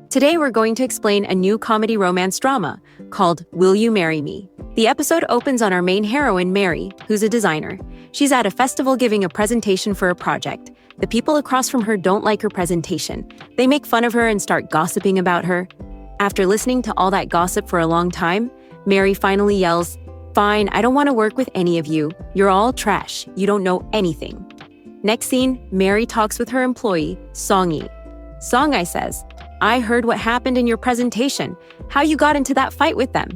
Today we're going to explain a new comedy romance drama called Will You Marry Me? The episode opens on our main heroine, Mary, who's a designer. She's at a festival giving a presentation for a project. The people across from her don't like her presentation. They make fun of her and start gossiping about her. After listening to all that gossip for a long time, Mary finally yells, "Fine, I don't want to work with any of you. You're all trash. You don't know anything." Next scene, Mary talks with her employee, Song-yi. Song-yi says, "I heard what happened in your presentation, how you got into that fight with them."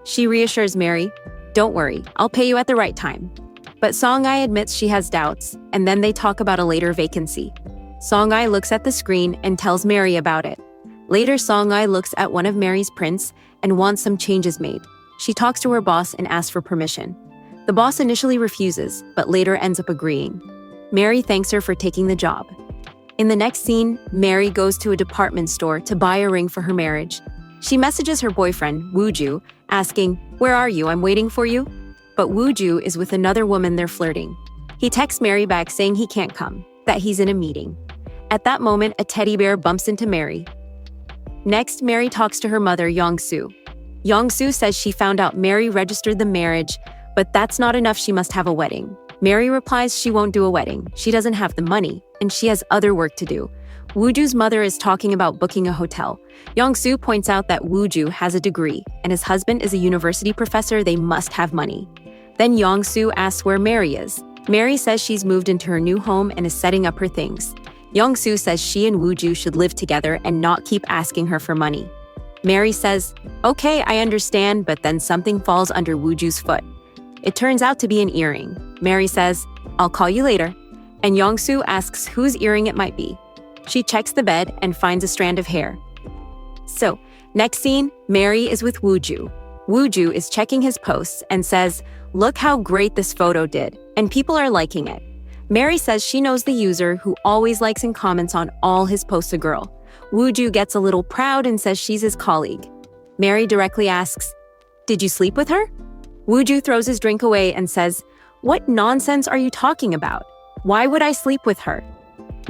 She reassures Mary, "Don't worry, I'll pay you at the right time." But Song-yi admits she has doubts, and then they talk about a later vacancy. Song-yi looks at the screen and tells Mary about it. Later, Song-yi looks at one of Mary's prints and wants some changes made. She talks to her boss and asks for permission. The boss initially refuses, but later ends up agreeing. Mary thanks her for taking the job. In the next scene, Mary goes to a department store to buy a ring for her marriage. She messages her boyfriend, Woo-ju, asking, "Where are you? I'm waiting for you." But Woo-ju is with another woman they're flirting. He texts Mary back saying he can't come, that he's in a meeting. At that moment, a teddy bear bumps into Mary. Next, Mary talks to her mother, Young-soo. Young-soo says she found out Mary registered the marriage, but that's not enough, she must have a wedding. Mary replies she won't do a wedding, she doesn't have the money, and she has other work to do. Woo-ju's mother is talking about booking a hotel. Young-soo points out that Woo-ju has a degree, and his husband is a university professor, they must have money. Then Young-soo asks where Mary is. Mary says she's moved into her new home and is setting up her things. Young-soo says she and Woo-ju should live together and not keep asking her for money. Mary says, "Okay, I understand," but then something falls under Woo-ju's foot. It turns out to be an earring. Mary says, "I'll call you later," and Young-soo asks whose earring it might be. She checks the bed and finds a strand of hair. So, next scene, Mary is with Woo-ju. Woo-ju is checking his posts and says, "Look how great this photo did," and people are liking it. Mary says she knows the user who always likes and comments on all his posts, a girl. Woo-ju gets a little proud and says she's his colleague. Mary directly asks, "Did you sleep with her?" Woo-ju throws his drink away and says, "What nonsense are you talking about? Why would I sleep with her?"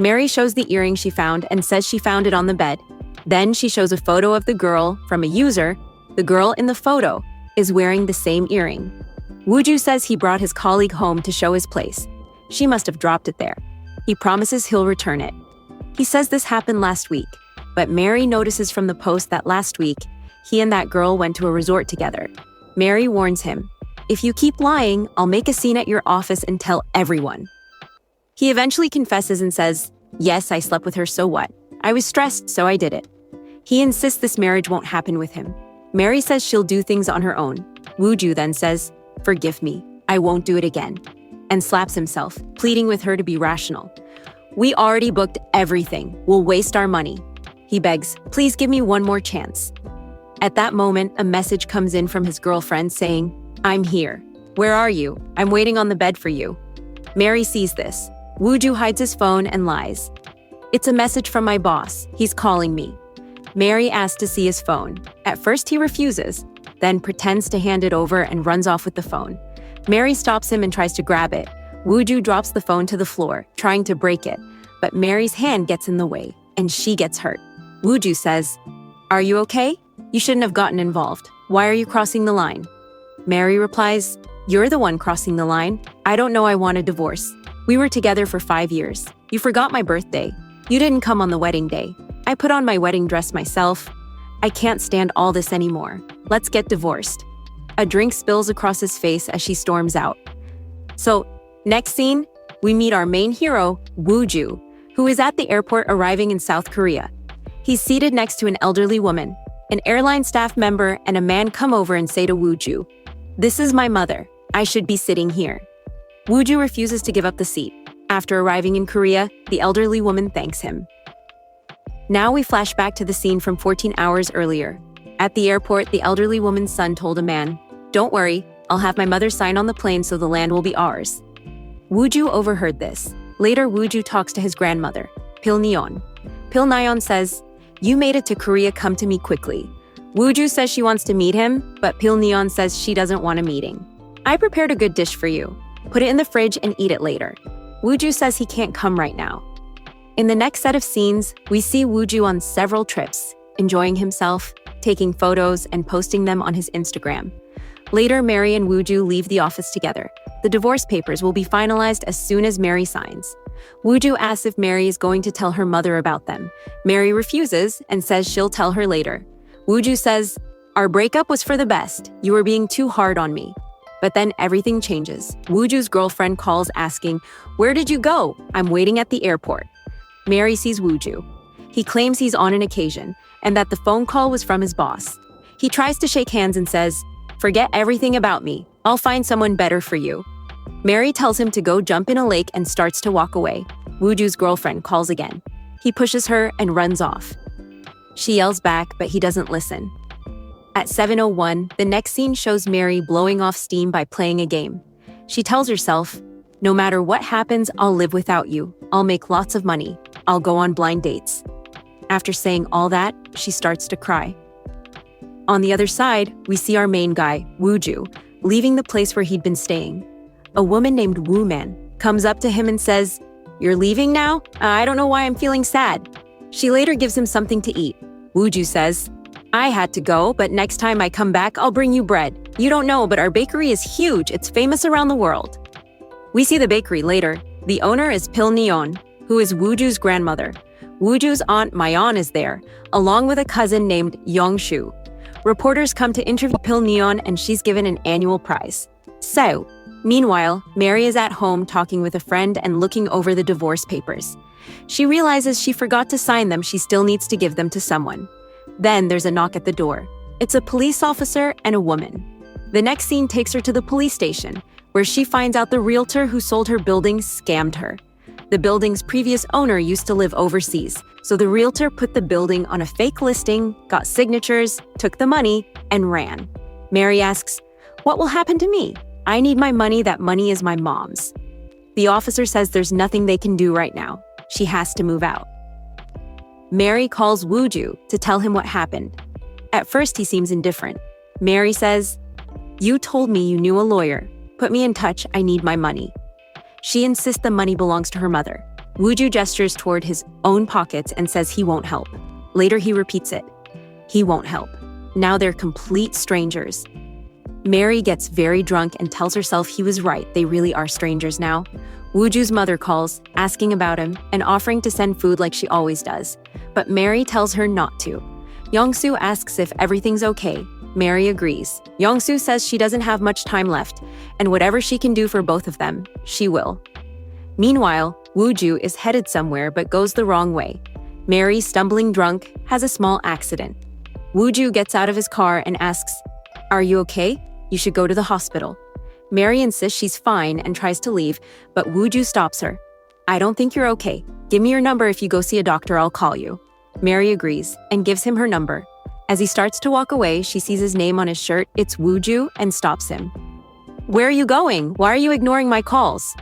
Mary shows the earring she found and says she found it on the bed. Then she shows a photo of the girl from a user. The girl in the photo is wearing the same earring. Woo-ju says he brought his colleague home to show his place. She must have dropped it there. He promises he'll return it. He says this happened last week, but Mary notices from the post that last week, he and that girl went to a resort together. Mary warns him, "If you keep lying, I'll make a scene at your office and tell everyone." He eventually confesses and says, "Yes, I slept with her, so what? I was stressed, so I did it." He insists this marriage won't happen with him. Mary says she'll do things on her own. Woo-ju then says, "Forgive me, I won't do it again," and slaps himself, pleading with her to be rational. "We already booked everything. We'll waste our money." He begs, "Please give me one more chance." At that moment, a message comes in from his girlfriend saying, "I'm here. Where are you? I'm waiting on the bed for you." Mary sees this. Woo-ju hides his phone and lies. "It's a message from my boss. He's calling me." Mary asks to see his phone. At first he refuses, then pretends to hand it over and runs off with the phone. Mary stops him and tries to grab it. Woo-ju drops the phone to the floor, trying to break it, but Mary's hand gets in the way, and she gets hurt. Woo-ju says, "Are you okay? You shouldn't have gotten involved. Why are you crossing the line?" Mary replies, "You're the one crossing the line. I don't know I want a divorce. We were together for 5 years. You forgot my birthday. You didn't come on the wedding day. I put on my wedding dress myself. I can't stand all this anymore. Let's get divorced." A drink spills across his face as she storms out. So, next scene, we meet our main hero, Woo-ju, who is at the airport arriving in South Korea. He's seated next to an elderly woman. An airline staff member and a man come over and say to Woo-ju, "This is my mother. I should be sitting here." Woo-ju refuses to give up the seat. After arriving in Korea, the elderly woman thanks him. Now we flash back to the scene from 14 hours earlier. At the airport, the elderly woman's son told a man, "Don't worry, I'll have my mother sign on the plane so the land will be ours." Woo-ju overheard this. Later, Woo-ju talks to his grandmother, Pil-neon. Pil-neon says, "You made it to Korea, come to me quickly." Woo-ju says she wants to meet him, but Pil-neon says she doesn't want a meeting. "I prepared a good dish for you. Put it in the fridge and eat it later." Woo-ju says he can't come right now. In the next set of scenes, we see Woo-ju on several trips. enjoying himself, taking photos, and posting them on his Instagram. Later, Mary and Wooju leave the office together. The divorce papers will be finalized as soon as Mary signs. Wooju asks if Mary is going to tell her mother about them. Mary refuses and says she'll tell her later. Wooju says, "Our breakup was for the best. You were being too hard on me." But then everything changes. Wooju's girlfriend calls asking, "Where did you go? I'm waiting at the airport." Mary sees Wooju. He claims he's on an occasion and that the phone call was from his boss. He tries to shake hands and says, "Forget everything about me. I'll find someone better for you." Mary tells him to go jump in a lake and starts to walk away. Wooju's girlfriend calls again. He pushes her and runs off. She yells back, but he doesn't listen. At 7:01, the next scene shows Mary blowing off steam by playing a game. She tells herself, "No matter what happens, I'll live without you. I'll make lots of money. I'll go on blind dates." After saying all that, she starts to cry. On the other side, we see our main guy, Wooju, leaving the place where he'd been staying. A woman named Woo Man comes up to him and says, "You're leaving now? I don't know why I'm feeling sad." She later gives him something to eat. Wooju says, "I had to go, but next time I come back, I'll bring you bread. You don't know, but our bakery is huge. It's famous around the world." We see the bakery later. The owner is Pil Neon, who is Wooju's grandmother. Wooju's aunt Mayon is there, along with a cousin named Yongshu. Reporters come to interview Pil Neon and she's given an annual prize. So, meanwhile, Mary is at home talking with a friend and looking over the divorce papers. She realizes she forgot to sign them. She still needs to give them to someone. Then there's a knock at the door. It's a police officer and a woman. The next scene takes her to the police station, where she finds out the realtor who sold her building scammed her. The building's previous owner used to live overseas, so the realtor put the building on a fake listing, got signatures, took the money, and ran. Mary asks, "What will happen to me? I need my money. That money is my mom's." The officer says there's nothing they can do right now. She has to move out. Mary calls Wooju to tell him what happened. At first, he seems indifferent. Mary says, "You told me you knew a lawyer. Put me in touch. I need my money." She insists the money belongs to her mother. Wooju gestures toward his own pockets and says he won't help. Later, he repeats it. He won't help. Now they're complete strangers. Mary gets very drunk and tells herself he was right. They really are strangers now. Wooju's mother calls, asking about him and offering to send food like she always does. But Mary tells her not to. Yongsoo asks if everything's okay. Mary agrees. Yongsoo says she doesn't have much time left, and whatever she can do for both of them, she will. Meanwhile, Wooju is headed somewhere but goes the wrong way. Mary, stumbling drunk, has a small accident. Wooju gets out of his car and asks, "Are you okay? You should go to the hospital." Mary insists she's fine and tries to leave, but Wooju stops her. "I don't think you're okay. Give me your number. If you go see a doctor, I'll call you." Mary agrees and gives him her number. As he starts to walk away, she sees his name on his shirt. It's Wooju and stops him. "Where are you going? Why are you ignoring my calls?"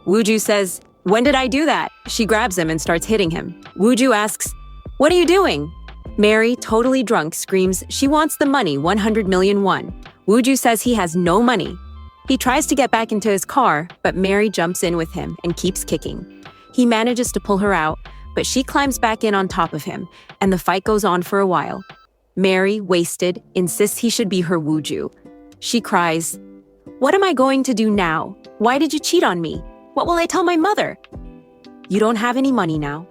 Wooju says, "When did I do that?" She grabs him and starts hitting him. Wooju asks, "What are you doing?" Mary, totally drunk, screams she wants the money, 100 million won. Wooju says he has no money. He tries to get back into his car, but Mary jumps in with him and keeps kicking. He manages to pull her out, but she climbs back in on top of him, and the fight goes on for a while. Mary, wasted, insists he should be her Wooju. She cries, "What am I going to do now? Why did you cheat on me? What will I tell my mother?" "You don't have any money now."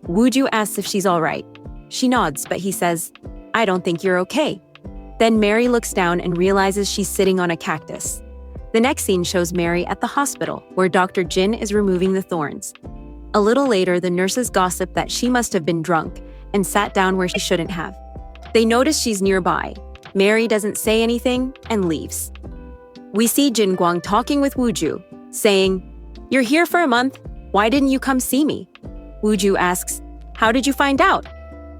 Wooju asks if she's all right. She nods, but he says, "I don't think you're okay." Then Mary looks down and realizes she's sitting on a cactus. The next scene shows Mary at the hospital, where Dr. Jin is removing the thorns. A little later, the nurses gossip that she must have been drunk and sat down where she shouldn't have. They notice she's nearby. Mary doesn't say anything and leaves. We see Jin Guang talking with Wooju, saying, "You're here for a month. Why didn't you come see me?" Wooju asks, "How did you find out?"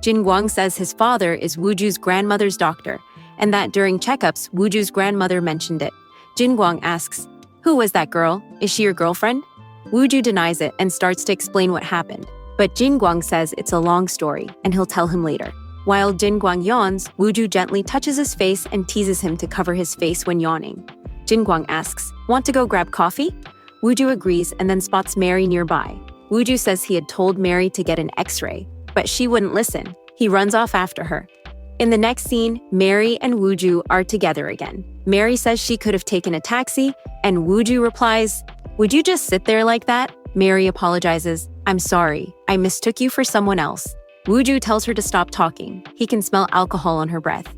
Jin Guang says his father is Wooju's grandmother's doctor, and that during checkups, Wooju's grandmother mentioned it. Jin Guang asks, "Who was that girl? Is she your girlfriend?" Wooju denies it and starts to explain what happened. But Jin Guang says it's a long story, and he'll tell him later. While Jin Guang yawns, Wooju gently touches his face and teases him to cover his face when yawning. Jin Guang asks, "Want to go grab coffee?" Wooju agrees and then spots Mary nearby. Wooju says he had told Mary to get an x-ray, but she wouldn't listen. He runs off after her. In the next scene, Mary and Wooju are together again. Mary says she could have taken a taxi, and Wooju replies, "Would you just sit there like that?" Mary apologizes, "I'm sorry, I mistook you for someone else." Wooju tells her to stop talking. He can smell alcohol on her breath.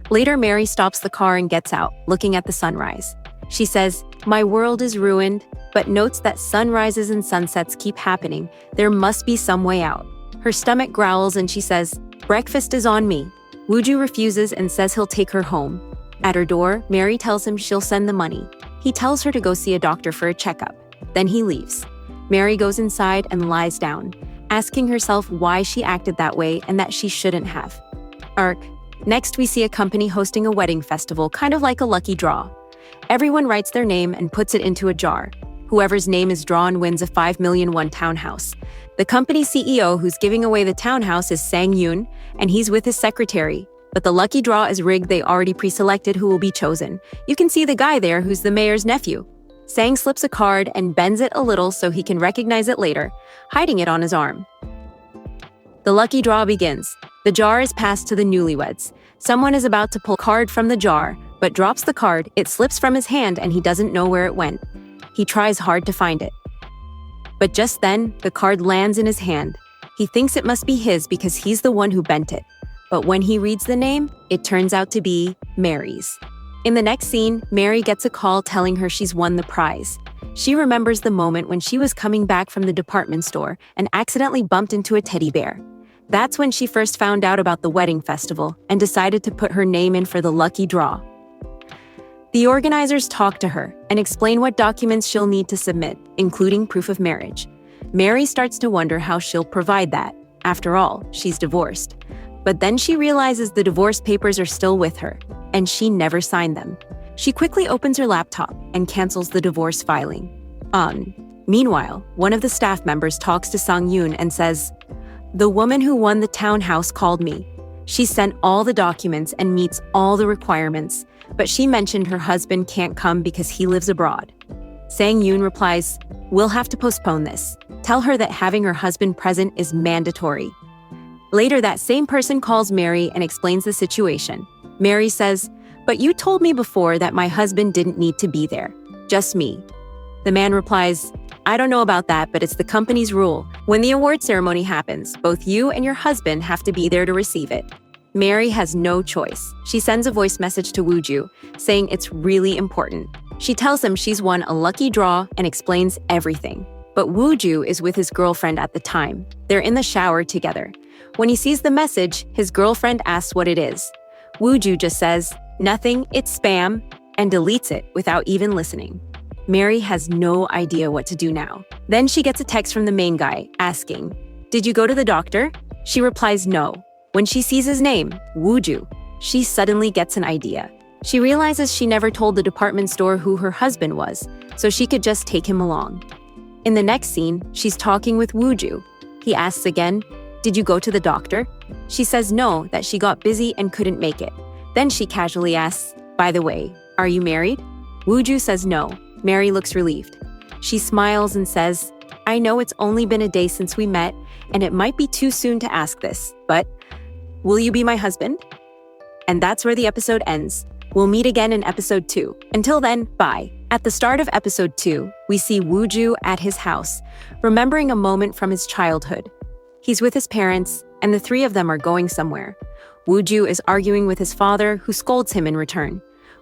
Later, Mary stops the car and gets out, looking at the sunrise. She says, "My world is ruined," but notes that sunrises and sunsets keep happening. There must be some way out. Her stomach growls and she says, "Breakfast is on me." Wooju refuses and says he'll take her home. At her door, Mary tells him she'll send the money. He tells her to go see a doctor for a checkup. Then he leaves. Mary goes inside and lies down, asking herself why she acted that way and that she shouldn't have. Arc. Next, we see a company hosting a wedding festival, kind of like a lucky draw. Everyone writes their name and puts it into a jar. Whoever's name is drawn wins a 5 million won townhouse. The company CEO who's giving away the townhouse is Sang-yoon, and he's with his secretary. But the lucky draw is rigged. They already pre-selected who will be chosen. You can see the guy there who's the mayor's nephew. Sang slips a card and bends it a little so he can recognize it later, hiding it on his arm. The lucky draw begins. The jar is passed to the newlyweds. Someone is about to pull a card from the jar, but drops the card. It slips from his hand and he doesn't know where it went. He tries hard to find it. But just then, the card lands in his hand. He thinks it must be his because he's the one who bent it. But when he reads the name, it turns out to be Mary's. In the next scene, Mary gets a call telling her she's won the prize. She remembers the moment when she was coming back from the department store and accidentally bumped into a teddy bear. That's when she first found out about the wedding festival and decided to put her name in for the lucky draw. The organizers talk to her and explain what documents she'll need to submit, including proof of marriage. Mary starts to wonder how she'll provide that. After all, she's divorced. But then she realizes the divorce papers are still with her, and she never signed them. She quickly opens her laptop and cancels the divorce filing. Meanwhile, one of the staff members talks to Sang-yoon and says, "The woman who won the townhouse called me. She sent all the documents and meets all the requirements, but she mentioned her husband can't come because he lives abroad." Sang-yoon replies, "We'll have to postpone this. Tell her that having her husband present is mandatory." Later, that same person calls Mary and explains the situation. Mary says, "But you told me before that my husband didn't need to be there, just me." The man replies, "I don't know about that, but it's the company's rule. When the award ceremony happens, both you and your husband have to be there to receive it." Mary has no choice. She sends a voice message to Wooju, saying it's really important. She tells him she's won a lucky draw and explains everything. But Wooju is with his girlfriend at the time. They're in the shower together. When he sees the message, his girlfriend asks what it is. Wooju just says, "Nothing, it's spam," and deletes it without even listening. Mary has no idea what to do now. Then she gets a text from the main guy asking, "Did you go to the doctor?" She replies no. When she sees his name, Wooju, she suddenly gets an idea. She realizes she never told the department store who her husband was, so she could just take him along. In the next scene, she's talking with Wooju. He asks again, "Did you go to the doctor?" She says no, that she got busy and couldn't make it. Then she casually asks, "By the way, are you married?" Wooju says no. Mary looks relieved. She smiles and says, "I know it's only been a day since we met, and it might be too soon to ask this, but will you be my husband?" And that's where the episode ends. We'll meet again in episode 2. Until then, bye. At the start of episode 2, we see Wooju at his house, remembering a moment from his childhood. He's with his parents, and the three of them are going somewhere. Wooju is arguing with his father, who scolds him in return.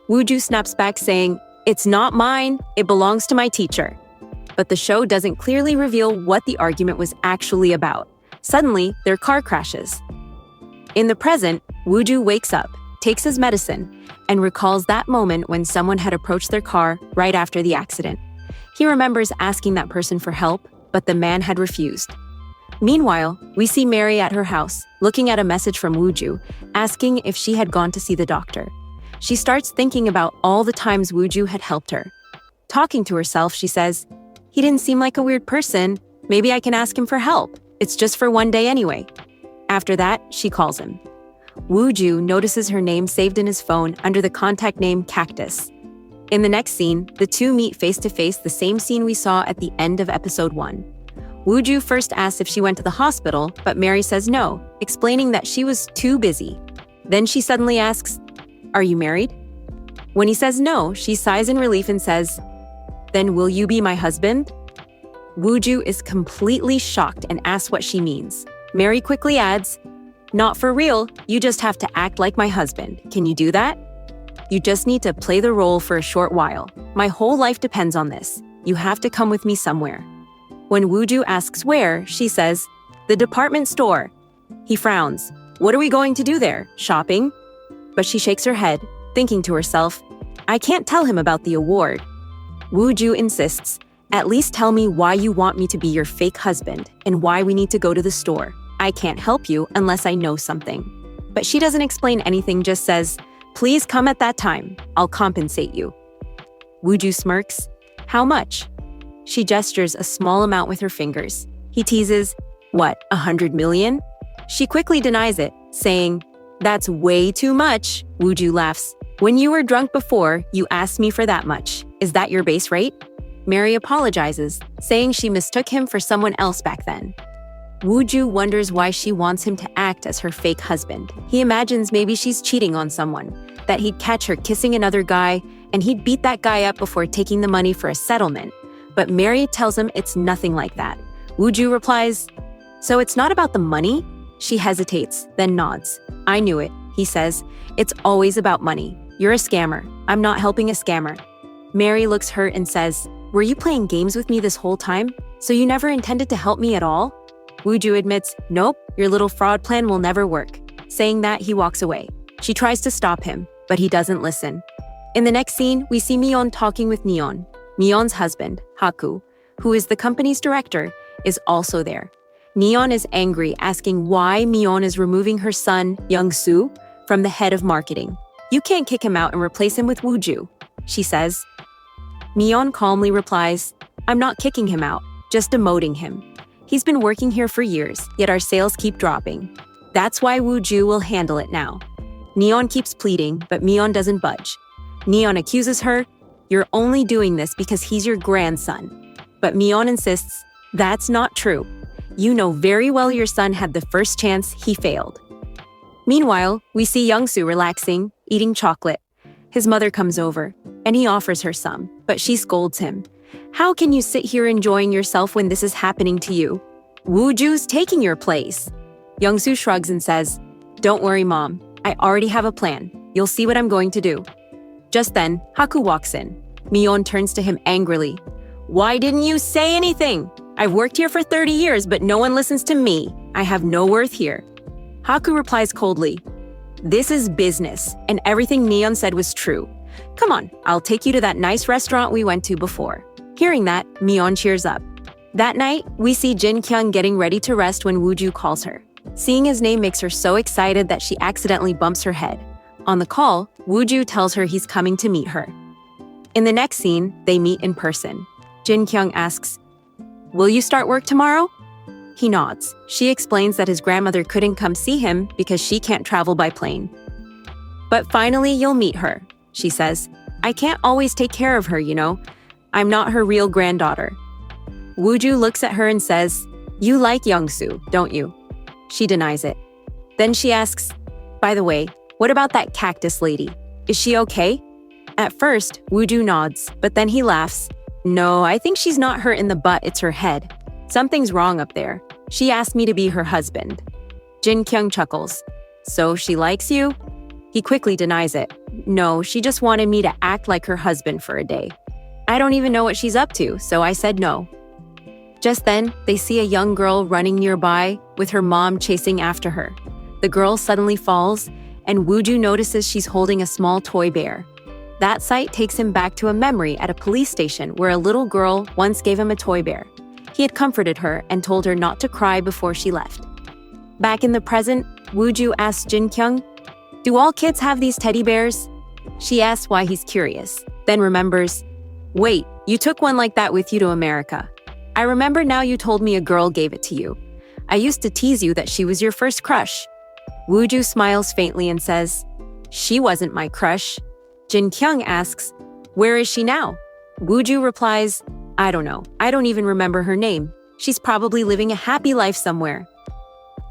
Wooju snaps back saying, "It's not mine, it belongs to my teacher." But the show doesn't clearly reveal what the argument was actually about. Suddenly, their car crashes. In the present, Wooju wakes up, takes his medicine, and recalls that moment when someone had approached their car right after the accident. He remembers asking that person for help, but the man had refused. Meanwhile, we see Mary at her house, looking at a message from Wooju, asking if she had gone to see the doctor. She starts thinking about all the times Wooju had helped her. Talking to herself, she says, "He didn't seem like a weird person. Maybe I can ask him for help. It's just for one day anyway." After that, she calls him. Wooju notices her name saved in his phone under the contact name Cactus. In the next scene, the two meet face to face, the same scene we saw at the end of episode 1. Wooju first asks if she went to the hospital, but Mary says no, explaining that she was too busy. Then she suddenly asks, "Are you married?" When he says no, she sighs in relief and says, "Then will you be my husband?" Wooju is completely shocked and asks what she means. Mary quickly adds, "Not for real, you just have to act like my husband. Can you do that? You just need to play the role for a short while. My whole life depends on this. You have to come with me somewhere." When Wooju asks where, she says, "The department store." He frowns. "What are we going to do there? Shopping?" But she shakes her head, thinking to herself, "I can't tell him about the award." Wooju insists, "At least tell me why you want me to be your fake husband and why we need to go to the store. I can't help you unless I know something." But she doesn't explain anything, just says, "Please come at that time. I'll compensate you." Wooju smirks. "How much?" She gestures a small amount with her fingers. He teases, "What, 100 million?" She quickly denies it, saying, "That's way too much." Wooju laughs. "When you were drunk before, you asked me for that much. Is that your base rate?" Mary apologizes, saying she mistook him for someone else back then. Wooju wonders why she wants him to act as her fake husband. He imagines maybe she's cheating on someone, that he'd catch her kissing another guy, and he'd beat that guy up before taking the money for a settlement. But Mary tells him it's nothing like that. Wooju replies, "So it's not about the money?" She hesitates, then nods. "I knew it," he says. "It's always about money. You're a scammer. I'm not helping a scammer." Mary looks hurt and says, "Were you playing games with me this whole time? So you never intended to help me at all?" Wooju admits, "Nope, your little fraud plan will never work." Saying that, he walks away. She tries to stop him, but he doesn't listen. In the next scene, we see Myeon talking with Neon. Myeon's husband, Haku, who is the company's director, is also there. Neon is angry, asking why Myeon is removing her son, Young-soo, from the head of marketing. "You can't kick him out and replace him with Wooju," she says. Myeon calmly replies, "I'm not kicking him out, just demoting him. He's been working here for years, yet our sales keep dropping. That's why Wooju will handle it now." Neon keeps pleading, but Myeon doesn't budge. Neon accuses her, "You're only doing this because he's your grandson." But Myeon insists, "That's not true. You know very well your son had the first chance, he failed." Meanwhile, we see Young-soo relaxing, eating chocolate. His mother comes over, and he offers her some, but she scolds him. "How can you sit here enjoying yourself when this is happening to you? Wooju's taking your place." Young-soo shrugs and says, "Don't worry, Mom. I already have a plan. You'll see what I'm going to do." Just then, Haku walks in. Myeon turns to him angrily. "Why didn't you say anything? I've worked here for 30 years, but no one listens to me. I have no worth here." Haku replies coldly, "This is business, and everything Neon said was true. Come on, I'll take you to that nice restaurant we went to before." Hearing that, Myeon cheers up. That night, we see Jin Kyung getting ready to rest when Wooju calls her. Seeing his name makes her so excited that she accidentally bumps her head. On the call, Wooju tells her he's coming to meet her. In the next scene, they meet in person. Jin Kyung asks, "Will you start work tomorrow?" He nods. She explains that his grandmother couldn't come see him because she can't travel by plane. "But finally, you'll meet her," she says. "I can't always take care of her, you know. I'm not her real granddaughter." Wooju looks at her and says, "You like Young-soo, don't you?" She denies it. Then she asks, "By the way, what about that cactus lady? Is she okay?" At first, Wooju nods, but then he laughs. "No, I think she's not hurt in the butt, it's her head. Something's wrong up there. She asked me to be her husband." Jin Kyung chuckles. "So she likes you?" He quickly denies it. "No, she just wanted me to act like her husband for a day. I don't even know what she's up to, so I said no." Just then, they see a young girl running nearby with her mom chasing after her. The girl suddenly falls, and Wooju notices she's holding a small toy bear. That sight takes him back to a memory at a police station where a little girl once gave him a toy bear. He had comforted her and told her not to cry before she left. Back in the present, Wooju asks Jin Kyung, "Do all kids have these teddy bears?" She asks why he's curious, then remembers, "Wait, you took one like that with you to America. I remember now you told me a girl gave it to you. I used to tease you that she was your first crush." Wooju smiles faintly and says, "She wasn't my crush." Jin Kyung asks, "Where is she now?" Wooju replies, "I don't know. I don't even remember her name. She's probably living a happy life somewhere.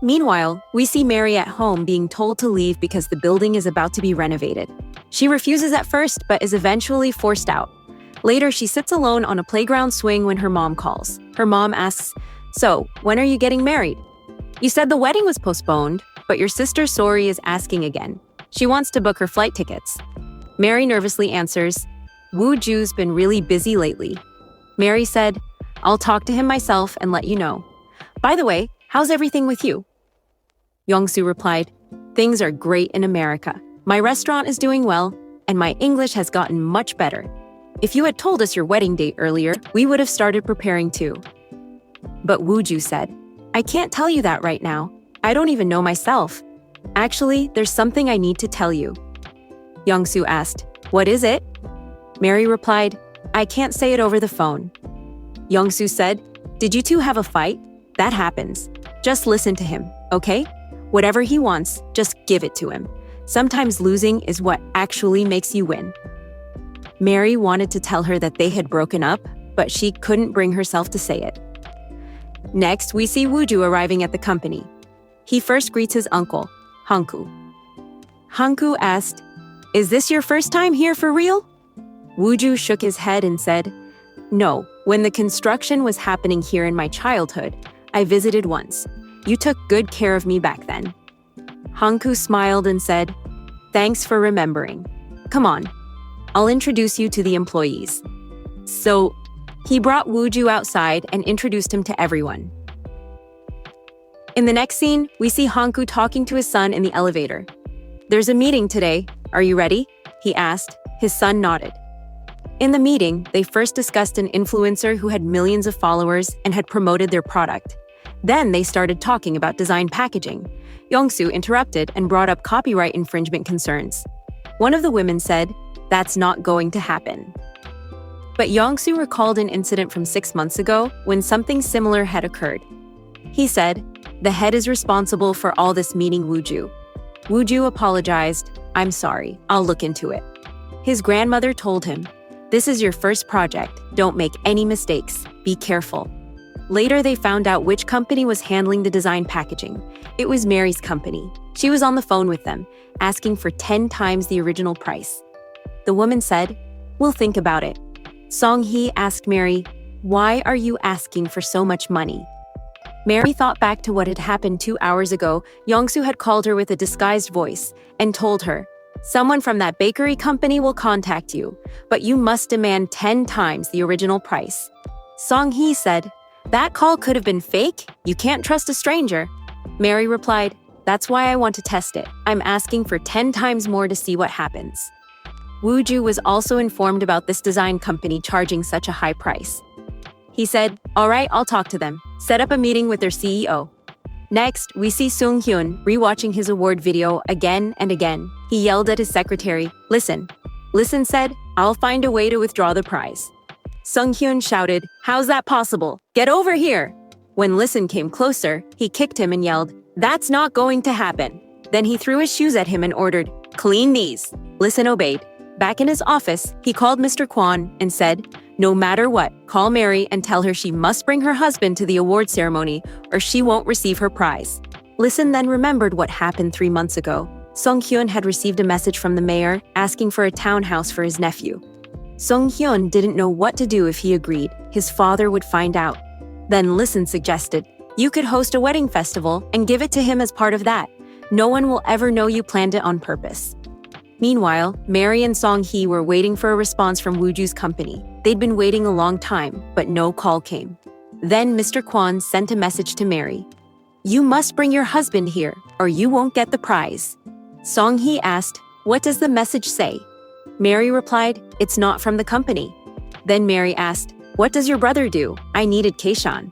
Meanwhile, we see Mary at home being told to leave because the building is about to be renovated. She refuses at first, but is eventually forced out. Later, she sits alone on a playground swing when her mom calls. Her mom asks, "So, when are you getting married? You said the wedding was postponed, but your sister Sori is asking again. She wants to book her flight tickets." Mary nervously answers, "Woo-ju's been really busy lately." Mary said, "I'll talk to him myself and let you know. By the way, how's everything with you?" Yongsoo replied, "Things are great in America. My restaurant is doing well, and my English has gotten much better. If you had told us your wedding date earlier, we would have started preparing too." But Woo-ju said, "I can't tell you that right now. I don't even know myself. Actually, there's something I need to tell you." Yongsoo asked, "What is it?" Mary replied, "I can't say it over the phone." Yongsoo said, "Did you two have a fight? That happens. Just listen to him, okay? Whatever he wants, just give it to him. Sometimes losing is what actually makes you win." Mary wanted to tell her that they had broken up, but she couldn't bring herself to say it. Next, we see Woo-ju arriving at the company. He first greets his uncle, Hanku. Hanku asked, "Is this your first time here for real?" Woo-ju shook his head and said, "No, when the construction was happening here in my childhood, I visited once. You took good care of me back then." Hanku smiled and said, "Thanks for remembering. Come on, I'll introduce you to the employees." So, he brought Woo-ju outside and introduced him to everyone. In the next scene, we see Hanku talking to his son in the elevator. "There's a meeting today. Are you ready?" he asked. His son nodded. In the meeting, they first discussed an influencer who had millions of followers and had promoted their product. Then they started talking about design packaging. Yongsoo interrupted and brought up copyright infringement concerns. One of the women said, "That's not going to happen." But Yongsoo recalled an incident from 6 months ago when something similar had occurred. He said, "The head is responsible for all this meeting Woo-ju." Woo-ju apologized, "I'm sorry, I'll look into it." His grandmother told him, "This is your first project, don't make any mistakes, be careful." Later, they found out which company was handling the design packaging. It was Mary's company. She was on the phone with them, asking for 10 times the original price. The woman said, "We'll think about it." Song-hee asked Mary, "Why are you asking for so much money?" Mary thought back to what had happened 2 hours ago. Yongsoo had called her with a disguised voice and told her, "Someone from that bakery company will contact you, but you must demand 10 times the original price." Song-hee said, "That call could have been fake. You can't trust a stranger." Mary replied, "That's why I want to test it. I'm asking for 10 times more to see what happens." Woo-ju was also informed about this design company charging such a high price. He said, "All right, I'll talk to them. Set up a meeting with their CEO." Next, we see Sung-hyun rewatching his award video again and again. He yelled at his secretary, "Listen." Listen said, "I'll find a way to withdraw the prize." Sung-hyun shouted, "How's that possible? Get over here!" When Listen came closer, he kicked him and yelled, "That's not going to happen." Then he threw his shoes at him and ordered, "Clean these." Listen obeyed. Back in his office, he called Mr. Kwon and said, "No matter what, call Mary and tell her she must bring her husband to the award ceremony or she won't receive her prize." Listen then remembered what happened 3 months ago. Sung-hyun had received a message from the mayor asking for a townhouse for his nephew. Sung-hyun didn't know what to do if he agreed. His father would find out. Then Listen suggested, "You could host a wedding festival and give it to him as part of that. No one will ever know you planned it on purpose." Meanwhile, Mary and Song-hee were waiting for a response from Woo-ju's company. They'd been waiting a long time, but no call came. Then Mr. Kwon sent a message to Mary. "You must bring your husband here, or you won't get the prize." Song-hee asked, "What does the message say?" Mary replied, "It's not from the company." Then Mary asked, "What does your brother do? I needed Kaeshan."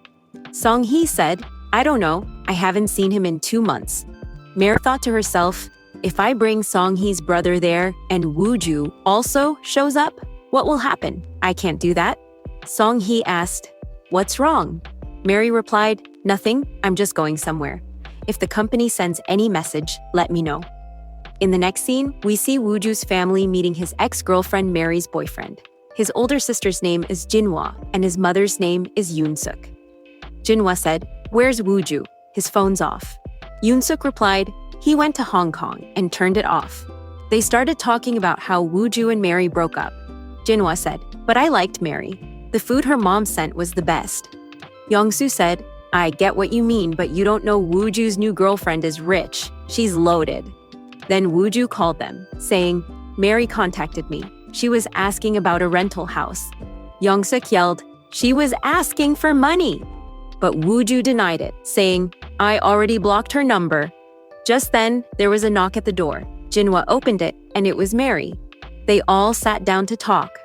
Song-hee said, "I don't know. I haven't seen him in 2 months." Mary thought to herself, if I bring Song-hee's brother there and Woo-ju also shows up, what will happen? I can't do that. Song-hee asked, "What's wrong?" Mary replied, "Nothing, I'm just going somewhere. If the company sends any message, let me know." In the next scene, we see Woo-ju's family meeting his ex-girlfriend Mary's boyfriend. His older sister's name is Jinhwa, and his mother's name is Yoon-suk. Jinhwa said, "Where's Wooju? His phone's off." Yoonsuk replied, "He went to Hong Kong and turned it off." They started talking about how Wooju and Mary broke up. Jinhwa said, "But I liked Mary. The food her mom sent was the best." Yongsoo said, "I get what you mean, but you don't know Wooju's new girlfriend is rich. She's loaded." Then Wooju called them, saying, "Mary contacted me. She was asking about a rental house." Yongsuk yelled, "She was asking for money!" But Wooju denied it, saying, "I already blocked her number." Just then, there was a knock at the door. Jinhwa opened it, and it was Mary. They all sat down to talk.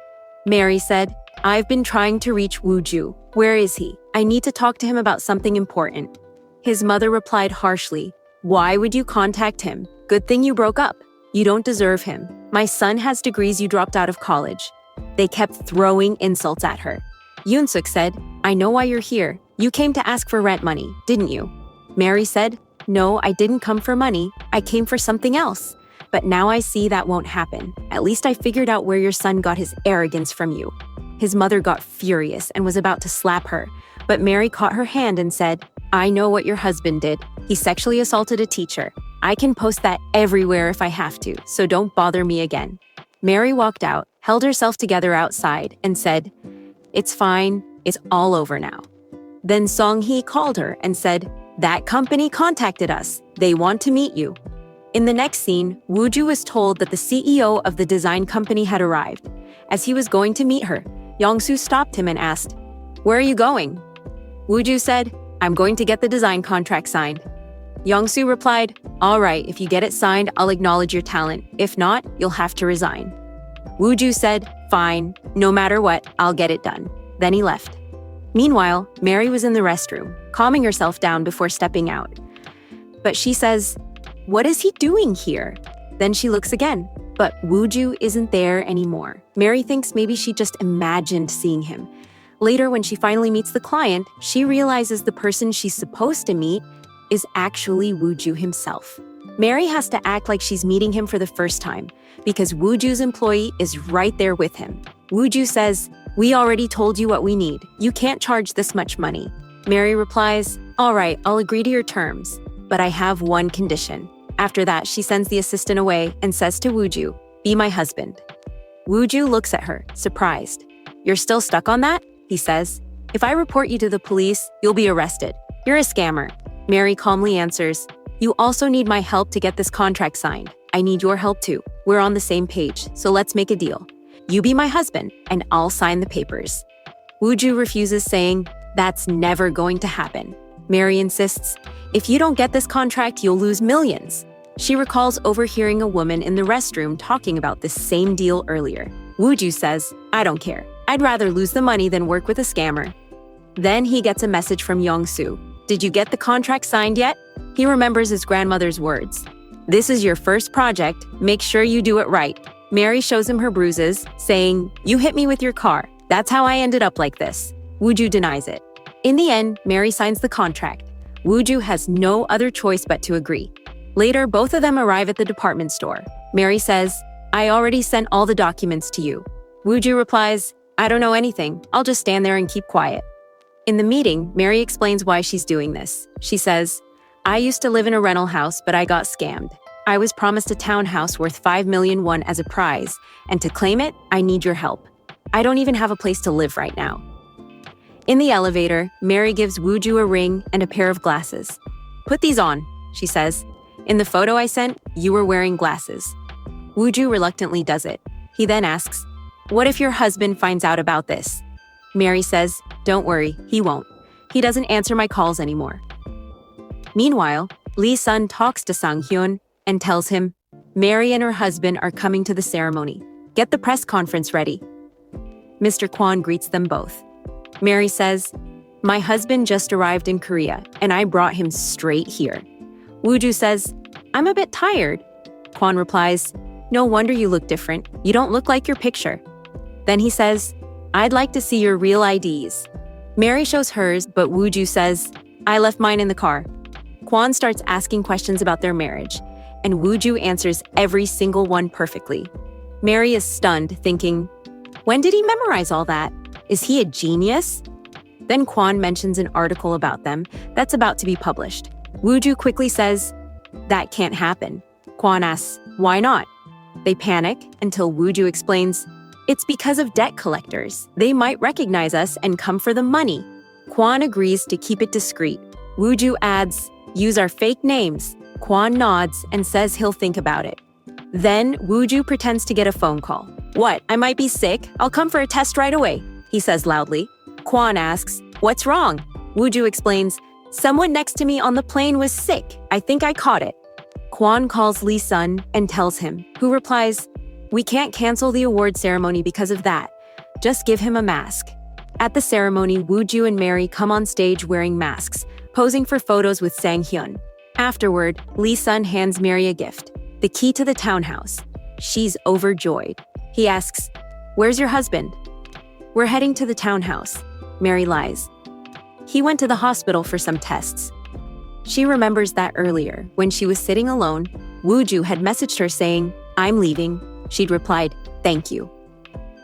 Mary said, "I've been trying to reach Wooju. Where is he? I need to talk to him about something important." His mother replied harshly, "Why would you contact him? Good thing you broke up. You don't deserve him. My son has degrees you dropped out of college." They kept throwing insults at her. Yoonsuk said, "I know why you're here. You came to ask for rent money, didn't you?" Mary said, "No, I didn't come for money. I came for something else. But now I see that won't happen. At least I figured out where your son got his arrogance from you." His mother got furious and was about to slap her, but Mary caught her hand and said, "I know what your husband did. He sexually assaulted a teacher. I can post that everywhere if I have to, so don't bother me again." Mary walked out, held herself together outside, and said, "It's fine. It's all over now." Then Song-hee called her and said, "That company contacted us. They want to meet you." In the next scene, Wooju was told that the CEO of the design company had arrived. As he was going to meet her, Yongsoo stopped him and asked, "Where are you going?" Wooju said, "I'm going to get the design contract signed." Yongsoo replied, "All right, if you get it signed, I'll acknowledge your talent. If not, you'll have to resign." Wooju said, "Fine, no matter what, I'll get it done." Then he left. Meanwhile, Mary was in the restroom, calming herself down before stepping out. But she says, "What is he doing here?" Then she looks again, but Wooju isn't there anymore. Mary thinks maybe she just imagined seeing him. Later, when she finally meets the client, she realizes the person she's supposed to meet is actually Wooju himself. Mary has to act like she's meeting him for the first time, because Wooju's employee is right there with him. Wooju says, "We already told you what we need. You can't charge this much money." Mary replies, "All right, I'll agree to your terms, but I have one condition." After that, she sends the assistant away and says to Wooju, "Be my husband." Wooju looks at her, surprised. "You're still stuck on that?" he says. "If I report you to the police, you'll be arrested. You're a scammer." Mary calmly answers, "You also need my help to get this contract signed. I need your help too. We're on the same page, so let's make a deal. You be my husband, and I'll sign the papers." Wooju refuses, saying, "That's never going to happen." Mary insists, "If you don't get this contract, you'll lose millions." She recalls overhearing a woman in the restroom talking about this same deal earlier. Wooju says, "I don't care. I'd rather lose the money than work with a scammer." Then he gets a message from Yongsoo. "Did you get the contract signed yet?" He remembers his grandmother's words. "This is your first project. Make sure you do it right." Mary shows him her bruises, saying, "You hit me with your car. That's how I ended up like this." Wooju denies it. In the end, Mary signs the contract. Wooju has no other choice but to agree. Later, both of them arrive at the department store. Mary says, "I already sent all the documents to you." Wooju replies, "I don't know anything. I'll just stand there and keep quiet." In the meeting, Mary explains why she's doing this. She says, "I used to live in a rental house, but I got scammed. I was promised a townhouse worth 5 million won as a prize, and to claim it, I need your help. I don't even have a place to live right now." In the elevator, Mary gives Wooju a ring and a pair of glasses. "Put these on," she says. "In the photo I sent, you were wearing glasses." Wooju reluctantly does it. He then asks, "What if your husband finds out about this?" Mary says, "Don't worry, he won't. He doesn't answer my calls anymore." Meanwhile, Lee Sun talks to Sang-hyun and tells him, Mary and her husband are coming to the ceremony. Get the press conference ready. Mr. Kwon greets them both. Mary says, "My husband just arrived in Korea, and I brought him straight here." Wooju says, "I'm a bit tired." Kwon replies, "No wonder you look different. You don't look like your picture." Then he says, "I'd like to see your real IDs." Mary shows hers, but Wooju says, "I left mine in the car." Kwon starts asking questions about their marriage, and Wooju answers every single one perfectly. Mary is stunned, thinking, when did he memorize all that? Is he a genius? Then Kwon mentions an article about them that's about to be published. Wooju quickly says, "That can't happen." Kwon asks, "Why not?" They panic until Wooju explains, "It's because of debt collectors. They might recognize us and come for the money." Kwon agrees to keep it discreet. Wooju adds, "Use our fake names." Kwon nods and says he'll think about it. Then Wooju pretends to get a phone call. "What? I might be sick. I'll come for a test right away," he says loudly. Kwon asks, "What's wrong?" Wooju explains, "Someone next to me on the plane was sick. I think I caught it." Kwon calls Lee Sun and tells him, who replies, "We can't cancel the award ceremony because of that. Just give him a mask." At the ceremony, Wooju and Mary come on stage wearing masks, posing for photos with Sang Hyun. Afterward, Lee Sun hands Mary a gift, the key to the townhouse. She's overjoyed. He asks, "Where's your husband?" "We're heading to the townhouse." Mary lies. "He went to the hospital for some tests." She remembers that earlier, when she was sitting alone, Wooju had messaged her saying, "I'm leaving." She'd replied, "Thank you."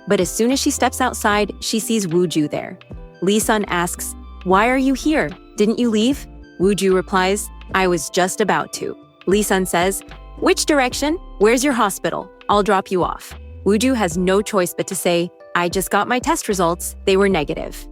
But as soon as she steps outside, she sees Wooju there. Lee Sun asks, "Why are you here? Didn't you leave?" Wooju replies, "I was just about to." Lee Sun says, "Which direction? Where's your hospital? I'll drop you off." Wooju has no choice but to say, "I just got my test results. They were negative."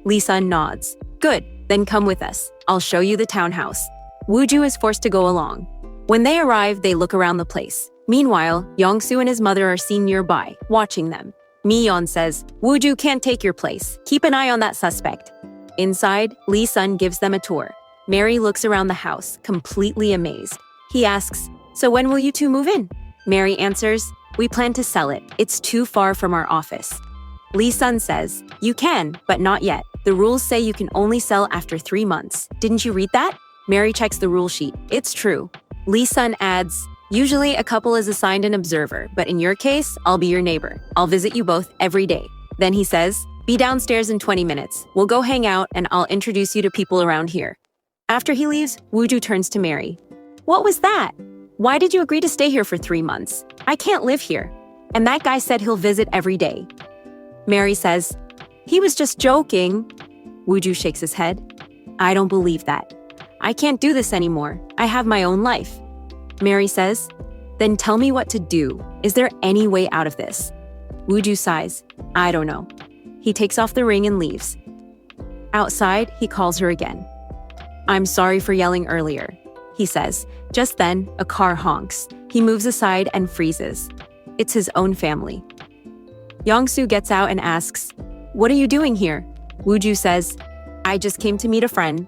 Lee Sun nods. "Good, then come with us. I'll show you the townhouse." Wooju is forced to go along. When they arrive, they look around the place. Meanwhile, Yongsoo and his mother are seen nearby, watching them. Mi-yeon says, "Wooju can't take your place. Keep an eye on that suspect." Inside, Lee Sun gives them a tour. Mary looks around the house, completely amazed. He asks, "So when will you two move in?" Mary answers, "We plan to sell it. It's too far from our office." Lee Sun says, "You can, but not yet. The rules say you can only sell after 3 months. Didn't you read that?" Mary checks the rule sheet. It's true. Lee Sun adds, "Usually a couple is assigned an observer, but in your case, I'll be your neighbor. I'll visit you both every day." Then he says, "Be downstairs in 20 minutes. We'll go hang out and I'll introduce you to people around here." After he leaves, Wooju turns to Mary. "What was that? Why did you agree to stay here for 3 months? I can't live here. And that guy said he'll visit every day." Mary says, "He was just joking." Wooju shakes his head. "I don't believe that. I can't do this anymore. I have my own life." Mary says, "Then tell me what to do. Is there any way out of this?" Wooju sighs. "I don't know." He takes off the ring and leaves. Outside, he calls her again. "I'm sorry for yelling earlier," he says. Just then, a car honks. He moves aside and freezes. It's his own family. Yongsoo gets out and asks, "What are you doing here?" Wooju says, "I just came to meet a friend."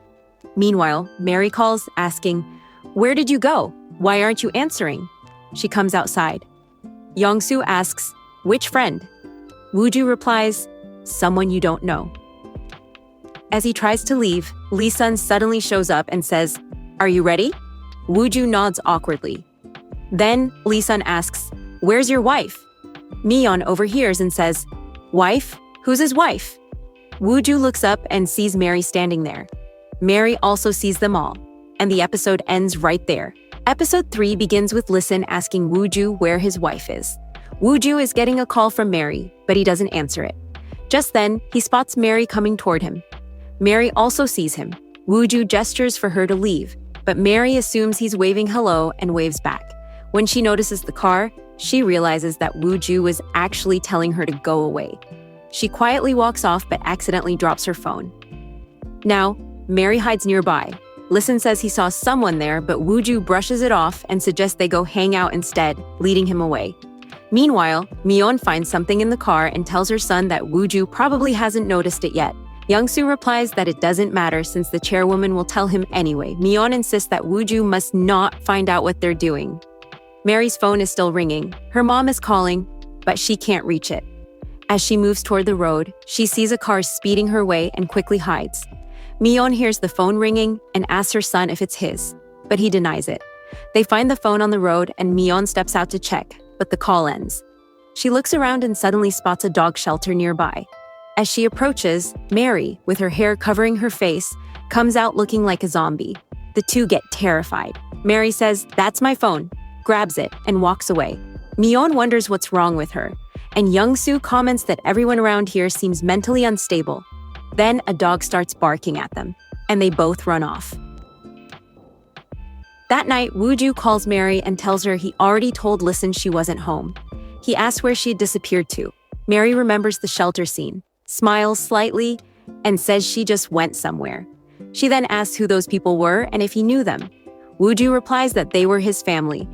Meanwhile, Mary calls, asking, "Where did you go? Why aren't you answering?" She comes outside. Yongsoo asks, "Which friend?" Wooju replies, "Someone you don't know." As he tries to leave, Lee Sun suddenly shows up and says, "Are you ready?" Wooju nods awkwardly. Then Lee Sun asks, "Where's your wife?" Mi-yeon overhears and says, "Wife? Who's his wife?" Wooju looks up and sees Mary standing there. Mary also sees them all, and the episode ends right there. Episode 3 begins with Listen asking Wooju where his wife is. Wooju is getting a call from Mary, but he doesn't answer it. Just then, he spots Mary coming toward him. Mary also sees him. Wooju gestures for her to leave, but Mary assumes he's waving hello and waves back. When she notices the car, she realizes that Wooju was actually telling her to go away. She quietly walks off but accidentally drops her phone. Now, Mary hides nearby. Listen says he saw someone there, but Wooju brushes it off and suggests they go hang out instead, leading him away. Meanwhile, Mi-yeon finds something in the car and tells her son that Wooju probably hasn't noticed it yet. Yongsoo replies that it doesn't matter since the chairwoman will tell him anyway. Mi-yeon insists that Wooju must not find out what they're doing. Mary's phone is still ringing. Her mom is calling, but she can't reach it. As she moves toward the road, she sees a car speeding her way and quickly hides. Mi-yeon hears the phone ringing and asks her son if it's his, but he denies it. They find the phone on the road and Mi-yeon steps out to check, but the call ends. She looks around and suddenly spots a dog shelter nearby. As she approaches, Mary, with her hair covering her face, comes out looking like a zombie. The two get terrified. Mary says, "That's my phone," grabs it, and walks away. Mi-yeon wonders what's wrong with her, and Yongsoo comments that everyone around here seems mentally unstable. Then a dog starts barking at them, and they both run off. That night, Wooju calls Mary and tells her he already told Listen she wasn't home. He asks where she had disappeared to. Mary remembers the shelter scene, smiles slightly, and says she just went somewhere. She then asks who those people were and if he knew them. Wooju replies that they were his family.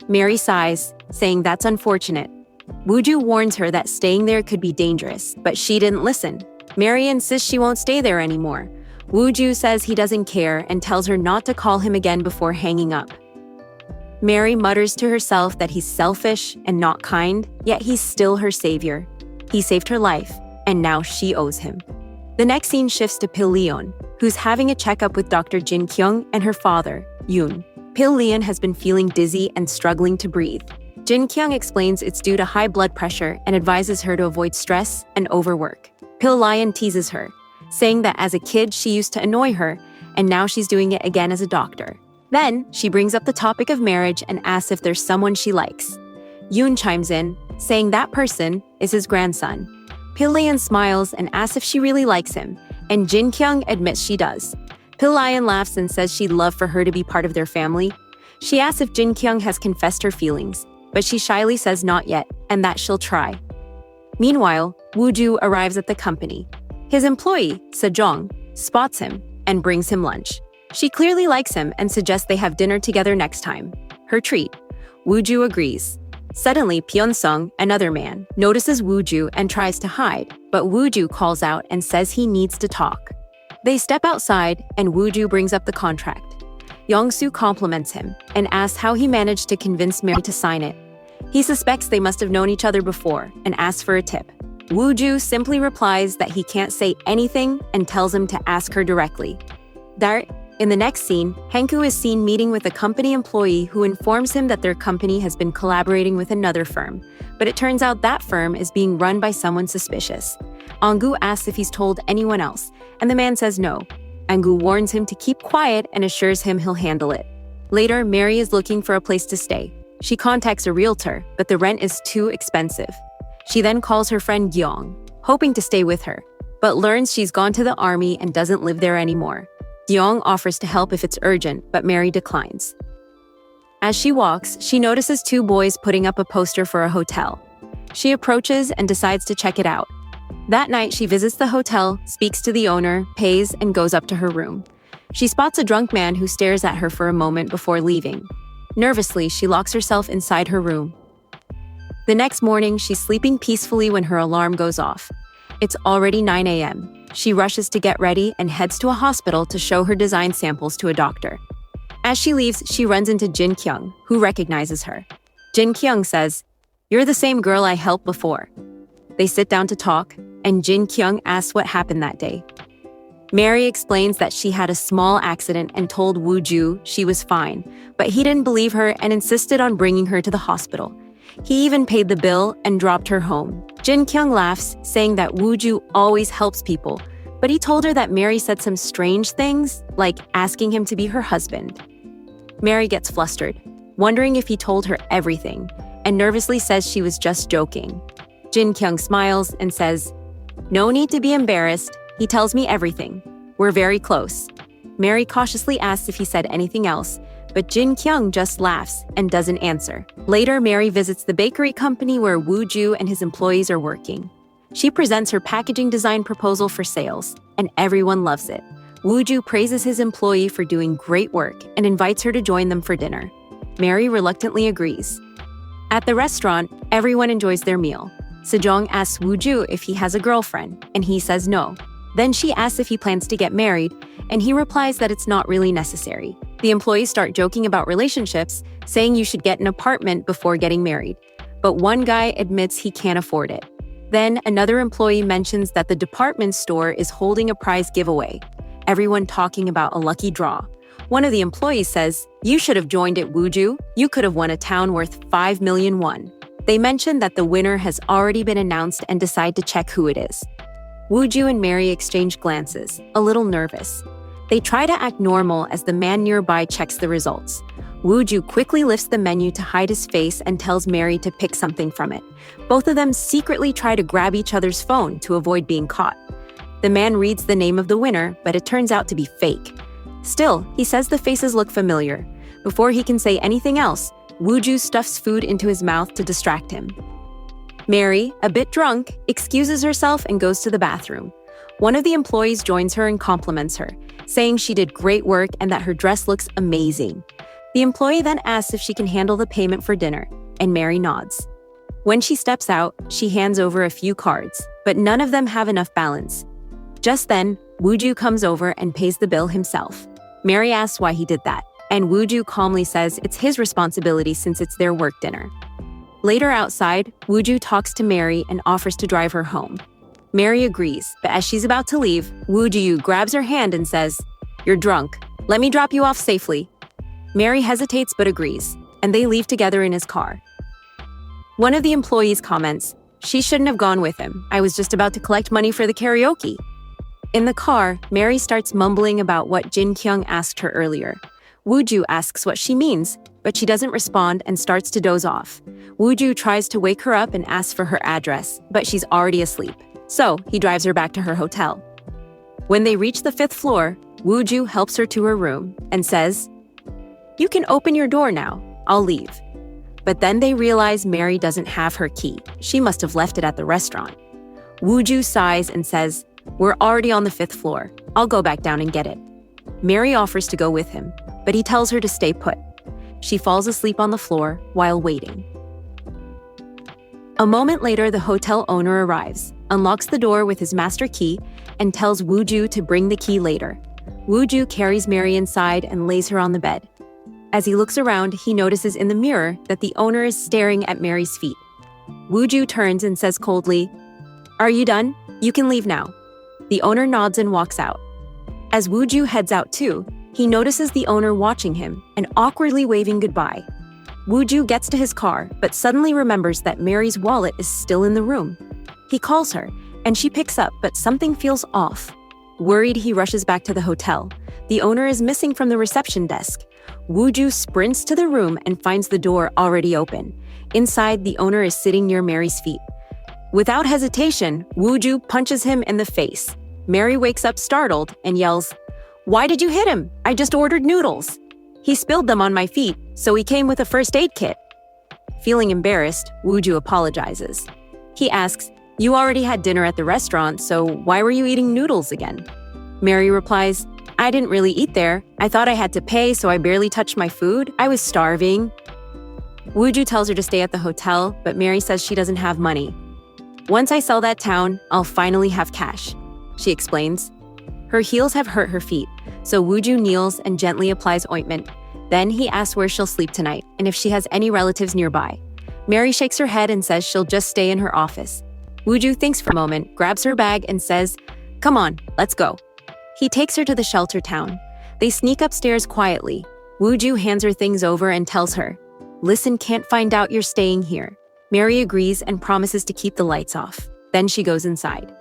Mary sighs, saying that's unfortunate. Wooju warns her that staying there could be dangerous, but she didn't listen. Mary insists she won't stay there anymore. Wooju says he doesn't care and tells her not to call him again before hanging up. Mary mutters to herself that he's selfish and not kind, yet he's still her savior. He saved her life, and now she owes him. The next scene shifts to Pil Leon, who's having a checkup with Dr. Jin Kyung and her father, Yoon. Pil Leon has been feeling dizzy and struggling to breathe. Jin Kyung explains it's due to high blood pressure and advises her to avoid stress and overwork. Pil Leon teases her, saying that as a kid she used to annoy her, and now she's doing it again as a doctor. Then, she brings up the topic of marriage and asks if there's someone she likes. Yoon chimes in, saying that person is his grandson. Pil Leon smiles and asks if she really likes him, and Jin Kyung admits she does. Pil Leon laughs and says she'd love for her to be part of their family. She asks if Jin Kyung has confessed her feelings, but she shyly says not yet, and that she'll try. Meanwhile, Wooju arrives at the company. His employee, Sejong, spots him and brings him lunch. She clearly likes him and suggests they have dinner together next time. Her treat. Wooju agrees. Suddenly, Pyeon-sung, another man, notices Wooju and tries to hide, but Wooju calls out and says he needs to talk. They step outside, and Wooju brings up the contract. Young-soo compliments him and asks how he managed to convince Mary to sign it. He suspects they must have known each other before and asks for a tip. Wooju simply replies that he can't say anything and tells him to ask her directly. In the next scene, Henku is seen meeting with a company employee who informs him that their company has been collaborating with another firm, but it turns out that firm is being run by someone suspicious. Anggu asks if he's told anyone else, and the man says no. Anggu warns him to keep quiet and assures him he'll handle it. Later, Mary is looking for a place to stay. She contacts a realtor, but the rent is too expensive. She then calls her friend Gyeong, hoping to stay with her, but learns she's gone to the army and doesn't live there anymore. Gyeong offers to help if it's urgent, but Mary declines. As she walks, she notices two boys putting up a poster for a hotel. She approaches and decides to check it out. That night, she visits the hotel, speaks to the owner, pays, and goes up to her room. She spots a drunk man who stares at her for a moment before leaving. Nervously, she locks herself inside her room. The next morning, she's sleeping peacefully when her alarm goes off. It's already 9 a.m. She rushes to get ready and heads to a hospital to show her design samples to a doctor. As she leaves, she runs into Jin Kyung, who recognizes her. Jin Kyung says, "You're the same girl I helped before." They sit down to talk, and Jin Kyung asks what happened that day. Mary explains that she had a small accident and told Wooju she was fine, but he didn't believe her and insisted on bringing her to the hospital. He even paid the bill and dropped her home. Jin Kyung laughs, saying that Wooju always helps people, but he told her that Mary said some strange things, like asking him to be her husband. Mary gets flustered, wondering if he told her everything, and nervously says she was just joking. Jin Kyung smiles and says, "No need to be embarrassed. He tells me everything. We're very close." Mary cautiously asks if he said anything else, but Jin Kyung just laughs and doesn't answer. Later, Mary visits the bakery company where Wooju and his employees are working. She presents her packaging design proposal for sales, and everyone loves it. Wooju praises his employee for doing great work and invites her to join them for dinner. Mary reluctantly agrees. At the restaurant, everyone enjoys their meal. Sejong asks Wooju if he has a girlfriend, and he says no. Then she asks if he plans to get married, and he replies that it's not really necessary. The employees start joking about relationships, saying you should get an apartment before getting married. But one guy admits he can't afford it. Then another employee mentions that the department store is holding a prize giveaway. Everyone talking about a lucky draw. One of the employees says, "You should have joined it, Wooju. You could have won a town worth 5 million won." They mention that the winner has already been announced and decide to check who it is. Wooju and Mary exchange glances, a little nervous. They try to act normal as the man nearby checks the results. Wooju quickly lifts the menu to hide his face and tells Mary to pick something from it. Both of them secretly try to grab each other's phone to avoid being caught. The man reads the name of the winner, but it turns out to be fake. Still, he says the faces look familiar. Before he can say anything else, Wooju stuffs food into his mouth to distract him. Mary, a bit drunk, excuses herself and goes to the bathroom. One of the employees joins her and compliments her, saying she did great work and that her dress looks amazing. The employee then asks if she can handle the payment for dinner, and Mary nods. When she steps out, she hands over a few cards, but none of them have enough balance. Just then, Wooju comes over and pays the bill himself. Mary asks why he did that, and Wooju calmly says it's his responsibility since it's their work dinner. Later outside, Wooju talks to Mary and offers to drive her home. Mary agrees, but as she's about to leave, Wooju grabs her hand and says, "You're drunk. Let me drop you off safely." Mary hesitates but agrees, and they leave together in his car. One of the employees comments, "She shouldn't have gone with him. I was just about to collect money for the karaoke." In the car, Mary starts mumbling about what Jin Kyung asked her earlier. Wooju asks what she means, but she doesn't respond and starts to doze off. Wooju tries to wake her up and asks for her address, but she's already asleep. So he drives her back to her hotel. When they reach the 5th floor, Wooju helps her to her room and says, "You can open your door now. I'll leave." But then they realize Mary doesn't have her key. She must have left it at the restaurant. Wooju sighs and says, "We're already on the 5th floor. I'll go back down and get it." Mary offers to go with him, but he tells her to stay put. She falls asleep on the floor while waiting. A moment later, the hotel owner arrives, unlocks the door with his master key, and tells Wooju to bring the key later. Wooju carries Mary inside and lays her on the bed. As he looks around, he notices in the mirror that the owner is staring at Mary's feet. Wooju turns and says coldly, "Are you done? You can leave now." The owner nods and walks out. As Wooju heads out too, he notices the owner watching him and awkwardly waving goodbye. Wooju gets to his car, but suddenly remembers that Mary's wallet is still in the room. He calls her, and she picks up, but something feels off. Worried, he rushes back to the hotel. The owner is missing from the reception desk. Wooju sprints to the room and finds the door already open. Inside, the owner is sitting near Mary's feet. Without hesitation, Wooju punches him in the face. Mary wakes up startled and yells, "Why did you hit him? I just ordered noodles." "He spilled them on my feet, so he came with a first aid kit." Feeling embarrassed, Wooju apologizes. He asks, "You already had dinner at the restaurant, so why were you eating noodles again?" Mary replies, "I didn't really eat there. I thought I had to pay, so I barely touched my food. I was starving." Wooju tells her to stay at the hotel, but Mary says she doesn't have money. "Once I sell that town, I'll finally have cash," she explains. Her heels have hurt her feet, so Wooju kneels and gently applies ointment. Then he asks where she'll sleep tonight and if she has any relatives nearby. Mary shakes her head and says she'll just stay in her office. Wooju thinks for a moment, grabs her bag and says, "Come on, let's go." He takes her to the shelter town. They sneak upstairs quietly. Wooju hands her things over and tells her, "Listen, can't find out you're staying here." Mary agrees and promises to keep the lights off. Then she goes inside.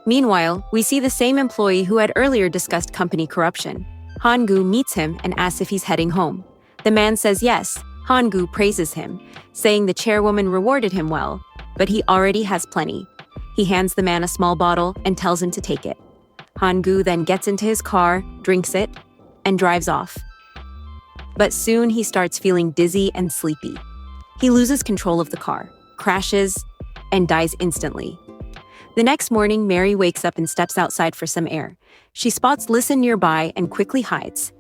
Meanwhile, we see the same employee who had earlier discussed company corruption. Han-gu meets him and asks if he's heading home. The man says yes. Han-gu praises him, saying the chairwoman rewarded him well, but he already has plenty. He hands the man a small bottle and tells him to take it. Han-gu then gets into his car, drinks it, and drives off. But soon he starts feeling dizzy and sleepy. He loses control of the car, crashes, and dies instantly. The next morning, Mary wakes up and steps outside for some air. She spots Listen nearby and quickly hides.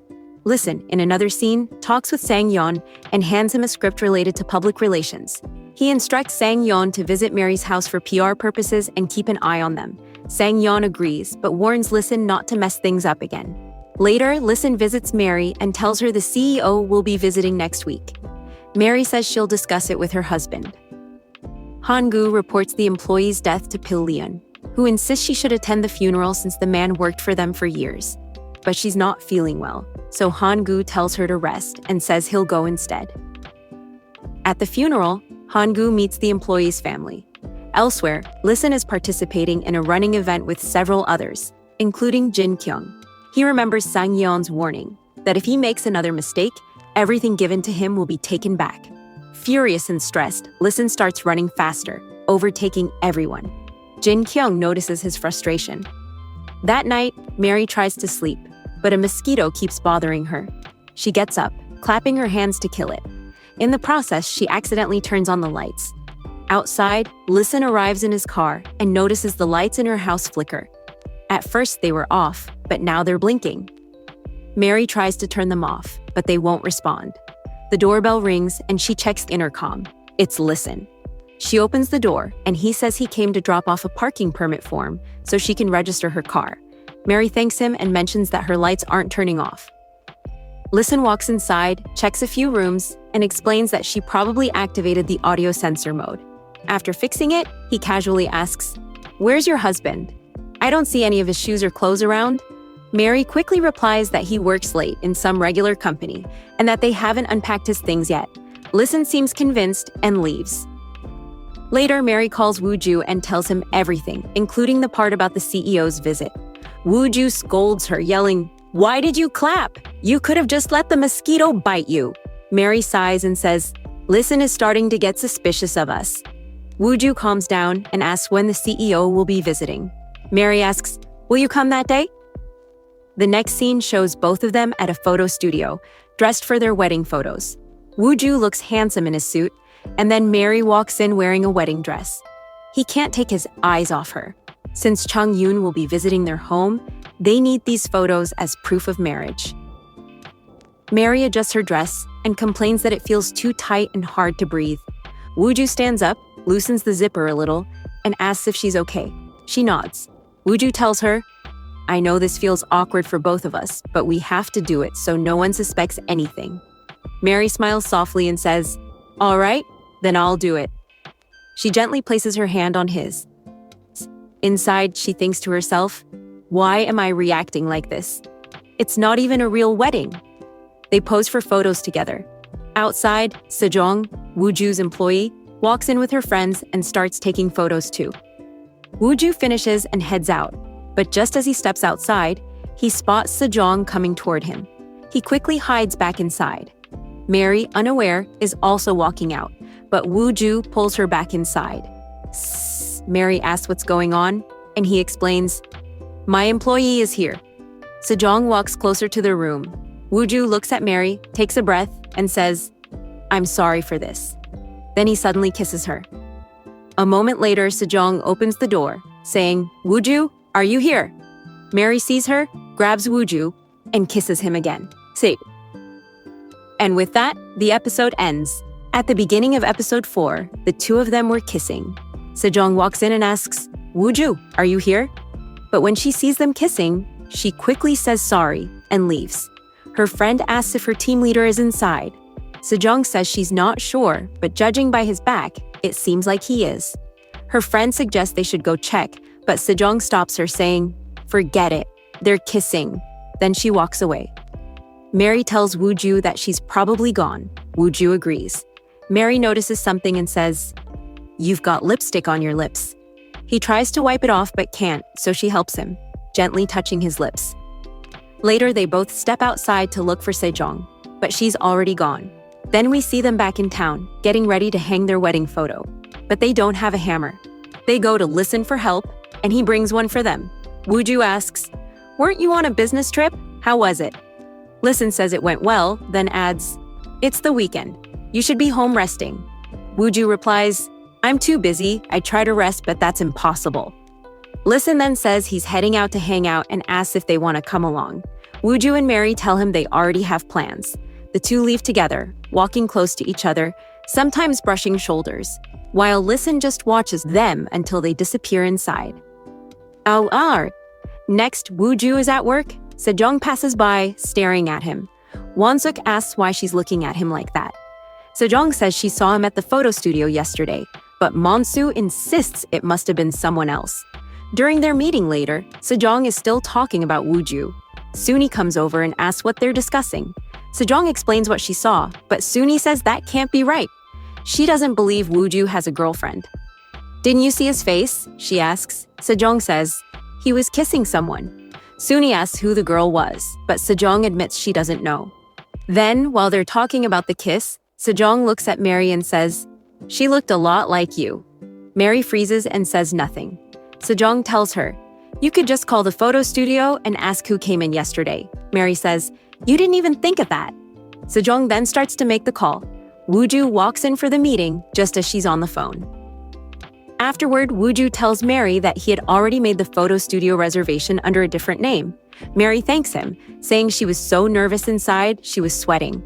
Listen, in another scene, talks with Sang-yeon and hands him a script related to public relations. He instructs Sang-yeon to visit Mary's house for PR purposes and keep an eye on them. Sang-yeon agrees, but warns Listen not to mess things up again. Later, Listen visits Mary and tells her the CEO will be visiting next week. Mary says she'll discuss it with her husband. Han-gu reports the employee's death to Pil-leon, who insists she should attend the funeral since the man worked for them for years. But she's not feeling well, so Han-gu tells her to rest and says he'll go instead. At the funeral, Han-gu meets the employee's family. Elsewhere, Listen is participating in a running event with several others, including Jin Kyung. He remembers Sang-yeon's warning that if he makes another mistake, everything given to him will be taken back. Furious and stressed, Listen starts running faster, overtaking everyone. Jin Kyung notices his frustration. That night, Mary tries to sleep, but a mosquito keeps bothering her. She gets up, clapping her hands to kill it. In the process, she accidentally turns on the lights. Outside, Listen arrives in his car and notices the lights in her house flicker. At first, they were off, but now they're blinking. Mary tries to turn them off, but they won't respond. The doorbell rings and she checks the intercom. It's Listen. She opens the door and he says he came to drop off a parking permit form so she can register her car. Mary thanks him and mentions that her lights aren't turning off. Listen walks inside, checks a few rooms, and explains that she probably activated the audio sensor mode. After fixing it, he casually asks, "Where's your husband? I don't see any of his shoes or clothes around." Mary quickly replies that he works late in some regular company and that they haven't unpacked his things yet. Listen seems convinced and leaves. Later, Mary calls Woo-ju and tells him everything, including the part about the CEO's visit. Woo-ju scolds her, yelling, "Why did you clap? You could have just let the mosquito bite you." Mary sighs and says, "Listen is starting to get suspicious of us." Woo-ju calms down and asks when the CEO will be visiting. Mary asks, "Will you come that day?" The next scene shows both of them at a photo studio, dressed for their wedding photos. Woo-ju looks handsome in his suit, and then Mary walks in wearing a wedding dress. He can't take his eyes off her. Since Chung-yoon will be visiting their home, they need these photos as proof of marriage. Mary adjusts her dress and complains that it feels too tight and hard to breathe. Woo-ju stands up, loosens the zipper a little, and asks if she's okay. She nods. Woo-ju tells her, "I know this feels awkward for both of us, but we have to do it so no one suspects anything." Mary smiles softly and says, "All right, then I'll do it." She gently places her hand on his. Inside, she thinks to herself, "Why am I reacting like this? It's not even a real wedding." They pose for photos together. Outside, Sejong, Woo-ju's employee, walks in with her friends and starts taking photos too. Woo-ju finishes and heads out, but just as he steps outside, he spots Sejong coming toward him. He quickly hides back inside. Mary, unaware, is also walking out, but Woo-ju pulls her back inside. Mary asks what's going on, and he explains, "My employee is here." Sejong walks closer to the room. Woo-ju looks at Mary, takes a breath, and says, "I'm sorry for this." Then he suddenly kisses her. A moment later, Sejong opens the door, saying, "Woo-ju, are you here?" Mary sees her, grabs Woo-ju, and kisses him again. See. And with that, the episode ends. At the beginning of episode 4, the two of them were kissing. Sejong walks in and asks, "Woo-ju, are you here?" But when she sees them kissing, she quickly says sorry and leaves. Her friend asks if her team leader is inside. Sejong says she's not sure, but judging by his back, it seems like he is. Her friend suggests they should go check, but Sejong stops her saying, "Forget it, they're kissing." Then she walks away. Mary tells Woo-ju that she's probably gone. Woo-ju agrees. Mary notices something and says, "You've got lipstick on your lips." He tries to wipe it off but can't, so she helps him, gently touching his lips. Later, they both step outside to look for Sejong, but she's already gone. Then we see them back in town, getting ready to hang their wedding photo. But they don't have a hammer. They go to Listen for help, and he brings one for them. Woo-ju asks, "Weren't you on a business trip? How was it?" Listen says it went well, then adds, "It's the weekend. You should be home resting." Woo-ju replies, "I'm too busy. I try to rest, but that's impossible." Listen then says he's heading out to hang out and asks if they want to come along. Woo-ju and Mary tell him they already have plans. The two leave together, walking close to each other, sometimes brushing shoulders, while Listen just watches them until they disappear inside. Next, Woo-ju is at work. Sejong passes by, staring at him. Won-suk asks why she's looking at him like that. Sejong says she saw him at the photo studio yesterday, but Monsu insists it must have been someone else. During their meeting later, Sejong is still talking about Woo-ju. Suni comes over and asks what they're discussing. Sejong explains what she saw, but Suni says that can't be right. She doesn't believe Woo-ju has a girlfriend. "Didn't you see his face?" she asks. Sejong says, "He was kissing someone." Suni asks who the girl was, but Sejong admits she doesn't know. Then, while they're talking about the kiss, Sejong looks at Mary and says, "She looked a lot like you." Mary freezes and says nothing. Sejong tells her, You could just call the photo studio and ask who came in yesterday. Mary says, you didn't even think of that. Sejong then starts to make the call. Wooju walks in for the meeting just as she's on the phone. Afterward, Wooju tells Mary that he had already made the photo studio reservation under a different name. Mary thanks him, saying she was so nervous inside, she was sweating.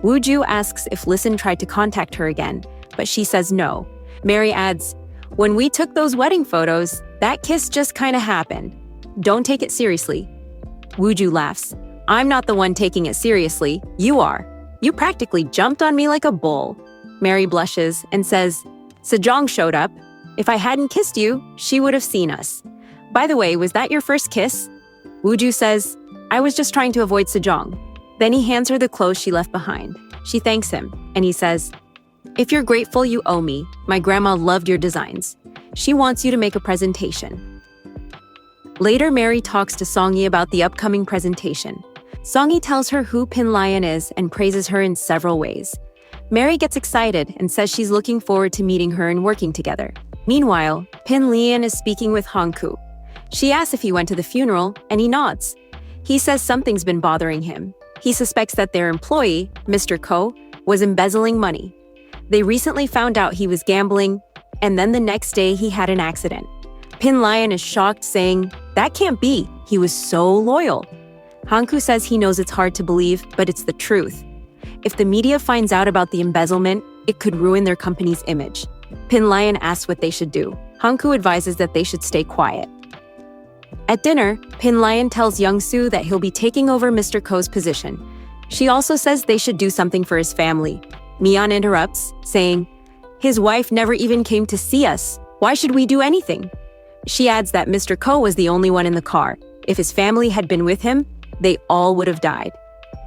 Wooju asks if Listen tried to contact her again, but she says no. Mary adds, when we took those wedding photos, that kiss just kinda happened. Don't take it seriously. Wooju laughs. I'm not the one taking it seriously, you are. You practically jumped on me like a bull. Mary blushes and says, Sejong showed up. If I hadn't kissed you, she would have seen us. By the way, was that your first kiss? Wooju says, I was just trying to avoid Sejong. Then he hands her the clothes she left behind. She thanks him, and he says, if you're grateful, you owe me. My grandma loved your designs. She wants you to make a presentation. Later, Mary talks to Songyi about the upcoming presentation. Songyi tells her who Pin Lion is and praises her in several ways. Mary gets excited and says she's looking forward to meeting her and working together. Meanwhile, Pin Lian is speaking with Hongku. She asks if he went to the funeral, and he nods. He says something's been bothering him. He suspects that their employee, Mr. Ko, was embezzling money. They recently found out he was gambling, and then the next day he had an accident. Pin Lion is shocked, saying, that can't be. He was so loyal. Hongku says he knows it's hard to believe, but it's the truth. If the media finds out about the embezzlement, it could ruin their company's image. Pin Lion asks what they should do. Hongku advises that they should stay quiet. At dinner, Pin Lion tells Young-soo that he'll be taking over Mr. Ko's position. She also says they should do something for his family. Mian interrupts, saying, his wife never even came to see us. Why should we do anything? She adds that Mr. Ko was the only one in the car. If his family had been with him, they all would have died.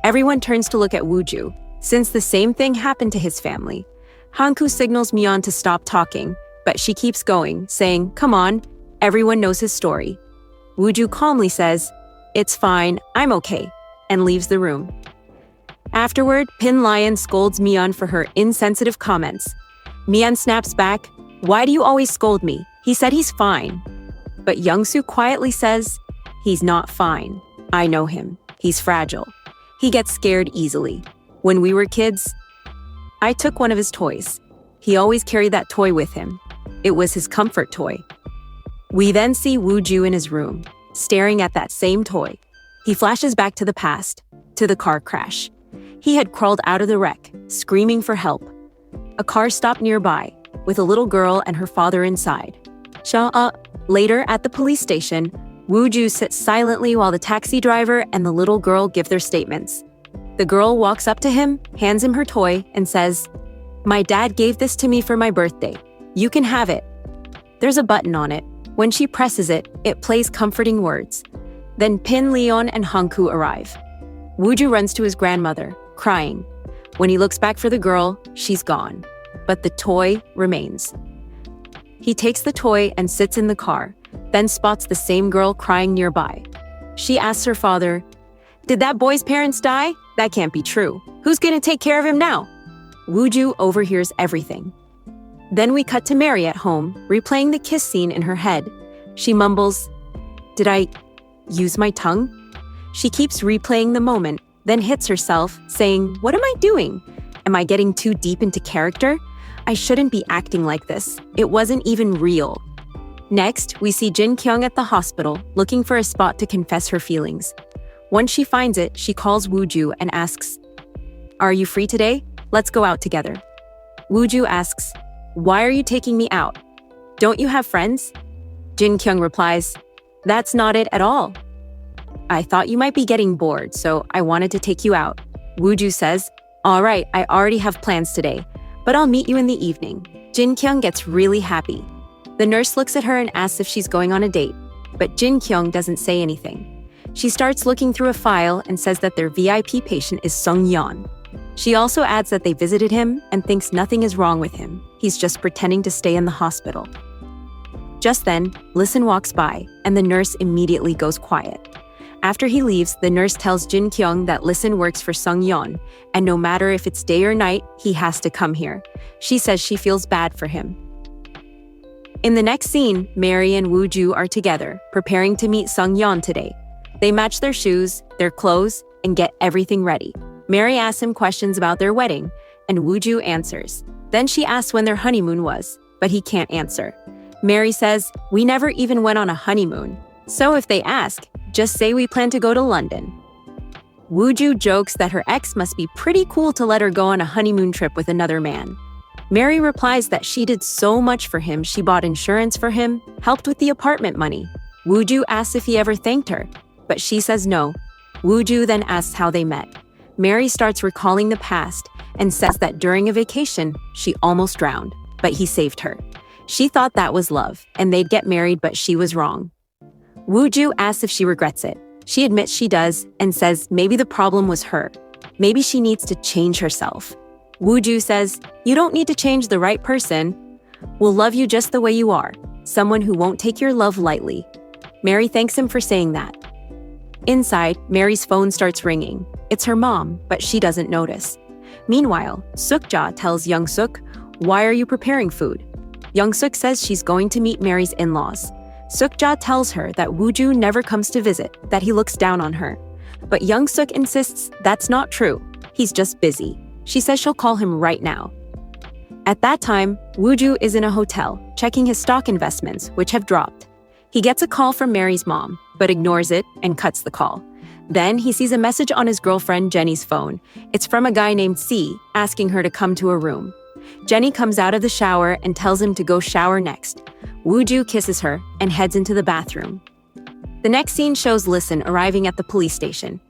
Everyone turns to look at Wooju, since the same thing happened to his family. Hongku signals Mian to stop talking, but she keeps going, saying, come on, everyone knows his story. Wooju calmly says, it's fine, I'm okay, and leaves the room. Afterward, Pin Lion scolds Mian for her insensitive comments. Mian snaps back, why do you always scold me? He said he's fine. But Young-soo quietly says, he's not fine. I know him. He's fragile. He gets scared easily. When we were kids, I took one of his toys. He always carried that toy with him. It was his comfort toy. We then see Wooju in his room, staring at that same toy. He flashes back to the past, to the car crash. He had crawled out of the wreck, screaming for help. A car stopped nearby, with a little girl and her father inside. Later, at the police station, Wooju sits silently while the taxi driver and the little girl give their statements. The girl walks up to him, hands him her toy, and says, my dad gave this to me for my birthday. You can have it. There's a button on it. When she presses it, it plays comforting words. Then Pin Leon and Hongku arrive. Wooju runs to his grandmother, crying. When he looks back for the girl, she's gone. But the toy remains. He takes the toy and sits in the car, then spots the same girl crying nearby. She asks her father, did that boy's parents die? That can't be true. Who's gonna take care of him now? Wooju overhears everything. Then we cut to Mary at home, replaying the kiss scene in her head. She mumbles, did I use my tongue? She keeps replaying the moment, then hits herself, saying, what am I doing? Am I getting too deep into character? I shouldn't be acting like this. It wasn't even real. Next, we see Jin Kyung at the hospital, looking for a spot to confess her feelings. Once she finds it, she calls Wooju and asks, are you free today? Let's go out together. Wooju asks, why are you taking me out? Don't you have friends? Jin Kyung replies, that's not it at all. I thought you might be getting bored, so I wanted to take you out. Wooju says, all right, I already have plans today, but I'll meet you in the evening. Jin Kyung gets really happy. The nurse looks at her and asks if she's going on a date, but Jin Kyung doesn't say anything. She starts looking through a file and says that their VIP patient is Sung Yeon. She also adds that they visited him and thinks nothing is wrong with him. He's just pretending to stay in the hospital. Just then, Listen walks by, and the nurse immediately goes quiet. After he leaves, the nurse tells Jin Kyung that Listen works for Sung Yeon, and no matter if it's day or night, he has to come here. She says she feels bad for him. In the next scene, Mary and Woo-ju are together, preparing to meet Sung-yeon today. They match their shoes, their clothes, and get everything ready. Mary asks him questions about their wedding, and Woo-ju answers. Then she asks when their honeymoon was, but he can't answer. Mary says, "We never even went on a honeymoon. So if they ask, just say we plan to go to London." Woo-ju jokes that her ex must be pretty cool to let her go on a honeymoon trip with another man. Mary replies that she did so much for him, she bought insurance for him, helped with the apartment money. Woo-ju asks if he ever thanked her, but she says no. Woo-ju then asks how they met. Mary starts recalling the past and says that during a vacation, she almost drowned, but he saved her. She thought that was love, and they'd get married, but she was wrong. Woo-ju asks if she regrets it. She admits she does and says maybe the problem was her. Maybe she needs to change herself. Woo-ju says, "You don't need to change the right person. We'll love you just the way you are, someone who won't take your love lightly." Mary thanks him for saying that. Inside, Mary's phone starts ringing. It's her mom, but she doesn't notice. Meanwhile, Suk-ja tells Young-suk, "Why are you preparing food?" Young-suk says she's going to meet Mary's in-laws. Suk-ja tells her that Woo-ju never comes to visit, that he looks down on her. But Young-suk insists that's not true. He's just busy. She says she'll call him right now. At that time, Woo-ju is in a hotel, checking his stock investments, which have dropped. He gets a call from Mary's mom, but ignores it and cuts the call. Then he sees a message on his girlfriend Jenny's phone. It's from a guy named C, asking her to come to a room. Jenny comes out of the shower and tells him to go shower next. Woo-ju kisses her and heads into the bathroom. The next scene shows Listen arriving at the police station.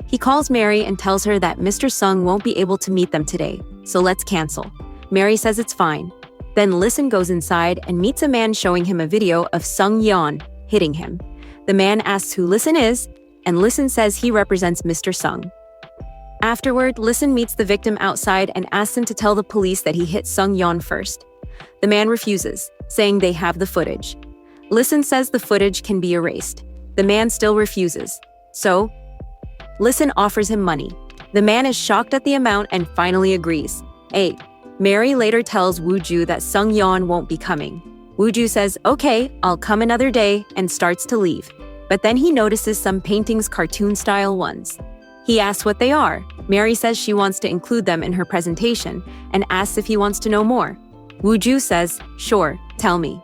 He calls Mary and tells her that Mr. Sung won't be able to meet them today, so let's cancel. Mary says it's fine. Then Listen goes inside and meets a man showing him a video of Sung-yeon hitting him. The man asks who Listen is, and Listen says he represents Mr. Sung. Afterward, Listen meets the victim outside and asks him to tell the police that he hit Sung-yeon first. The man refuses, saying they have the footage. Listen says the footage can be erased. The man still refuses. So, Listen offers him money. The man is shocked at the amount and finally agrees. Mary later tells Woo-ju that Sung-yeon won't be coming. Woo-ju says, "Okay, I'll come another day," and starts to leave. But then he notices some paintings, cartoon-style ones. He asks what they are. Mary says she wants to include them in her presentation and asks if he wants to know more. Woo-ju says, "Sure, tell me."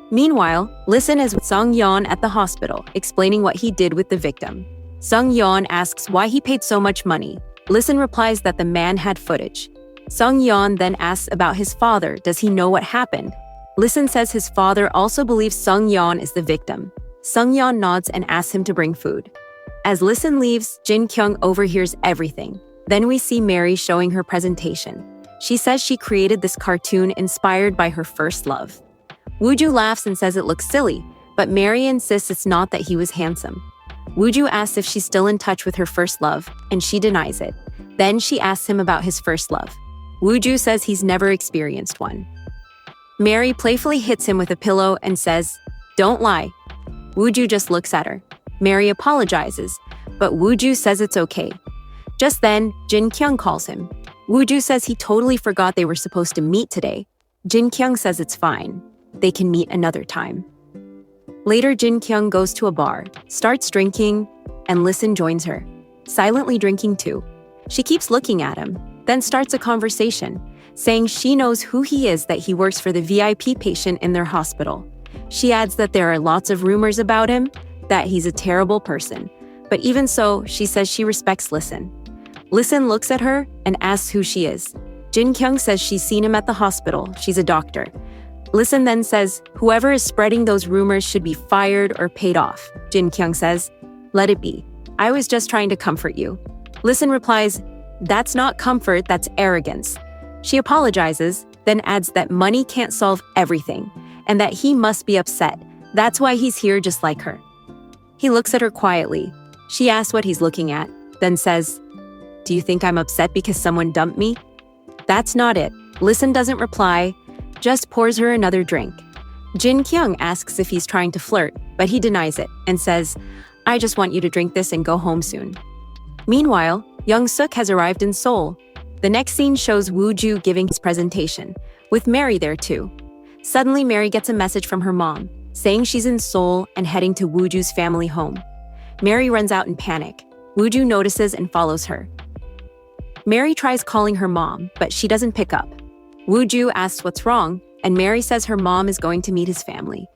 Meanwhile, Listen is with Sung-yeon at the hospital, explaining what he did with the victim. Sung-yeon asks why he paid so much money. Listen replies that the man had footage. Sung-yeon then asks about his father. Does he know what happened? Listen says his father also believes Sung-yeon is the victim. Sung-yeon nods and asks him to bring food. As Listen leaves, Jin-kyung overhears everything. Then we see Mary showing her presentation. She says she created this cartoon inspired by her first love. Woo-ju laughs and says it looks silly, but Mary insists it's not, that he was handsome. Woo-ju asks if she's still in touch with her first love, and she denies it. Then she asks him about his first love. Woo-ju says he's never experienced one. Mary playfully hits him with a pillow and says, "Don't lie." Woo-ju just looks at her. Mary apologizes, but Woo-ju says it's okay. Just then, Jin-kyung calls him. Woo-ju says he totally forgot they were supposed to meet today. Jin-kyung says it's fine. They can meet another time. Later, Jin-kyung goes to a bar, starts drinking, and Listen joins her, silently drinking too. She keeps looking at him, then starts a conversation, saying she knows who he is, that he works for the VIP patient in their hospital. She adds that there are lots of rumors about him, that he's a terrible person. But even so, she says she respects Listen. Listen looks at her and asks who she is. Jin-kyung says she's seen him at the hospital. She's a doctor. Listen then says, "Whoever is spreading those rumors should be fired or paid off." Jin-kyung says, "Let it be. I was just trying to comfort you." Listen replies, "That's not comfort, that's arrogance." She apologizes, then adds that money can't solve everything, and that he must be upset. That's why he's here, just like her. He looks at her quietly. She asks what he's looking at, then says, "Do you think I'm upset because someone dumped me?" That's not it. Listen doesn't reply, just pours her another drink. Jin-kyung asks if he's trying to flirt, but he denies it and says, "I just want you to drink this and go home soon." Meanwhile, Young-suk has arrived in Seoul. The next scene shows Woo-ju giving his presentation, with Mary there too. Suddenly, Mary gets a message from her mom, saying she's in Seoul and heading to Wooju's family home. Mary runs out in panic. Wooju notices and follows her. Mary tries calling her mom, but she doesn't pick up. Wooju asks what's wrong, and Mary says her mom is going to meet his family.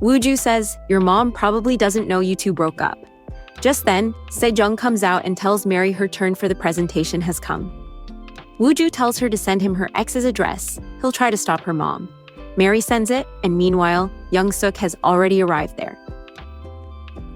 Wooju says, "Your mom probably doesn't know you two broke up." Just then, Sejong comes out and tells Mary her turn for the presentation has come. Wooju tells her to send him her ex's address. He'll try to stop her mom. Mary sends it, and meanwhile, Young-suk has already arrived there.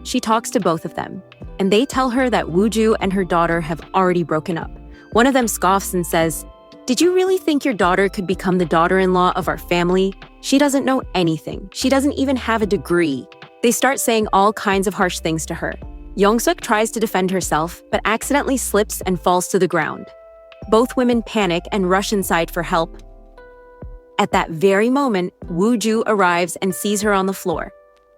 She talks to both of them, and they tell her that Wooju and her daughter have already broken up. One of them scoffs and says, "Did you really think your daughter could become the daughter-in-law of our family? She doesn't know anything. She doesn't even have a degree." They start saying all kinds of harsh things to her. Young-suk tries to defend herself, but accidentally slips and falls to the ground. Both women panic and rush inside for help. At that very moment, Wooju arrives and sees her on the floor.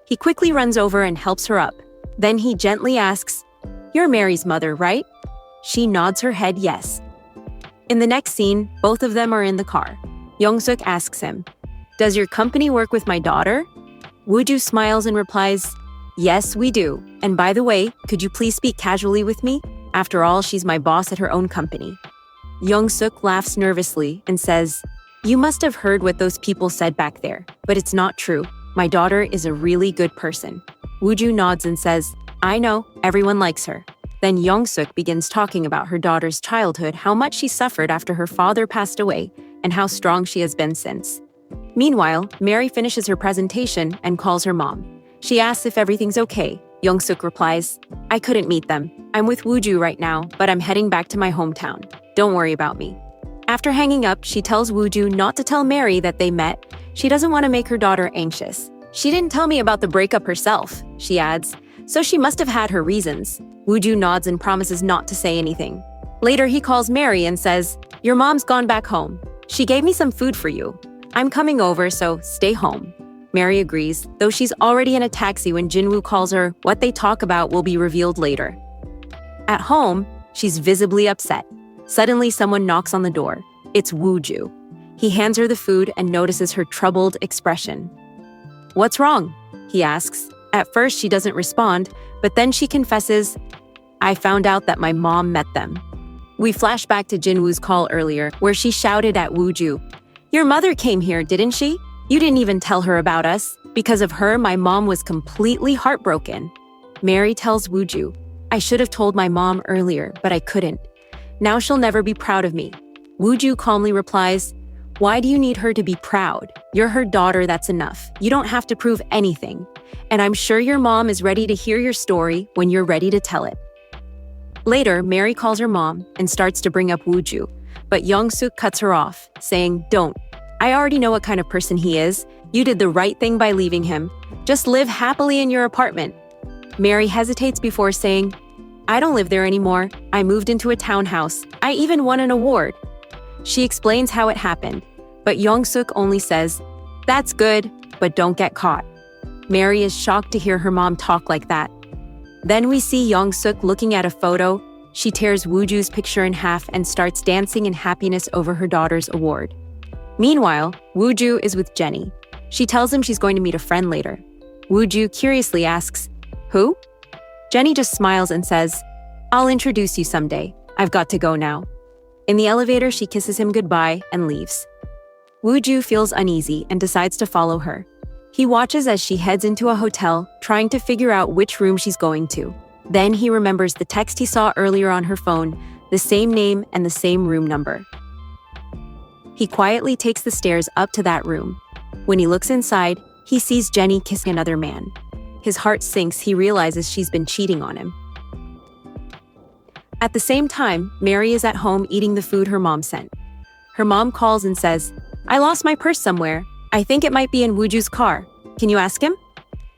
He quickly runs over and helps her up. Then he gently asks, "You're Mary's mother, right?" She nods her head yes. In the next scene, both of them are in the car. Young-suk asks him, "Does your company work with my daughter?" Wooju smiles and replies, "Yes, we do. And by the way, could you please speak casually with me? After all, she's my boss at her own company." Young-suk laughs nervously and says, "You must have heard what those people said back there, but it's not true. My daughter is a really good person." Wooju nods and says, "I know, everyone likes her." Then Young-suk begins talking about her daughter's childhood, how much she suffered after her father passed away, and how strong she has been since. Meanwhile, Mary finishes her presentation and calls her mom. She asks if everything's okay. Young-suk replies, "I couldn't meet them. I'm with Wooju right now, but I'm heading back to my hometown. Don't worry about me." After hanging up, she tells Wooju not to tell Mary that they met. She doesn't want to make her daughter anxious. "She didn't tell me about the breakup herself," she adds, "so she must have had her reasons." Wooju nods and promises not to say anything. Later, he calls Mary and says, "Your mom's gone back home. She gave me some food for you. I'm coming over, so stay home." Mary agrees, though she's already in a taxi when Jinwoo calls her. What they talk about will be revealed later. At home, she's visibly upset. Suddenly, someone knocks on the door. It's Wooju. He hands her the food and notices her troubled expression. "What's wrong?" he asks. At first, she doesn't respond, but then she confesses, "I found out that my mom met them." We flash back to Jinwoo's call earlier, where she shouted at Wooju, "Your mother came here, didn't she? You didn't even tell her about us. Because of her, my mom was completely heartbroken." Mary tells Wooju, "I should have told my mom earlier, but I couldn't. Now she'll never be proud of me." Wooju calmly replies, "Why do you need her to be proud? You're her daughter, that's enough. You don't have to prove anything. And I'm sure your mom is ready to hear your story when you're ready to tell it." Later, Mary calls her mom and starts to bring up Wooju, but Young-suk cuts her off, saying, "Don't. I already know what kind of person he is. You did the right thing by leaving him. Just live happily in your apartment." Mary hesitates before saying, "I don't live there anymore. I moved into a townhouse. I even won an award." She explains how it happened, but Young-suk only says, "That's good, but don't get caught." Mary is shocked to hear her mom talk like that. Then we see Young-suk looking at a photo. She tears Wooju's picture in half and starts dancing in happiness over her daughter's award. Meanwhile, Wooju is with Jenny. She tells him she's going to meet a friend later. Wooju curiously asks, "Who?" Jenny just smiles and says, "I'll introduce you someday. I've got to go now." In the elevator, she kisses him goodbye and leaves. Wooju feels uneasy and decides to follow her. He watches as she heads into a hotel, trying to figure out which room she's going to. Then he remembers the text he saw earlier on her phone, the same name and the same room number. He quietly takes the stairs up to that room. When he looks inside, he sees Jenny kissing another man. His heart sinks. He realizes she's been cheating on him. At the same time, Mary is at home eating the food her mom sent. Her mom calls and says, "I lost my purse somewhere. I think it might be in Wooju's car. Can you ask him?"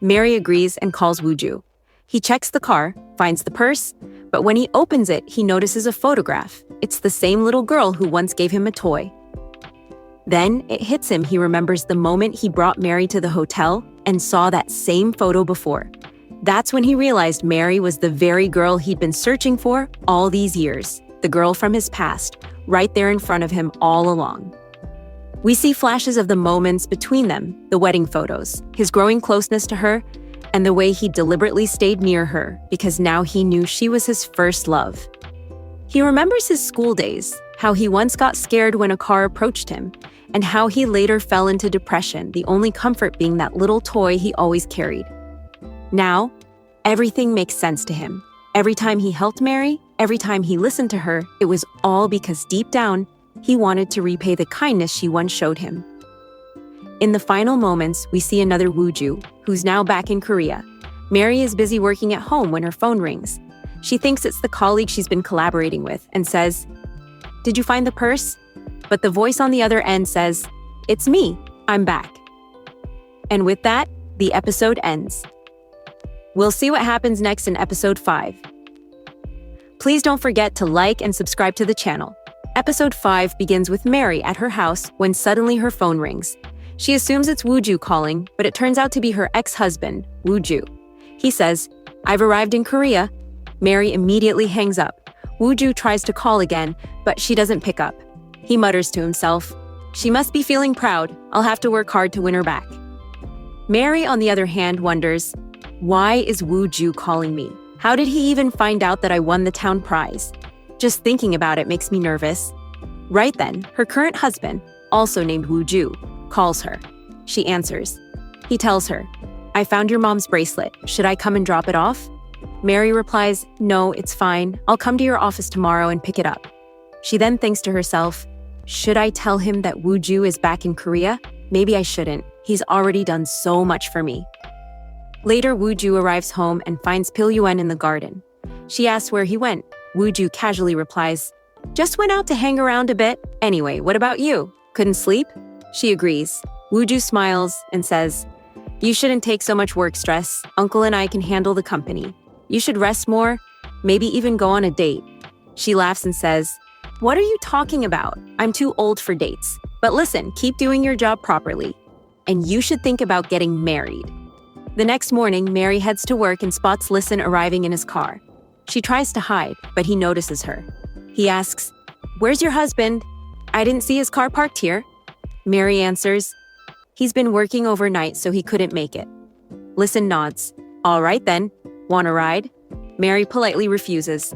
Mary agrees and calls Wooju. He checks the car, finds the purse, but when he opens it, he notices a photograph. It's the same little girl who once gave him a toy. Then it hits him. He remembers the moment he brought Mary to the hotel and saw that same photo before. That's when he realized Mary was the very girl he'd been searching for all these years, the girl from his past, right there in front of him all along. We see flashes of the moments between them, the wedding photos, his growing closeness to her, and the way he deliberately stayed near her because now he knew she was his first love. He remembers his school days, how he once got scared when a car approached him, and how he later fell into depression, the only comfort being that little toy he always carried. Now, everything makes sense to him. Every time he helped Mary, every time he listened to her, it was all because deep down, he wanted to repay the kindness she once showed him. In the final moments, we see another Wooju, who's now back in Korea. Mary is busy working at home when her phone rings. She thinks it's the colleague she's been collaborating with and says, "Did you find the purse?" But the voice on the other end says, "It's me, I'm back." And with that, the episode ends. We'll see what happens next in episode 5. Please don't forget to like and subscribe to the channel. Episode 5 begins with Mary at her house when suddenly her phone rings. She assumes it's Wooju calling, but it turns out to be her ex-husband, Wooju. He says, "I've arrived in Korea." Mary immediately hangs up. Wooju tries to call again, but she doesn't pick up. He mutters to himself, "She must be feeling proud. I'll have to work hard to win her back." Mary, on the other hand, wonders, why is Wooju calling me? How did he even find out that I won the town prize? Just thinking about it makes me nervous. Right then, her current husband, also named Wooju, calls her. She answers. He tells her, "I found your mom's bracelet. Should I come and drop it off?" Mary replies, "No, it's fine. I'll come to your office tomorrow and pick it up." She then thinks to herself, should I tell him that Wooju is back in Korea? Maybe I shouldn't. He's already done so much for me. Later, Wooju arrives home and finds Pilyuen in the garden. She asks where he went. Wooju casually replies, "Just went out to hang around a bit. Anyway, what about you? Couldn't sleep?" She agrees. Wooju smiles and says, "You shouldn't take so much work stress. Uncle and I can handle the company. You should rest more, maybe even go on a date." She laughs and says, "What are you talking about? I'm too old for dates. But listen, keep doing your job properly. And you should think about getting married." The next morning, Mary heads to work and spots Listen arriving in his car. She tries to hide, but he notices her. He asks, "Where's your husband? I didn't see his car parked here." Mary answers, "He's been working overnight, so he couldn't make it." Listen nods. "All right then. Want a ride?" Mary politely refuses.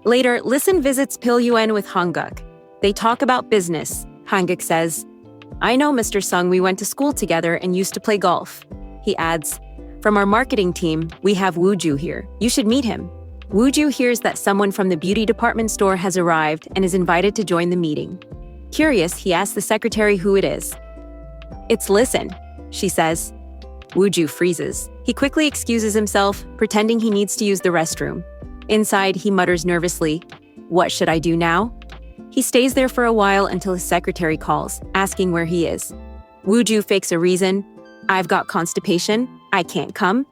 Later, Listen visits Pilyuen with Hanguk. They talk about business. Hanguk says, "I know Mr. Sung, we went to school together and used to play golf." He adds, "From our marketing team, we have Wooju here. You should meet him." Wooju hears that someone from the beauty department store has arrived and is invited to join the meeting. Curious, he asks the secretary who it is. "It's Listen," she says. Wooju freezes. He quickly excuses himself, pretending he needs to use the restroom. Inside, he mutters nervously, "What should I do now?" He stays there for a while until his secretary calls, asking where he is. Wooju fakes a reason. "I've got constipation. I can't come."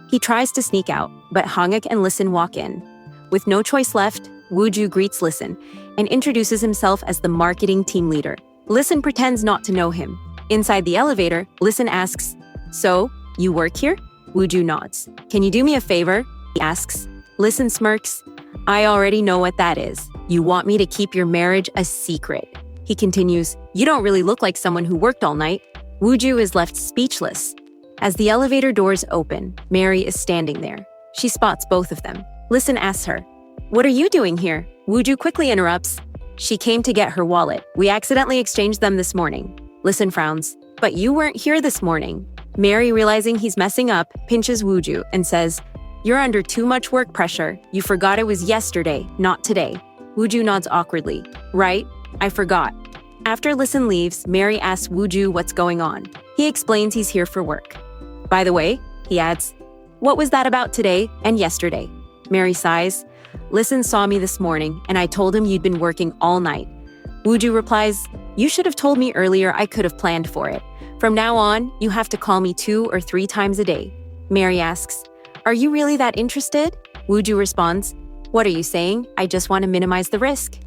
He tries to sneak out, but Hanguk and Listen walk in. With no choice left, Wooju greets Listen and introduces himself as the marketing team leader. Listen pretends not to know him. Inside the elevator, Listen asks, "So, you work here?" Wooju nods. "Can you do me a favor?" he asks. Listen smirks. "I already know what that is. You want me to keep your marriage a secret." He continues, "You don't really look like someone who worked all night." Wooju is left speechless. As the elevator doors open, Mary is standing there. She spots both of them. Listen asks her, "What are you doing here?" Wooju quickly interrupts. "She came to get her wallet. We accidentally exchanged them this morning." Listen frowns. "But you weren't here this morning." Mary, realizing he's messing up, pinches Wooju and says, "You're under too much work pressure. You forgot it was yesterday, not today." Wooju nods awkwardly. "Right, I forgot." After Listen leaves, Mary asks Wooju what's going on. He explains he's here for work. "By the way," he adds, "what was that about today and yesterday?" Mary sighs. "Listen saw me this morning, and I told him you'd been working all night." Wooju replies, "You should have told me earlier. I could have planned for it. From now on, you have to call me 2 or 3 times a day." Mary asks, "Are you really that interested?" Wooju responds, "What are you saying? I just want to minimize the risk."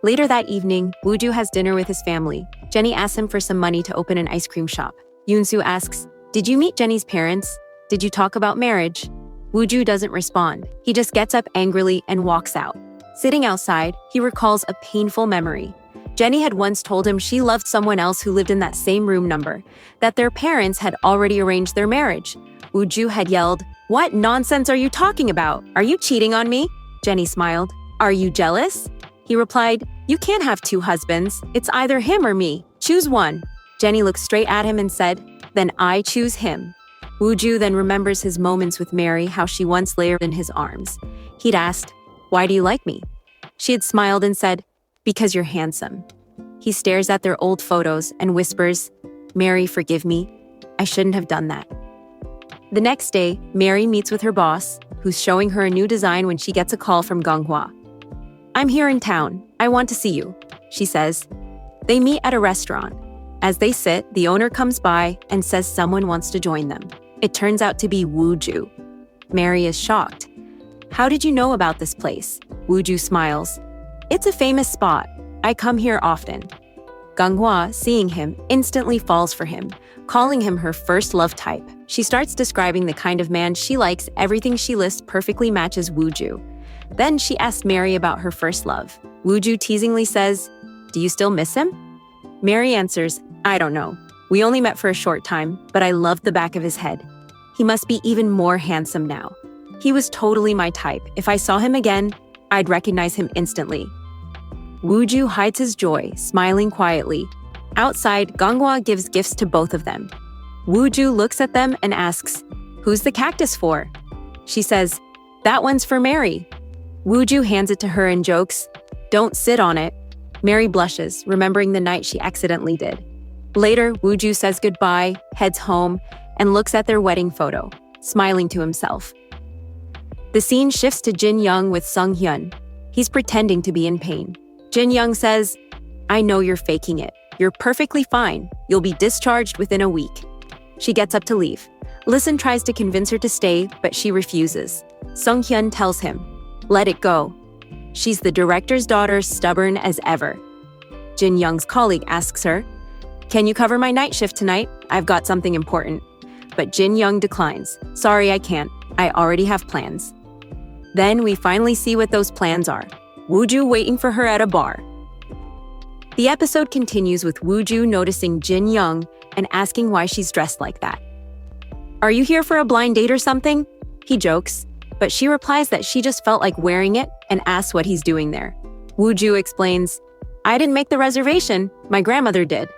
Later that evening, Wooju has dinner with his family. Jenny asks him for some money to open an ice cream shop. Yoon-soo asks, "Did you meet Jenny's parents? Did you talk about marriage?" Wooju doesn't respond. He just gets up angrily and walks out. Sitting outside, he recalls a painful memory. Jenny had once told him she loved someone else who lived in that same room number, that their parents had already arranged their marriage. Woo-ju had yelled, "What nonsense are you talking about? Are you cheating on me?" Jenny smiled. "Are you jealous?" He replied, "You can't have two husbands. It's either him or me. Choose one." Jenny looked straight at him and said, "Then I choose him." Woo-ju then remembers his moments with Mary, how she once lay in his arms. He'd asked, "Why do you like me?" She had smiled and said, "Because you're handsome." He stares at their old photos and whispers, "Mary, forgive me. I shouldn't have done that." The next day, Mary meets with her boss, who's showing her a new design when she gets a call from Gonghwa. "I'm here in town. I want to see you," she says. They meet at a restaurant. As they sit, the owner comes by and says someone wants to join them. It turns out to be Woo-ju. Mary is shocked. "How did you know about this place?" Woo-ju smiles. "It's a famous spot. I come here often." Gonghwa, seeing him, instantly falls for him, calling him her first love type. She starts describing the kind of man she likes. Everything she lists perfectly matches Woo-ju. Then she asks Mary about her first love. Woo-ju teasingly says, "Do you still miss him?" Mary answers, "I don't know. We only met for a short time, but I loved the back of his head. He must be even more handsome now. He was totally my type. If I saw him again, I'd recognize him instantly." Woo-ju hides his joy, smiling quietly. Outside, Gonghwa gives gifts to both of them. Woo-ju looks at them and asks, "Who's the cactus for?" She says, "That one's for Mary." Woo-ju hands it to her and jokes, "Don't sit on it." Mary blushes, remembering the night she accidentally did. Later, Woo-ju says goodbye, heads home, and looks at their wedding photo, smiling to himself. The scene shifts to Jin-young with Sung-hyun. He's pretending to be in pain. Jin-young says, "I know you're faking it. You're perfectly fine. You'll be discharged within a week." She gets up to leave. Listen tries to convince her to stay, but she refuses. Sung-hyun tells him, "Let it go." She's the director's daughter, stubborn as ever. Jin-young's colleague asks her, "Can you cover my night shift tonight? I've got something important." But Jin-young declines. "Sorry, I can't. I already have plans." Then we finally see what those plans are. Woo-ju waiting for her at a bar. The episode continues with Woo-ju noticing Jin-young and asking why she's dressed like that. "Are you here for a blind date or something?" He jokes, but she replies that she just felt like wearing it and asks what he's doing there. Woo-ju explains, "I didn't make the reservation, my grandmother did."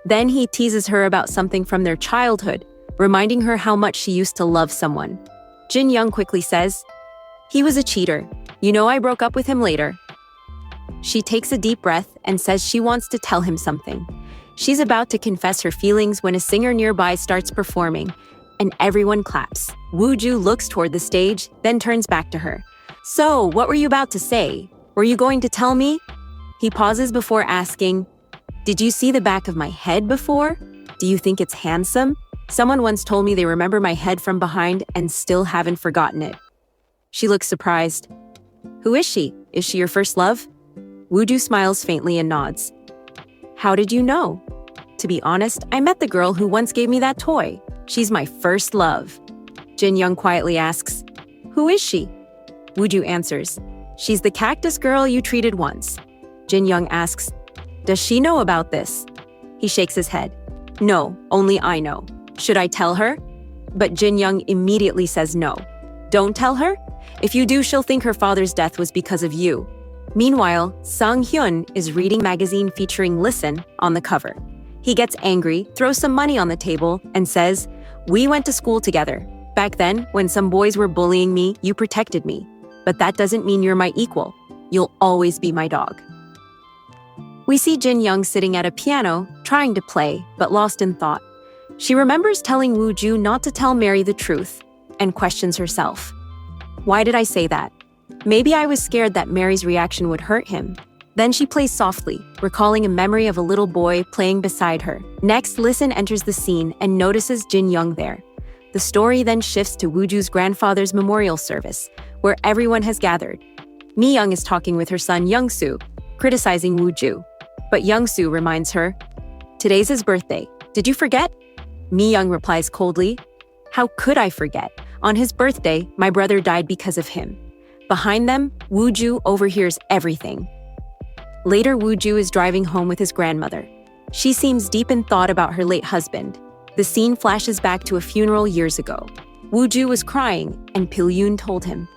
Then he teases her about something from their childhood, reminding her how much she used to love someone. Jin-young quickly says, "He was a cheater. You know I broke up with him later." She takes a deep breath and says she wants to tell him something. She's about to confess her feelings when a singer nearby starts performing, and everyone claps. Woo-ju looks toward the stage, then turns back to her. "So, what were you about to say? Were you going to tell me?" He pauses before asking, "Did you see the back of my head before? Do you think it's handsome? Someone once told me they remember my head from behind and still haven't forgotten it." She looks surprised. "Who is she? Is she your first love?" Woo-ju smiles faintly and nods. "How did you know?" "To be honest, I met the girl who once gave me that toy. She's my first love." Jin-young quietly asks, "Who is she?" Woo-ju answers, "She's the cactus girl you treated once." Jin-young asks, "Does she know about this?" He shakes his head. "No, only I know. Should I tell her?" But Jin-young immediately says no. "Don't tell her? If you do, she'll think her father's death was because of you." Meanwhile, Sung-hyun is reading magazine featuring Listen on the cover. He gets angry, throws some money on the table, and says, "We went to school together. Back then, when some boys were bullying me, you protected me. But that doesn't mean you're my equal. You'll always be my dog." We see Jin-young sitting at a piano, trying to play, but lost in thought. She remembers telling Woo-ju not to tell Mary the truth, and questions herself. Why did I say that? Maybe I was scared that Mary's reaction would hurt him. Then she plays softly, recalling a memory of a little boy playing beside her. Next, Listen enters the scene and notices Jin-young there. The story then shifts to Woo-ju's grandfather's memorial service, where everyone has gathered. Mi-young is talking with her son Young-soo, criticizing Woo-ju. But Young-soo reminds her, "Today's his birthday. Did you forget?" Mi-young replies coldly, "How could I forget? On his birthday, my brother died because of him." Behind them, Woo-ju overhears everything. Later, Wooju is driving home with his grandmother. She seems deep in thought about her late husband. The scene flashes back to a funeral years ago. Wooju was crying, and Pil-yoon told him,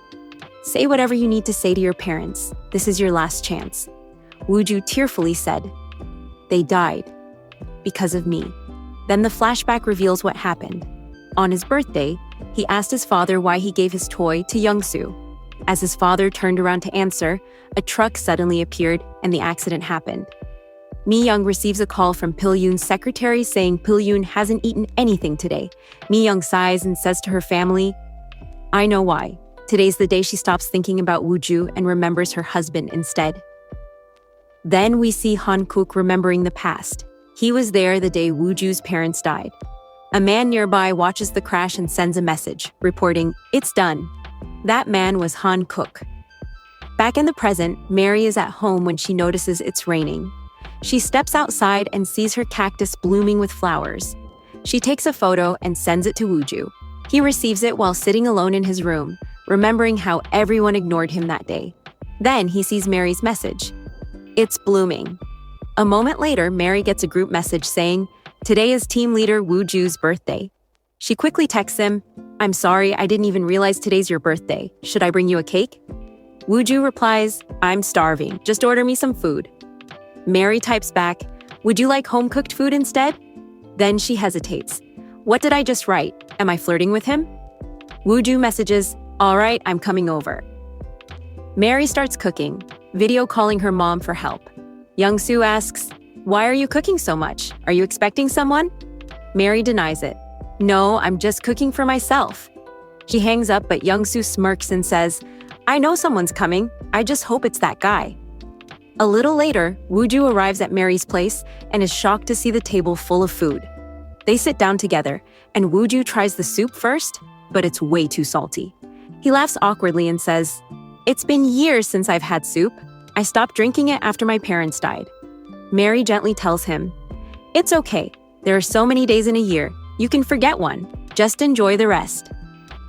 "Say whatever you need to say to your parents. This is your last chance." Wooju tearfully said, "They died. Because of me." Then the flashback reveals what happened. On his birthday, he asked his father why he gave his toy to Young-soo. As his father turned around to answer, a truck suddenly appeared and the accident happened. Mi-young receives a call from Pil-yoon's secretary saying Pil-yoon hasn't eaten anything today. Mi-young sighs and says to her family, "I know why. Today's the day she stops thinking about Wooju and remembers her husband instead." Then we see Han-kook remembering the past. He was there the day Wooju's parents died. A man nearby watches the crash and sends a message, reporting, "It's done." That man was Han-kook. Back in the present, Mary is at home when she notices it's raining. She steps outside and sees her cactus blooming with flowers. She takes a photo and sends it to Wooju. He receives it while sitting alone in his room, remembering how everyone ignored him that day. Then he sees Mary's message. It's blooming. A moment later, Mary gets a group message saying, "Today is team leader Wooju's birthday." She quickly texts him, "I'm sorry, I didn't even realize today's your birthday. Should I bring you a cake?" Wooju replies, "I'm starving. Just order me some food." Mary types back, "Would you like home-cooked food instead?" Then she hesitates. "What did I just write? Am I flirting with him?" Wooju messages, "All right, I'm coming over." Mary starts cooking, video calling her mom for help. Young-soo asks, "Why are you cooking so much? Are you expecting someone?" Mary denies it. "No, I'm just cooking for myself." She hangs up, but Young-soo smirks and says, "I know someone's coming. I just hope it's that guy." A little later, Wooju arrives at Mary's place and is shocked to see the table full of food. They sit down together, and Wooju tries the soup first, but it's way too salty. He laughs awkwardly and says, "It's been years since I've had soup. I stopped drinking it after my parents died." Mary gently tells him, "It's okay. There are so many days in a year. You can forget one. Just enjoy the rest."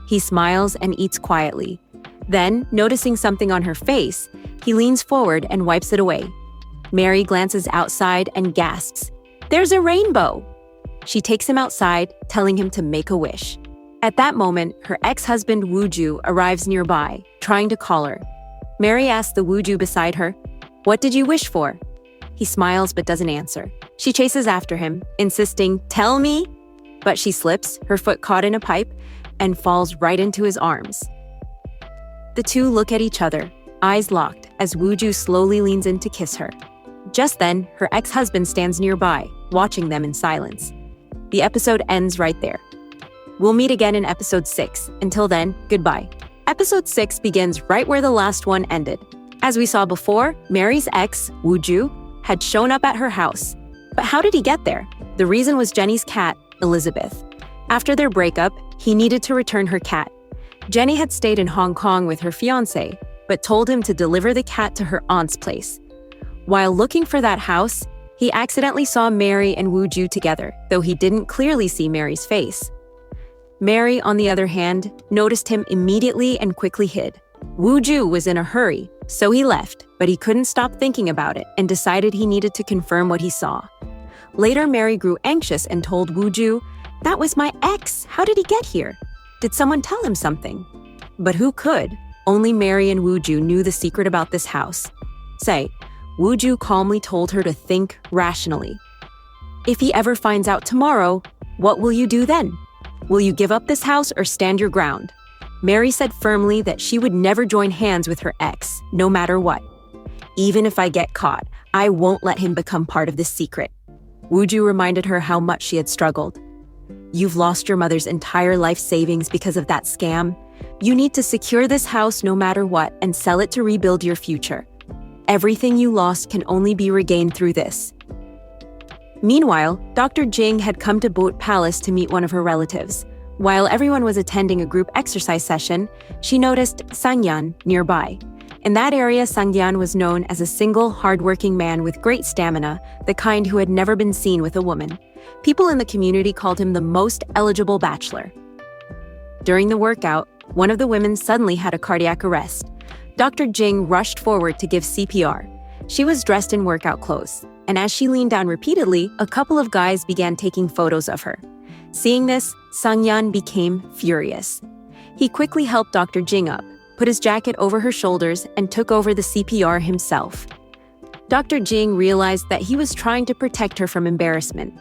He smiles and eats quietly. Then, noticing something on her face, he leans forward and wipes it away. Mary glances outside and gasps, "There's a rainbow!" She takes him outside, telling him to make a wish. At that moment, her ex-husband Wooju arrives nearby, trying to call her. Mary asks the Wooju beside her, "What did you wish for?" He smiles but doesn't answer. She chases after him, insisting, "Tell me!" But she slips, her foot caught in a pipe, and falls right into his arms. The two look at each other, eyes locked, as Wooju slowly leans in to kiss her. Just then, her ex-husband stands nearby, watching them in silence. The episode ends right there. We'll meet again in episode 6. Until then, goodbye. Episode 6 begins right where the last one ended. As we saw before, Mary's ex, Wooju, had shown up at her house. But how did he get there? The reason was Jenny's cat, Elizabeth. After their breakup, he needed to return her cat. Jenny had stayed in Hong Kong with her fiancé, but told him to deliver the cat to her aunt's place. While looking for that house, he accidentally saw Mary and Wooju together, though he didn't clearly see Mary's face. Mary, on the other hand, noticed him immediately and quickly hid. Wooju was in a hurry, so he left, but he couldn't stop thinking about it and decided he needed to confirm what he saw. Later, Mary grew anxious and told Wooju, "That was my ex. How did he get here? Did someone tell him something?" But who could? Only Mary and Wooju knew the secret about this house. Wooju calmly told her to think rationally. "If he ever finds out tomorrow, what will you do then? Will you give up this house or stand your ground?" Mary said firmly that she would never join hands with her ex, no matter what. "Even if I get caught, I won't let him become part of this secret." Wooju reminded her how much she had struggled. "You've lost your mother's entire life savings because of that scam. You need to secure this house no matter what and sell it to rebuild your future. Everything you lost can only be regained through this." Meanwhile, Dr. Jing had come to Boat Palace to meet one of her relatives. While everyone was attending a group exercise session, she noticed Sangyan nearby. In that area, Sangyan was known as a single, hardworking man with great stamina, the kind who had never been seen with a woman. People in the community called him the most eligible bachelor. During the workout, one of the women suddenly had a cardiac arrest. Dr. Jing rushed forward to give CPR. She was dressed in workout clothes, and as she leaned down repeatedly, a couple of guys began taking photos of her. Seeing this, Sangyan became furious. He quickly helped Dr. Jing up, put his jacket over her shoulders, and took over the CPR himself. Dr. Jing realized that he was trying to protect her from embarrassment.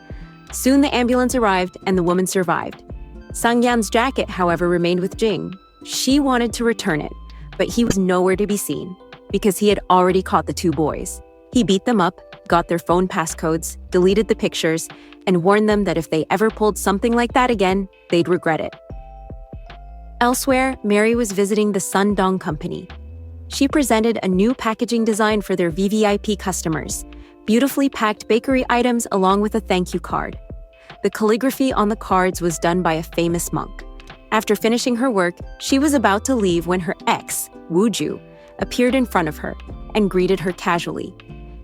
Soon the ambulance arrived and the woman survived. Sangyan's jacket, however, remained with Jing. She wanted to return it, but he was nowhere to be seen because he had already caught the two boys. He beat them up, got their phone passcodes, deleted the pictures, and warned them that if they ever pulled something like that again, they'd regret it. Elsewhere, Mary was visiting the Sundong Company. She presented a new packaging design for their VVIP customers, beautifully packed bakery items along with a thank you card. The calligraphy on the cards was done by a famous monk. After finishing her work, she was about to leave when her ex, Wooju, appeared in front of her and greeted her casually.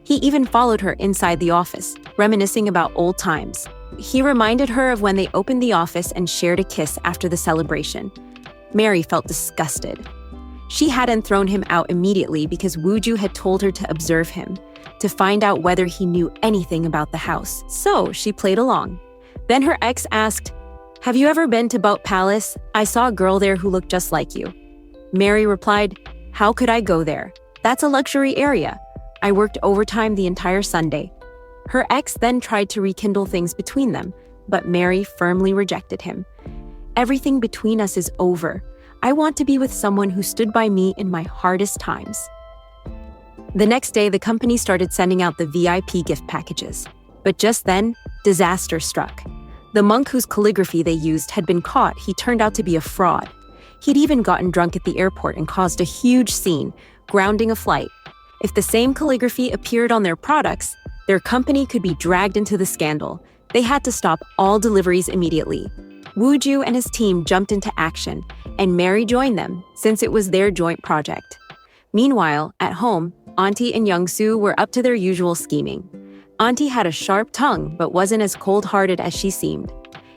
He even followed her inside the office, reminiscing about old times. He reminded her of when they opened the office and shared a kiss after the celebration. Mary felt disgusted. She hadn't thrown him out immediately because Wooju had told her to observe him, to find out whether he knew anything about the house. So she played along. Then her ex asked, "Have you ever been to Boat Palace? I saw a girl there who looked just like you." Mary replied, "How could I go there? That's a luxury area. I worked overtime the entire Sunday." Her ex then tried to rekindle things between them, but Mary firmly rejected him. "Everything between us is over. I want to be with someone who stood by me in my hardest times." The next day, the company started sending out the VIP gift packages. But just then, disaster struck. The monk whose calligraphy they used had been caught. He turned out to be a fraud. He'd even gotten drunk at the airport and caused a huge scene, grounding a flight. If the same calligraphy appeared on their products, their company could be dragged into the scandal. They had to stop all deliveries immediately. Wooju and his team jumped into action, and Mary joined them since it was their joint project. Meanwhile, at home, Auntie and Youngsu were up to their usual scheming. Auntie had a sharp tongue but wasn't as cold-hearted as she seemed.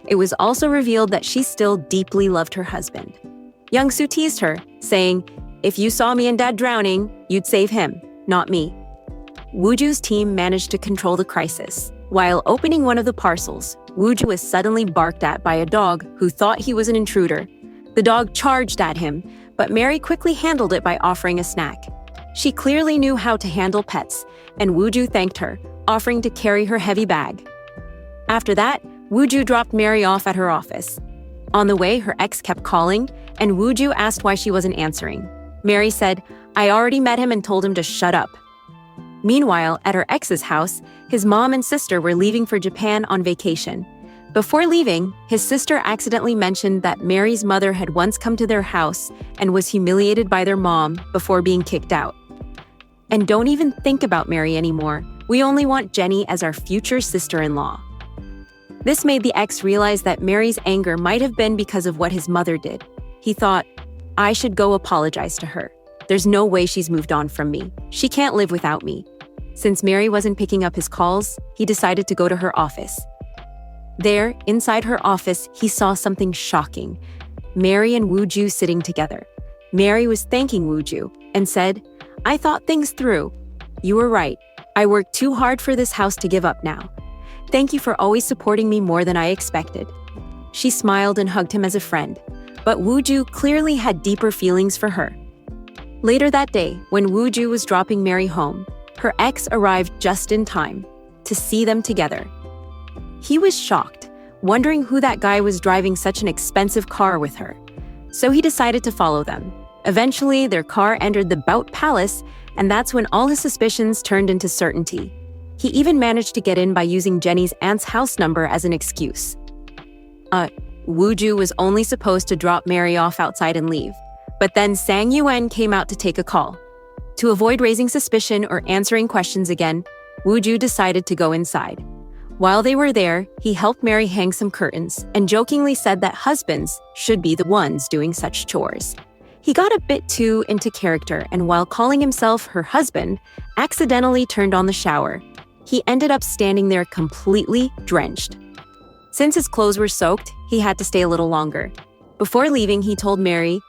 It was also revealed that she still deeply loved her husband. Youngsu teased her, saying, "If you saw me and Dad drowning, you'd save him, not me." Wooju's team managed to control the crisis. While opening one of the parcels, Wooju was suddenly barked at by a dog who thought he was an intruder. The dog charged at him, but Mary quickly handled it by offering a snack. She clearly knew how to handle pets, and Wooju thanked her, offering to carry her heavy bag. After that, Wooju dropped Mary off at her office. On the way, her ex kept calling, and Wooju asked why she wasn't answering. Mary said, "I already met him and told him to shut up." Meanwhile, at her ex's house, his mom and sister were leaving for Japan on vacation. Before leaving, his sister accidentally mentioned that Mary's mother had once come to their house and was humiliated by their mom before being kicked out. "And don't even think about Mary anymore. We only want Jenny as our future sister-in-law." This made the ex realize that Mary's anger might have been because of what his mother did. He thought, "I should go apologize to her. There's no way she's moved on from me. She can't live without me." Since Mary wasn't picking up his calls, he decided to go to her office. There, inside her office, he saw something shocking. Mary and Wooju sitting together. Mary was thanking Wooju and said, "I thought things through. You were right. I worked too hard for this house to give up now. Thank you for always supporting me more than I expected." She smiled and hugged him as a friend, but Wooju clearly had deeper feelings for her. Later that day, when Wooju was dropping Mary home, her ex arrived just in time to see them together. He was shocked, wondering who that guy was driving such an expensive car with her. So he decided to follow them. Eventually, their car entered the Bout Palace, and that's when all his suspicions turned into certainty. He even managed to get in by using Jenny's aunt's house number as an excuse. Wooju was only supposed to drop Mary off outside and leave, but then Sang Yuen came out to take a call. To avoid raising suspicion or answering questions again, Wooju decided to go inside. While they were there, he helped Mary hang some curtains and jokingly said that husbands should be the ones doing such chores. He got a bit too into character, and while calling himself her husband, accidentally turned on the shower. He ended up standing there completely drenched. Since his clothes were soaked, he had to stay a little longer. Before leaving, he told Mary,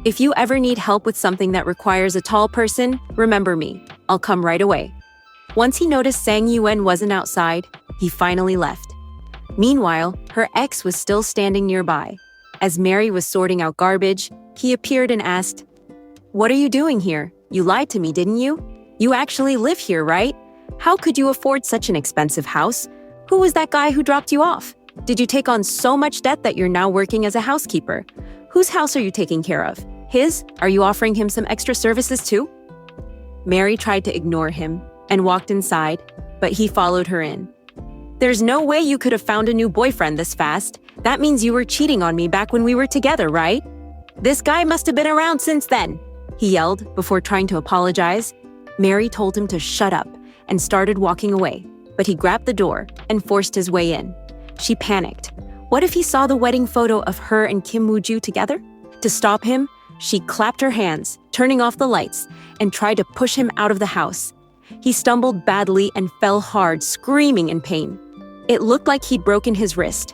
If you ever need help with something that requires a tall person, remember me. I'll come right away. Once he noticed Sang Yuen wasn't outside, he finally left. Meanwhile, her ex was still standing nearby. As Mary was sorting out garbage, he appeared and asked, "What are you doing here? You lied to me, didn't you? You actually live here, right? How could you afford such an expensive house? Who was that guy who dropped you off? Did you take on so much debt that you're now working as a housekeeper? Whose house are you taking care of? His? Are you offering him some extra services too?" Mary tried to ignore him and walked inside, but he followed her in. "There's no way you could have found a new boyfriend this fast. That means you were cheating on me back when we were together, right? This guy must have been around since then," he yelled before trying to apologize. Mary told him to shut up and started walking away, but he grabbed the door and forced his way in. She panicked. What if he saw the wedding photo of her and Kim Woo-ju together? To stop him, she clapped her hands, turning off the lights, and tried to push him out of the house. He stumbled badly and fell hard, screaming in pain. It looked like he'd broken his wrist.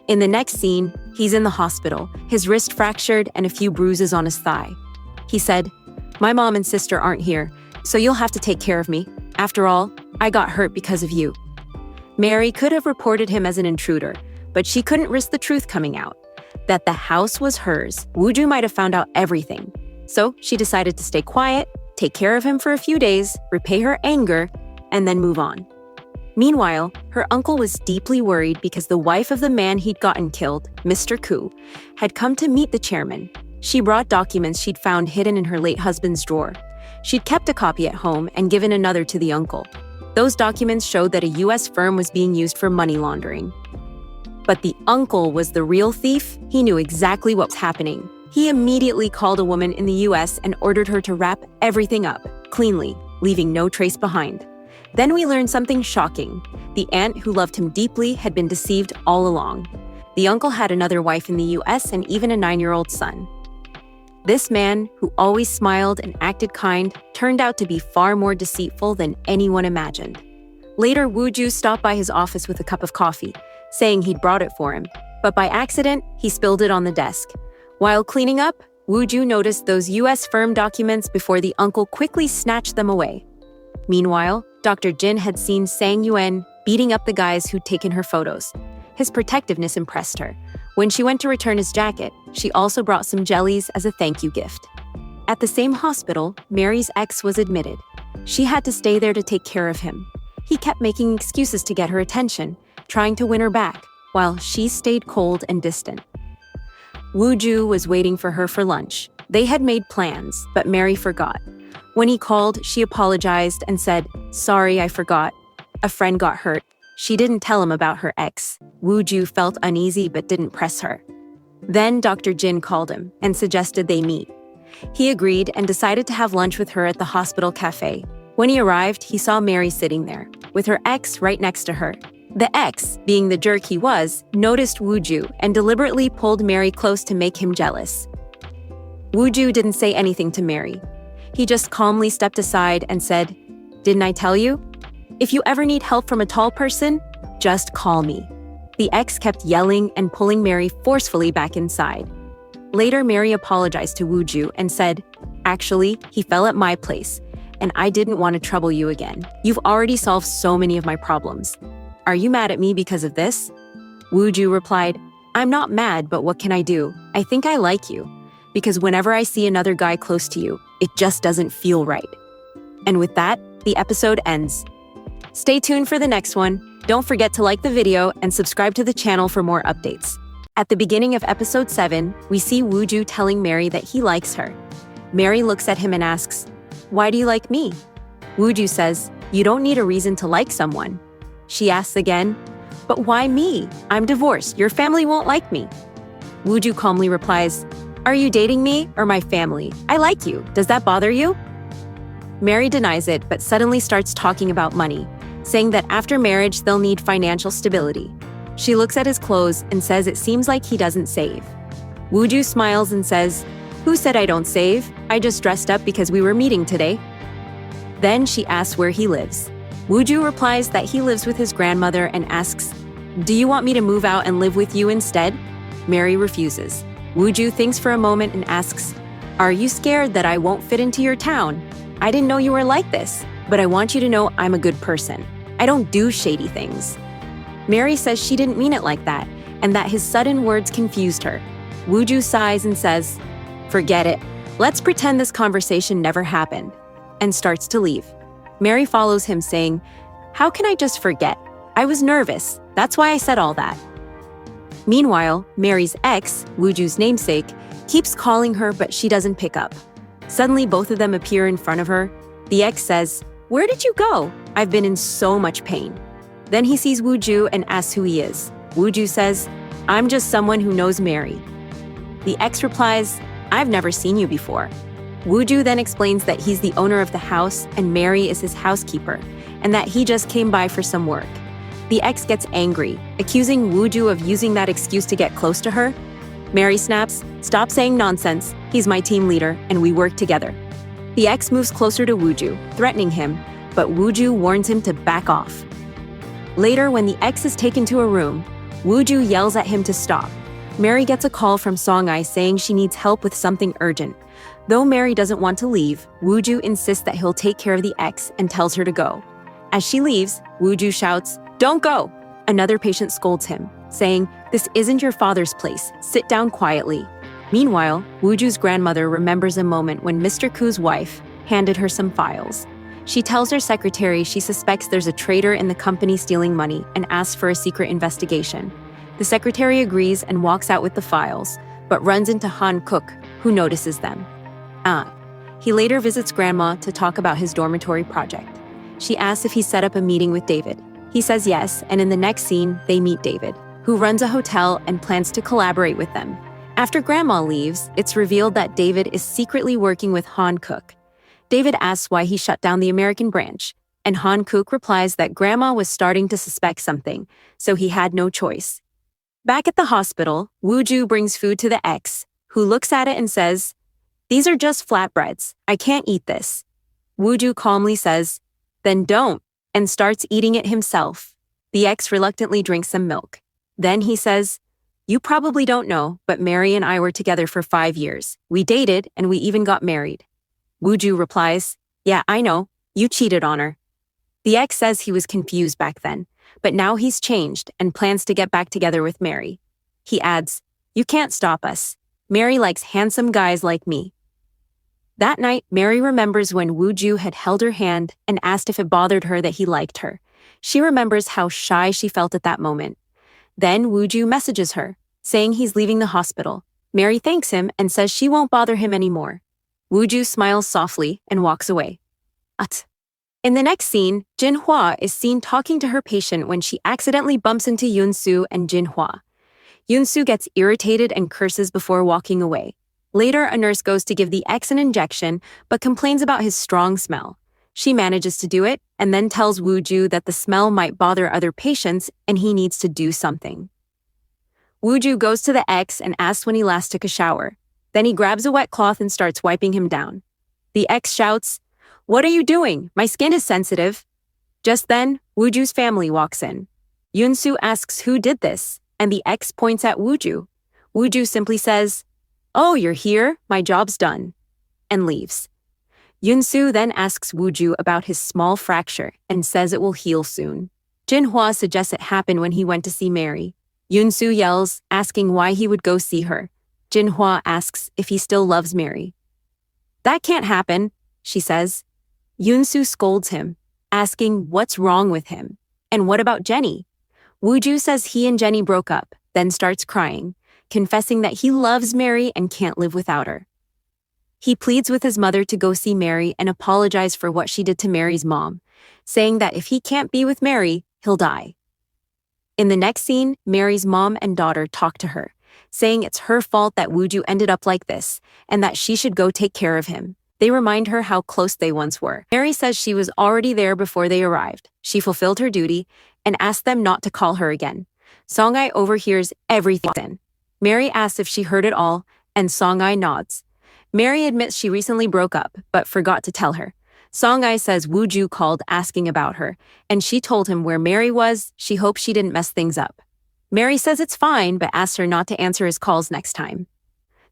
In the next scene, he's in the hospital, his wrist fractured and a few bruises on his thigh. He said, "My mom and sister aren't here, so you'll have to take care of me. After all, I got hurt because of you." Mary could have reported him as an intruder, but she couldn't risk the truth coming out. That the house was hers, Woo-ju might have found out everything. So she decided to stay quiet, take care of him for a few days, repay her anger, and then move on. Meanwhile, her uncle was deeply worried because the wife of the man he'd gotten killed, Mr. Koo, had come to meet the chairman. She brought documents she'd found hidden in her late husband's drawer. She'd kept a copy at home and given another to the uncle. Those documents showed that a US firm was being used for money laundering. But the uncle was the real thief. He knew exactly what was happening. He immediately called a woman in the US and ordered her to wrap everything up, cleanly, leaving no trace behind. Then we learned something shocking. The aunt who loved him deeply had been deceived all along. The uncle had another wife in the US and even a 9-year-old son. This man, who always smiled and acted kind, turned out to be far more deceitful than anyone imagined. Later, Woo-ju stopped by his office with a cup of coffee, saying he'd brought it for him, but by accident, he spilled it on the desk. While cleaning up, Woo-ju noticed those US firm documents before the uncle quickly snatched them away. Meanwhile, Dr. Jin had seen Sang Yuen beating up the guys who'd taken her photos. His protectiveness impressed her. When she went to return his jacket, she also brought some jellies as a thank you gift. At the same hospital, Mary's ex was admitted. She had to stay there to take care of him. He kept making excuses to get her attention, trying to win her back, while she stayed cold and distant. Woo-ju was waiting for her for lunch. They had made plans, but Mary forgot. When he called, she apologized and said, "Sorry, I forgot. A friend got hurt." She didn't tell him about her ex. Woo-ju felt uneasy but didn't press her. Then Dr. Jin called him and suggested they meet. He agreed and decided to have lunch with her at the hospital cafe. When he arrived, he saw Mary sitting there, with her ex right next to her. The ex, being the jerk he was, noticed Woo-ju and deliberately pulled Mary close to make him jealous. Woo-ju didn't say anything to Mary. He just calmly stepped aside and said, "Didn't I tell you? If you ever need help from a tall person, just call me." The ex kept yelling and pulling Mary forcefully back inside. Later, Mary apologized to Woo-ju and said, "Actually, he fell at my place, and I didn't want to trouble you again. You've already solved so many of my problems. Are you mad at me because of this?" Woo-ju replied, "I'm not mad, but what can I do? I think I like you. Because whenever I see another guy close to you, it just doesn't feel right." And with that, the episode ends. Stay tuned for the next one. Don't forget to like the video and subscribe to the channel for more updates. At the beginning of episode 7, we see Woo-ju telling Mary that he likes her. Mary looks at him and asks, "Why do you like me?" Woo-ju says, "You don't need a reason to like someone." She asks again, "But why me? I'm divorced. Your family won't like me." Woo-ju calmly replies, "Are you dating me or my family? I like you. Does that bother you?" Mary denies it, but suddenly starts talking about money, saying that after marriage, they'll need financial stability. She looks at his clothes and says it seems like he doesn't save. Woo-ju smiles and says, "Who said I don't save? I just dressed up because we were meeting today." Then she asks where he lives. Woo-ju replies that he lives with his grandmother and asks, "Do you want me to move out and live with you instead?" Mary refuses. Woo-ju thinks for a moment and asks, Are you scared that I won't fit into your town? I didn't know you were like this, but I want you to know I'm a good person. I don't do shady things. Mary says she didn't mean it like that, and that his sudden words confused her. Wooju sighs and says, "Forget it. Let's pretend this conversation never happened," and starts to leave. Mary follows him saying, "How can I just forget? I was nervous. That's why I said all that." Meanwhile, Mary's ex, Wooju's namesake, keeps calling her but she doesn't pick up. Suddenly, both of them appear in front of her. The ex says, "Where did you go? I've been in so much pain." Then he sees Wooju and asks who he is. Wooju says, "I'm just someone who knows Mary." The ex replies, "I've never seen you before." Wooju then explains that he's the owner of the house and Mary is his housekeeper, and that he just came by for some work. The ex gets angry, accusing Wooju of using that excuse to get close to her. Mary snaps, "Stop saying nonsense. He's my team leader, and we work together." The ex moves closer to Wooju, threatening him, but Wooju warns him to back off. Later, when the ex is taken to a room, Wooju yells at him to stop. Mary gets a call from Song-ai saying she needs help with something urgent. Though Mary doesn't want to leave, Wooju insists that he'll take care of the ex and tells her to go. As she leaves, Wooju shouts, "Don't go!" Another patient scolds him, saying, "This isn't your father's place. Sit down quietly." Meanwhile, Wooju's grandmother remembers a moment when Mr. Ku's wife handed her some files. She tells her secretary she suspects there's a traitor in the company stealing money and asks for a secret investigation. The secretary agrees and walks out with the files, but runs into Han Cook, who notices them. He later visits Grandma to talk about his dormitory project. She asks if he set up a meeting with David. He says yes, and in the next scene, they meet David, who runs a hotel and plans to collaborate with them. After Grandma leaves, it's revealed that David is secretly working with Han Cook. David asks why he shut down the American branch, and Han Cook replies that Grandma was starting to suspect something, so he had no choice. Back at the hospital, Wooju brings food to the ex, who looks at it and says, "These are just flatbreads. I can't eat this." Wooju calmly says, "Then don't," and starts eating it himself. The ex reluctantly drinks some milk. Then he says, "You probably don't know, but Mary and I were together for 5 years. We dated, and we even got married." Wooju replies, "Yeah, I know. You cheated on her." The ex says he was confused back then, but now he's changed and plans to get back together with Mary. He adds, "You can't stop us. Mary likes handsome guys like me." That night, Mary remembers when Wooju had held her hand and asked if it bothered her that he liked her. She remembers how shy she felt at that moment. Then Wooju messages her, saying he's leaving the hospital. Mary thanks him and says she won't bother him anymore. Wooju smiles softly and walks away. In the next scene, Jinhua is seen talking to her patient when she accidentally bumps into Yunsu and Jinhua. Yunsu gets irritated and curses before walking away. Later, a nurse goes to give the ex an injection, but complains about his strong smell. She manages to do it, and then tells Wooju that the smell might bother other patients and he needs to do something. Wooju goes to the ex and asks when he last took a shower. Then he grabs a wet cloth and starts wiping him down. The ex shouts, "What are you doing? My skin is sensitive." Just then, Wooju's family walks in. Yunsu asks who did this, and the ex points at Wooju. Wooju simply says, "Oh, you're here? My job's done," and leaves. Yunsu then asks Wooju about his small fracture and says it will heal soon. Jinhua suggests it happened when he went to see Mary. Yunsu yells, asking why he would go see her. Jinhua asks if he still loves Mary. "That can't happen," she says. Yunsu scolds him, asking what's wrong with him, and what about Jenny? Wooju says he and Jenny broke up, then starts crying, confessing that he loves Mary and can't live without her. He pleads with his mother to go see Mary and apologize for what she did to Mary's mom, saying that if he can't be with Mary, he'll die. In the next scene, Mary's mom and daughter talk to her, saying it's her fault that Wooju ended up like this, and that she should go take care of him. They remind her how close they once were. Mary says she was already there before they arrived. She fulfilled her duty and asked them not to call her again. Song-ai overhears everything. Mary asks if she heard it all, and Song-ai nods. Mary admits she recently broke up, but forgot to tell her. Song-ai says Wooju called asking about her, and she told him where Mary was. She hoped she didn't mess things up. Mary says it's fine, but asks her not to answer his calls next time.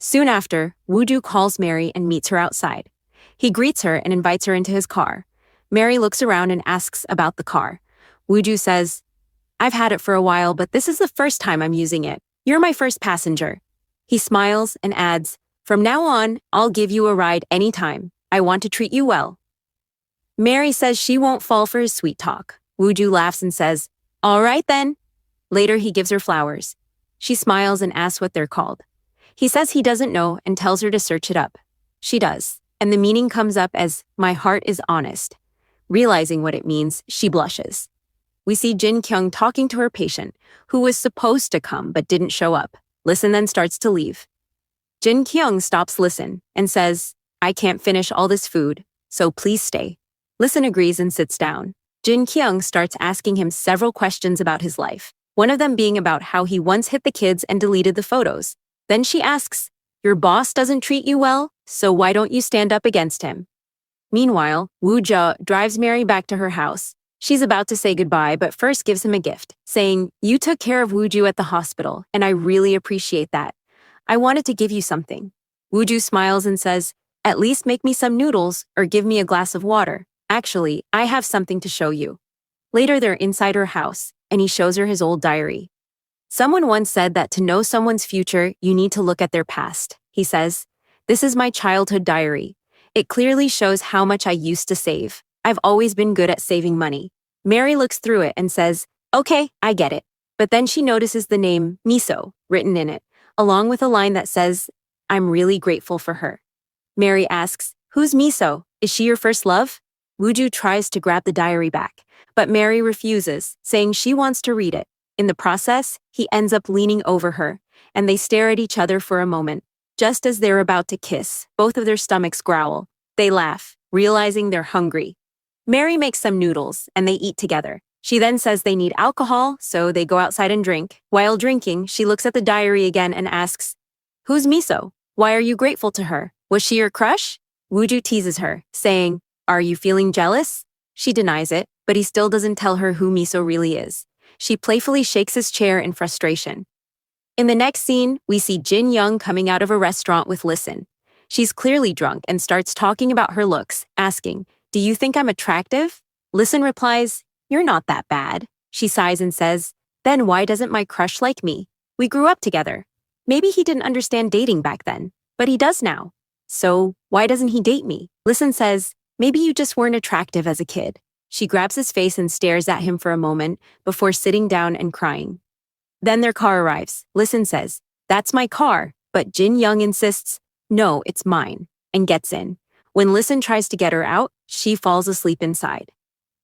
Soon after, Wooju calls Mary and meets her outside. He greets her and invites her into his car. Mary looks around and asks about the car. Wooju says, I've had it for a while, but this is the first time I'm using it. You're my first passenger. He smiles and adds, From now on, I'll give you a ride anytime. I want to treat you well. Mary says she won't fall for his sweet talk. Wooju laughs and says, All right then. Later, he gives her flowers. She smiles and asks what they're called. He says he doesn't know and tells her to search it up. She does, and the meaning comes up as, My heart is honest. Realizing what it means, she blushes. We see Jin Kyung talking to her patient, who was supposed to come but didn't show up. Listen then starts to leave. Jin Kyung stops Listen and says, I can't finish all this food, so please stay. Listen agrees and sits down. Jin Kyung starts asking him several questions about his life, one of them being about how he once hit the kids and deleted the photos. Then she asks, Your boss doesn't treat you well, so why don't you stand up against him? Meanwhile, Woo-ja drives Mary back to her house. She's about to say goodbye, but first gives him a gift, saying, You took care of Woo-ju at the hospital, and I really appreciate that. I wanted to give you something. Woo-ju smiles and says, At least make me some noodles or give me a glass of water. Actually, I have something to show you. Later, they're inside her house, and he shows her his old diary. Someone once said that to know someone's future, you need to look at their past. He says, This is my childhood diary. It clearly shows how much I used to save. I've always been good at saving money. Mary looks through it and says, Okay, I get it. But then she notices the name Miso written in it, along with a line that says, I'm really grateful for her. Mary asks, Who's Miso? Is she your first love? Wooju tries to grab the diary back, but Mary refuses, saying she wants to read it. In the process, he ends up leaning over her, and they stare at each other for a moment. Just as they're about to kiss, both of their stomachs growl. They laugh, realizing they're hungry. Mary makes some noodles, and they eat together. She then says they need alcohol, so they go outside and drink. While drinking, she looks at the diary again and asks, Who's Miso? Why are you grateful to her? Was she your crush? Wooju teases her, saying, Are you feeling jealous? She denies it, but he still doesn't tell her who Miso really is. She playfully shakes his chair in frustration. In the next scene, we see Jin Young coming out of a restaurant with Listen. She's clearly drunk and starts talking about her looks, asking, Do you think I'm attractive? Listen replies, You're not that bad. She sighs and says, Then why doesn't my crush like me? We grew up together. Maybe he didn't understand dating back then, but he does now. So why doesn't he date me? Listen says, Maybe you just weren't attractive as a kid. She grabs his face and stares at him for a moment before sitting down and crying. Then their car arrives. Listen says, That's my car, but Jin Young insists, No, it's mine, and gets in. When Listen tries to get her out, she falls asleep inside.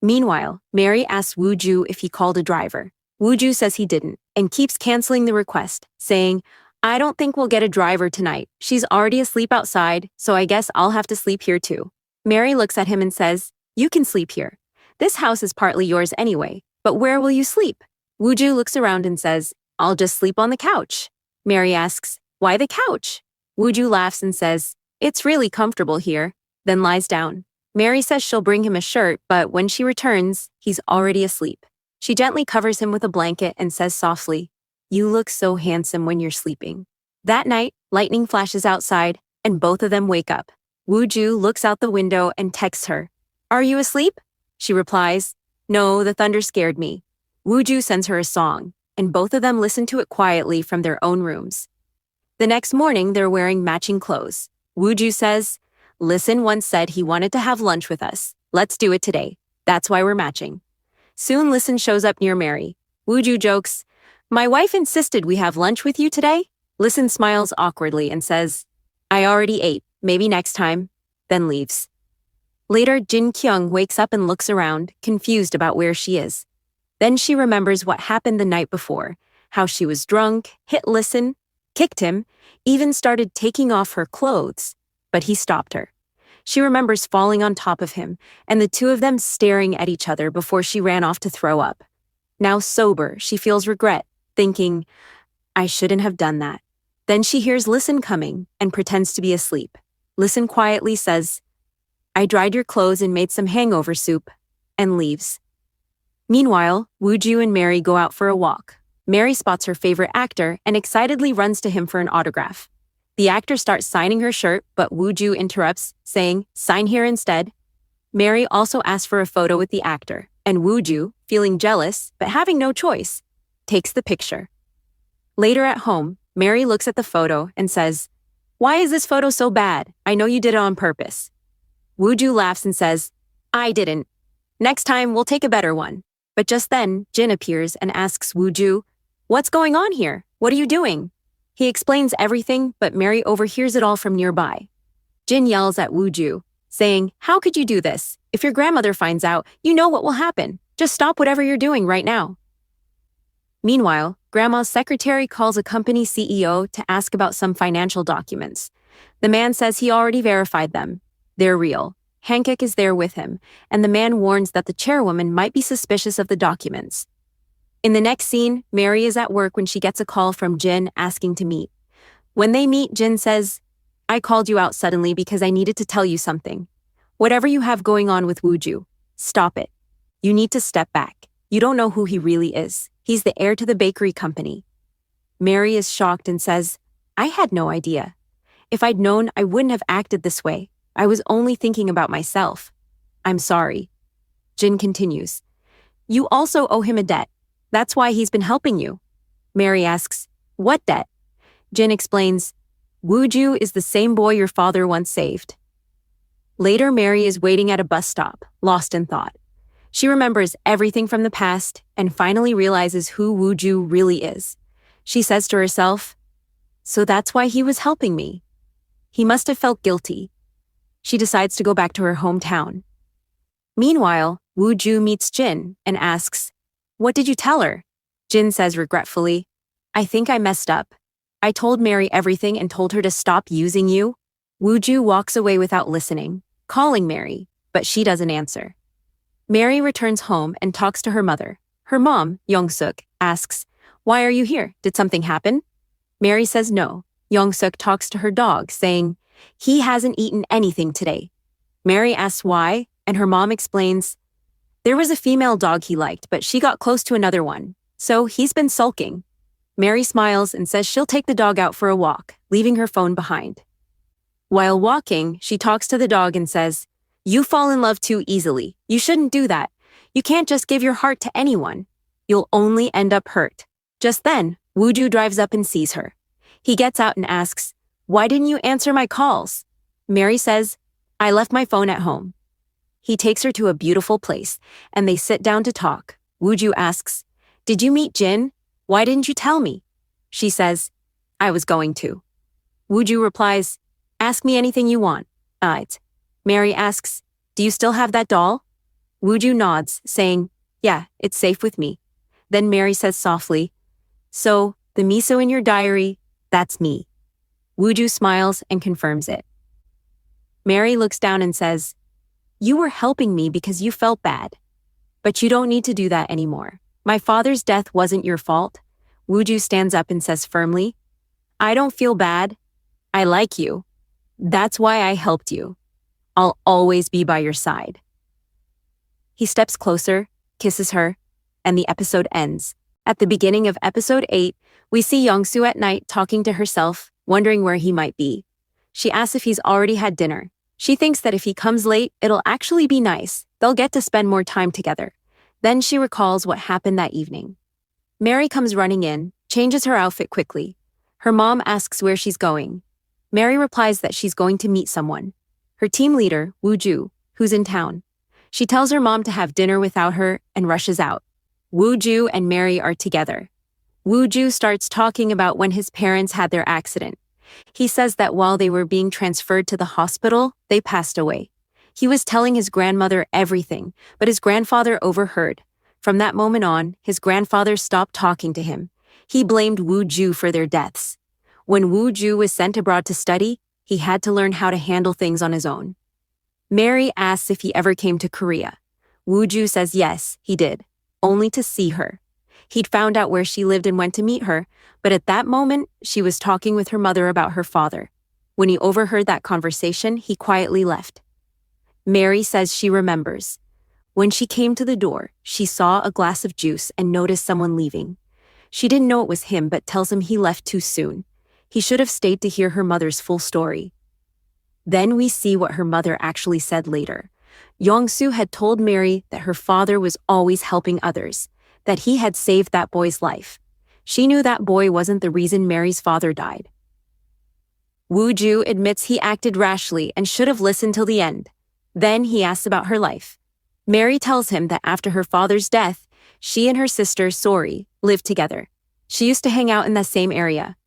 Meanwhile, Mary asks Wooju if he called a driver. Wooju says he didn't, and keeps canceling the request, saying, I don't think we'll get a driver tonight. She's already asleep outside, so I guess I'll have to sleep here too. Mary looks at him and says, You can sleep here. This house is partly yours anyway, but where will you sleep? Wooju looks around and says, I'll just sleep on the couch. Mary asks, Why the couch? Wooju laughs and says, It's really comfortable here, then lies down. Mary says she'll bring him a shirt, but when she returns, he's already asleep. She gently covers him with a blanket and says softly, You look so handsome when you're sleeping. That night, lightning flashes outside, and both of them wake up. Wooju looks out the window and texts her, Are you asleep? She replies, No, the thunder scared me. Wooju sends her a song, and both of them listen to it quietly from their own rooms. The next morning, they're wearing matching clothes. Wooju says, Listen once said he wanted to have lunch with us. Let's do it today. That's why we're matching. Soon Listen shows up near Mary. Wooju jokes, My wife insisted we have lunch with you today. Listen smiles awkwardly and says, I already ate, maybe next time, then leaves. Later, Jin Kyung wakes up and looks around, confused about where she is. Then she remembers what happened the night before, how she was drunk, hit Listen, kicked him, even started taking off her clothes, but he stopped her. She remembers falling on top of him, and the two of them staring at each other before she ran off to throw up. Now sober, she feels regret, thinking, I shouldn't have done that. Then she hears Listen coming and pretends to be asleep. Listen quietly says, I dried your clothes and made some hangover soup, and leaves. Meanwhile, Wooju and Mary go out for a walk. Mary spots her favorite actor and excitedly runs to him for an autograph. The actor starts signing her shirt, but Woo-ju interrupts, saying, "Sign here instead." Mary also asks for a photo with the actor, and Woo-ju, feeling jealous but having no choice, takes the picture. Later at home, Mary looks at the photo and says, "Why is this photo so bad? I know you did it on purpose." Woo-ju laughs and says, "I didn't. Next time, we'll take a better one." But just then, Jin appears and asks Woo-ju, "What's going on here? What are you doing?" He explains everything, but Mary overhears it all from nearby. Jin yells at Woo-ju, saying, "How could you do this? If your grandmother finds out, you know what will happen. Just stop whatever you're doing right now." Meanwhile, Grandma's secretary calls a company CEO to ask about some financial documents. The man says he already verified them. They're real. Hankook is there with him, and the man warns that the chairwoman might be suspicious of the documents. In the next scene, Mary is at work when she gets a call from Jin asking to meet. When they meet, Jin says, "I called you out suddenly because I needed to tell you something. Whatever you have going on with Woo-ju, stop it. You need to step back. You don't know who he really is. He's the heir to the bakery company." Mary is shocked and says, "I had no idea. If I'd known, I wouldn't have acted this way. I was only thinking about myself. I'm sorry." Jin continues, "You also owe him a debt. That's why he's been helping you." Mary asks, "What debt?" Jin explains, "Woo-ju is the same boy your father once saved." Later, Mary is waiting at a bus stop, lost in thought. She remembers everything from the past and finally realizes who Woo-ju really is. She says to herself, "So that's why he was helping me. He must have felt guilty." She decides to go back to her hometown. Meanwhile, Woo-ju meets Jin and asks, "What did you tell her?" Jin says regretfully, "I think I messed up. I told Mary everything and told her to stop using you." Woo-ju walks away without listening, calling Mary, but she doesn't answer. Mary returns home and talks to her mother. Her mom, Young-suk, asks, "Why are you here? Did something happen?" Mary says no. Young-suk talks to her dog, saying, "He hasn't eaten anything today." Mary asks why, and her mom explains, "There was a female dog he liked, but she got close to another one, so he's been sulking." Mary smiles and says she'll take the dog out for a walk, leaving her phone behind. While walking, she talks to the dog and says, "You fall in love too easily. You shouldn't do that. You can't just give your heart to anyone. You'll only end up hurt." Just then, Woo-ju drives up and sees her. He gets out and asks, "Why didn't you answer my calls?" Mary says, "I left my phone at home." He takes her to a beautiful place, and they sit down to talk. Woo-ju asks, "Did you meet Jin? Why didn't you tell me?" She says, "I was going to." Woo-ju replies, "Ask me anything you want." Mary asks, "Do you still have that doll?" Woo-ju nods, saying, "Yeah, it's safe with me." Then Mary says softly, "So, the miso in your diary, that's me." Woo-ju smiles and confirms it. Mary looks down and says, "You were helping me because you felt bad. But you don't need to do that anymore. My father's death wasn't your fault." Woo-ju stands up and says firmly, "I don't feel bad. I like you. That's why I helped you. I'll always be by your side." He steps closer, kisses her, and the episode ends. At the beginning of episode 8, we see Young-soo at night talking to herself, wondering where he might be. She asks if he's already had dinner. She thinks that if he comes late, it'll actually be nice. They'll get to spend more time together. Then she recalls what happened that evening. Mary comes running in, changes her outfit quickly. Her mom asks where she's going. Mary replies that she's going to meet someone. Her team leader, Woo-ju, who's in town. She tells her mom to have dinner without her and rushes out. Woo-ju and Mary are together. Woo-ju starts talking about when his parents had their accident. He says that while they were being transferred to the hospital, they passed away. He was telling his grandmother everything, but his grandfather overheard. From that moment on, his grandfather stopped talking to him. He blamed Woo-ju for their deaths. When Woo-ju was sent abroad to study, he had to learn how to handle things on his own. Mary asks if he ever came to Korea. Woo-ju says yes, he did, only to see her. He'd found out where she lived and went to meet her, but at that moment, she was talking with her mother about her father. When he overheard that conversation, he quietly left. Mary says she remembers. When she came to the door, she saw a glass of juice and noticed someone leaving. She didn't know it was him, but tells him he left too soon. He should have stayed to hear her mother's full story. Then we see what her mother actually said later. Yongsoo had told Mary that her father was always helping others, that he had saved that boy's life. She knew that boy wasn't the reason Mary's father died. Woo-ju admits he acted rashly and should have listened till the end. Then he asks about her life. Mary tells him that after her father's death, she and her sister, Sori, lived together. She used to hang out in the same area.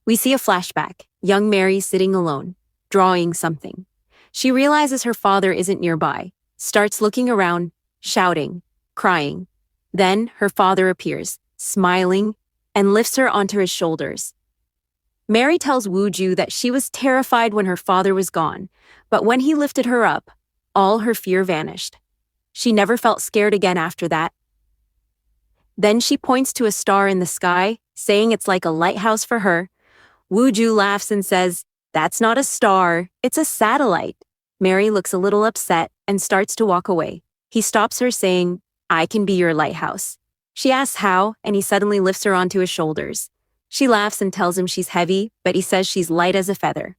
We see a flashback, young Mary sitting alone, drawing something. She realizes her father isn't nearby, starts looking around, shouting, crying. Then her father appears, smiling, and lifts her onto his shoulders. Mary tells Woo-ju that she was terrified when her father was gone, but when he lifted her up, all her fear vanished. She never felt scared again after that. Then she points to a star in the sky, saying it's like a lighthouse for her. Woo-ju laughs and says, "That's not a star, it's a satellite." Mary looks a little upset and starts to walk away. He stops her saying, "I can be your lighthouse." She asks how, and he suddenly lifts her onto his shoulders. She laughs and tells him she's heavy, but he says she's light as a feather.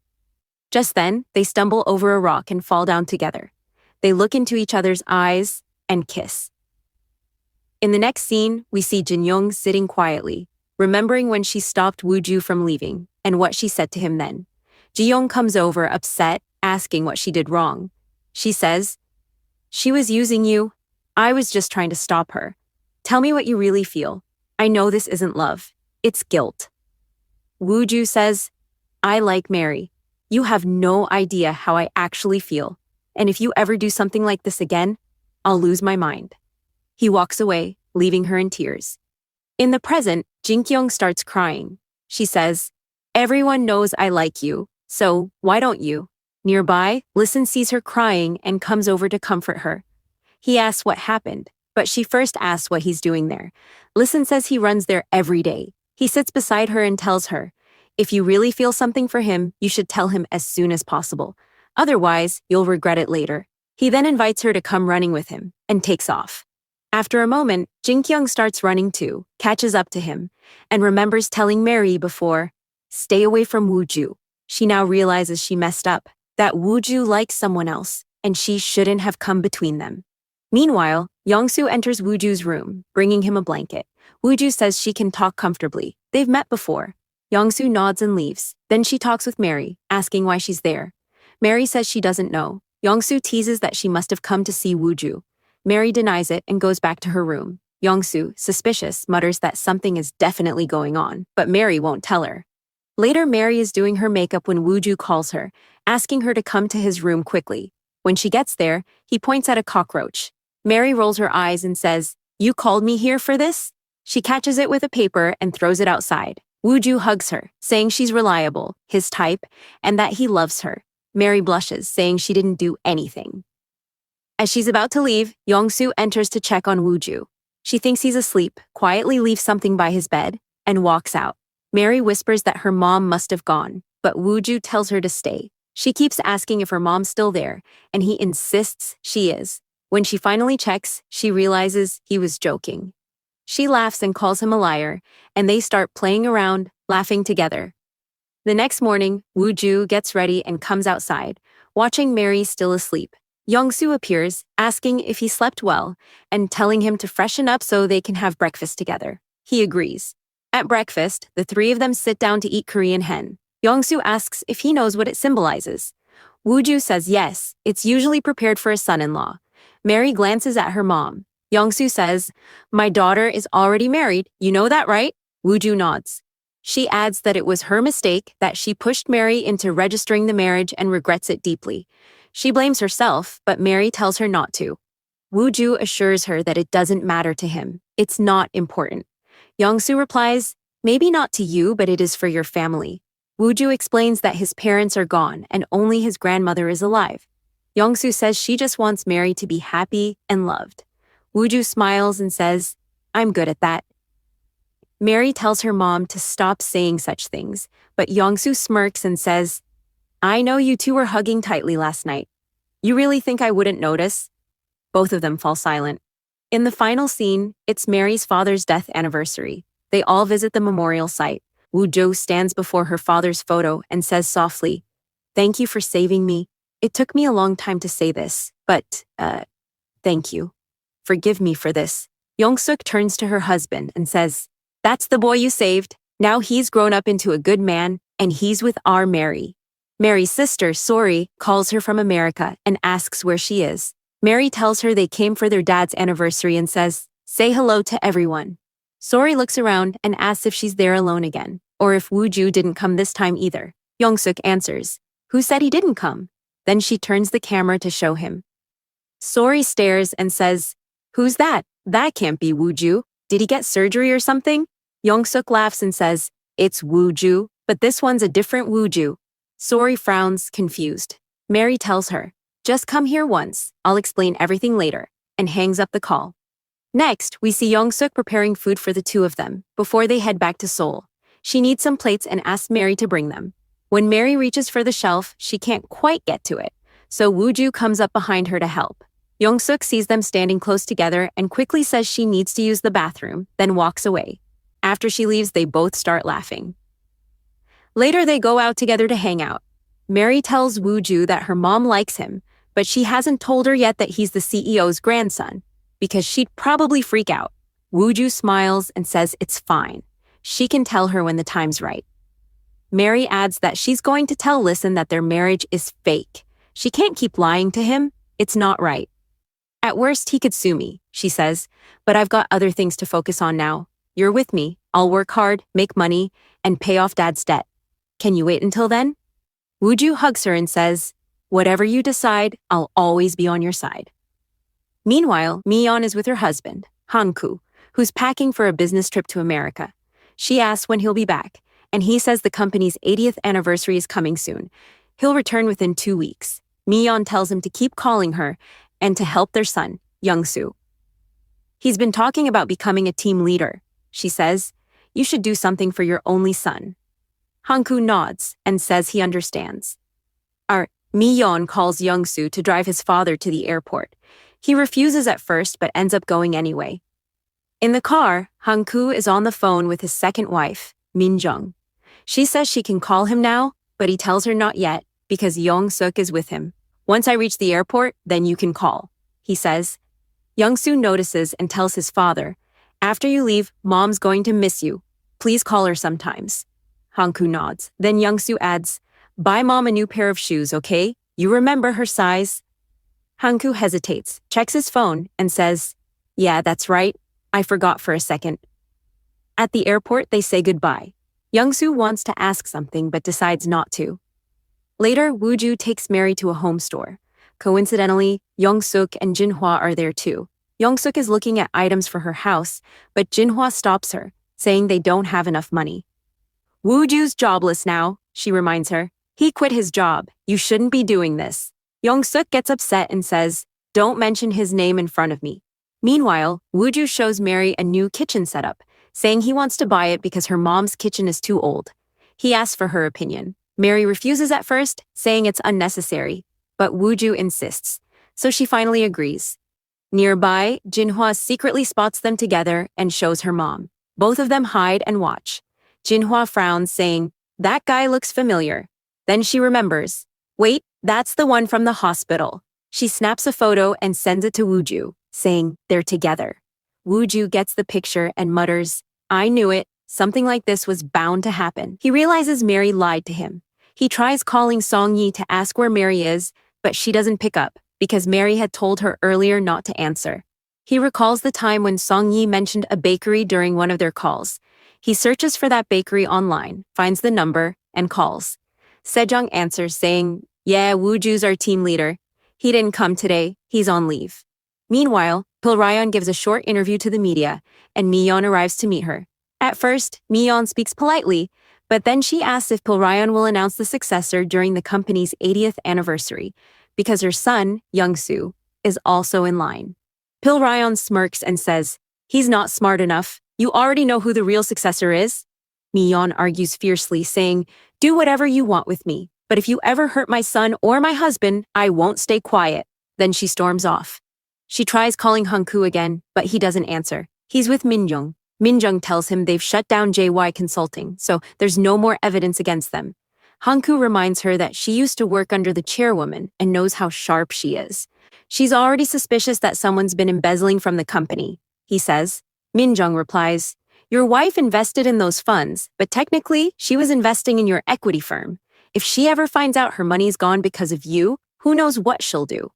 Just then, they stumble over a rock and fall down together. They look into each other's eyes and kiss. In the next scene, we see Jin-young sitting quietly, remembering when she stopped Woo-ju from leaving and what she said to him then. Ji-young comes over upset, asking what she did wrong. She says, "She was using you. I was just trying to stop her. Tell me what you really feel. I know this isn't love. It's guilt." Woo-ju says, "I like Mary. You have no idea how I actually feel. And if you ever do something like this again, I'll lose my mind." He walks away, leaving her in tears. In the present, Jin-kyung starts crying. She says, "Everyone knows I like you, so why don't you?" Nearby, Listen sees her crying and comes over to comfort her. He asks what happened, but she first asks what he's doing there. Listen says he runs there every day. He sits beside her and tells her, "If you really feel something for him, you should tell him as soon as possible. Otherwise, you'll regret it later." He then invites her to come running with him and takes off. After a moment, Jin-kyung starts running too, catches up to him, and remembers telling Mary before, "Stay away from Woo-ju." She now realizes she messed up, that Woo-ju likes someone else, and she shouldn't have come between them. Meanwhile, Yongsoo enters Woo-ju's room, bringing him a blanket. Woo-ju says she can talk comfortably. They've met before. Yongsoo nods and leaves. Then she talks with Mary, asking why she's there. Mary says she doesn't know. Yongsoo teases that she must have come to see Woo-ju. Mary denies it and goes back to her room. Yongsoo, suspicious, mutters that something is definitely going on, but Mary won't tell her. Later, Mary is doing her makeup when Woo-ju calls her, asking her to come to his room quickly. When she gets there, he points at a cockroach. Mary rolls her eyes and says, "You called me here for this?" She catches it with a paper and throws it outside. Woo-ju hugs her, saying she's reliable, his type, and that he loves her. Mary blushes, saying she didn't do anything. As she's about to leave, Yongsoo enters to check on Woo-ju. She thinks he's asleep, quietly leaves something by his bed, and walks out. Mary whispers that her mom must have gone, but Woo-ju tells her to stay. She keeps asking if her mom's still there, and he insists she is. When she finally checks, she realizes he was joking. She laughs and calls him a liar, and they start playing around, laughing together. The next morning, Woo-ju gets ready and comes outside, watching Mary still asleep. Yongsoo appears, asking if he slept well, and telling him to freshen up so they can have breakfast together. He agrees. At breakfast, the three of them sit down to eat Korean hen. Yongsoo asks if he knows what it symbolizes. Woo-ju says yes, it's usually prepared for a son-in-law. Mary glances at her mom. Yongsoo says, "My daughter is already married, you know that, right?" Woo-ju nods. She adds that it was her mistake, that she pushed Mary into registering the marriage and regrets it deeply. She blames herself, but Mary tells her not to. Woo-ju assures her that it doesn't matter to him. It's not important. Yongsoo replies, "Maybe not to you, but it is for your family." Woo-ju explains that his parents are gone and only his grandmother is alive. Yongsoo says she just wants Mary to be happy and loved. Woo-ju smiles and says, "I'm good at that." Mary tells her mom to stop saying such things, but Yongsoo smirks and says, "I know you two were hugging tightly last night. You really think I wouldn't notice?" Both of them fall silent. In the final scene, it's Mary's father's death anniversary. They all visit the memorial site. Woo-jo stands before her father's photo and says softly, "Thank you for saving me. It took me a long time to say this, but, thank you. Forgive me for this." Young-suk turns to her husband and says, "That's the boy you saved. Now he's grown up into a good man, and he's with our Mary." Mary's sister, Sori, calls her from America and asks where she is. Mary tells her they came for their dad's anniversary and says, "Say hello to everyone." Sori looks around and asks if she's there alone again, or if Woo-ju didn't come this time either. Young-suk answers, "Who said he didn't come?" Then she turns the camera to show him. Sori stares and says, "Who's that? That can't be Woo-ju. Did he get surgery or something?" Young-suk laughs and says, "It's Woo-ju, but this one's a different Woo-ju." Sori frowns, confused. Mary tells her, "Just come here once, I'll explain everything later," and hangs up the call. Next, we see Young-suk preparing food for the two of them before they head back to Seoul. She needs some plates and asks Mary to bring them. When Mary reaches for the shelf, she can't quite get to it, so Woo-ju comes up behind her to help. Young-suk sees them standing close together and quickly says she needs to use the bathroom, then walks away. After she leaves, they both start laughing. Later, they go out together to hang out. Mary tells Woo-ju that her mom likes him, but she hasn't told her yet that he's the CEO's grandson, because she'd probably freak out. Woo-ju smiles and says it's fine. She can tell her when the time's right. Mary adds that she's going to tell Listen that their marriage is fake. She can't keep lying to him. It's not right. "At worst, he could sue me," she says, "but I've got other things to focus on now. You're with me. I'll work hard, make money, and pay off Dad's debt. Can you wait until then?" Woo-ju hugs her and says, "Whatever you decide, I'll always be on your side." Meanwhile, Mi-yeon is with her husband, Han-koo, who's packing for a business trip to America. She asks when he'll be back, and he says the company's 80th anniversary is coming soon. He'll return within 2 weeks. Mi-yeon tells him to keep calling her and to help their son, Young-soo. "He's been talking about becoming a team leader," she says. "You should do something for your only son." Han-koo nods and says he understands. Mi-yeon calls Young-soo to drive his father to the airport. He refuses at first but ends up going anyway. In the car, Han-koo is on the phone with his second wife, Min-jung. She says she can call him now, but he tells her not yet because Young-suk is with him. "Once I reach the airport, then you can call," he says. Young-soo notices and tells his father, "After you leave, Mom's going to miss you. Please call her sometimes." Han-koo nods. Then Young-soo adds, "Buy Mom a new pair of shoes, okay? You remember her size?" Han-koo hesitates, checks his phone, and says, "Yeah, that's right. I forgot for a second." At the airport, they say goodbye. Young-soo wants to ask something but decides not to. Later, Woo-ju takes Mary to a home store. Coincidentally, Young-suk and Jin-hwa are there too. Young-suk is looking at items for her house, but Jin-hwa stops her, saying they don't have enough money. "Woo-ju's jobless now," she reminds her. "He quit his job. You shouldn't be doing this." Young-suk gets upset and says, "Don't mention his name in front of me." Meanwhile, Woo-ju shows Mary a new kitchen setup, saying he wants to buy it because her mom's kitchen is too old. He asks for her opinion. Mary refuses at first, saying it's unnecessary, but Woo-ju insists, so she finally agrees. Nearby, Jin-hwa secretly spots them together and shows her mom. Both of them hide and watch. Jin-hwa frowns, saying, "That guy looks familiar." Then she remembers. "Wait, that's the one from the hospital." She snaps a photo and sends it to Woo-ju, saying they're together. Woo-ju gets the picture and mutters, "I knew it. Something like this was bound to happen." He realizes Mary lied to him. He tries calling Song-yi to ask where Mary is, but she doesn't pick up because Mary had told her earlier not to answer. He recalls the time when Song-yi mentioned a bakery during one of their calls. He searches for that bakery online, finds the number, and calls. Sejong answers saying, "Yeah, Woo-ju's our team leader. He didn't come today. He's on leave." Meanwhile, Pilrayon gives a short interview to the media, and Mi-yeon arrives to meet her. At first, Mi-yeon speaks politely, but then she asks if Pilrayon will announce the successor during the company's 80th anniversary, because her son, Young-soo, is also in line. Pilrayon smirks and says, "He's not smart enough. You already know who the real successor is." Mi-yeon argues fiercely, saying, "Do whatever you want with me, but if you ever hurt my son or my husband, I won't stay quiet." Then she storms off. She tries calling Han-koo again, but he doesn't answer. He's with Min-jung. Minjung tells him they've shut down JY Consulting, so there's no more evidence against them. Hanku reminds her that she used to work under the chairwoman and knows how sharp she is. She's already suspicious that someone's been embezzling from the company, he says. Minjung replies, "Your wife invested in those funds, but technically, she was investing in your equity firm. If she ever finds out her money's gone because of you, who knows what she'll do."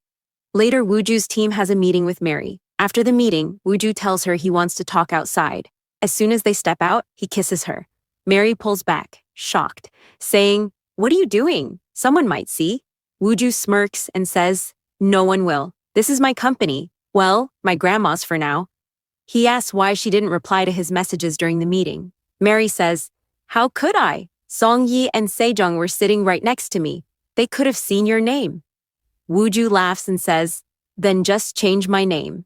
Later, Wooju's team has a meeting with Mary. After the meeting, Wooju tells her he wants to talk outside. As soon as they step out, he kisses her. Mary pulls back, shocked, saying, "What are you doing? Someone might see." Wooju smirks and says, "No one will. This is my company. Well, my grandma's for now." He asks why she didn't reply to his messages during the meeting. Mary says, "How could I? Song Yi and Sejong were sitting right next to me. They could have seen your name." Wooju laughs and says, "Then just change my name."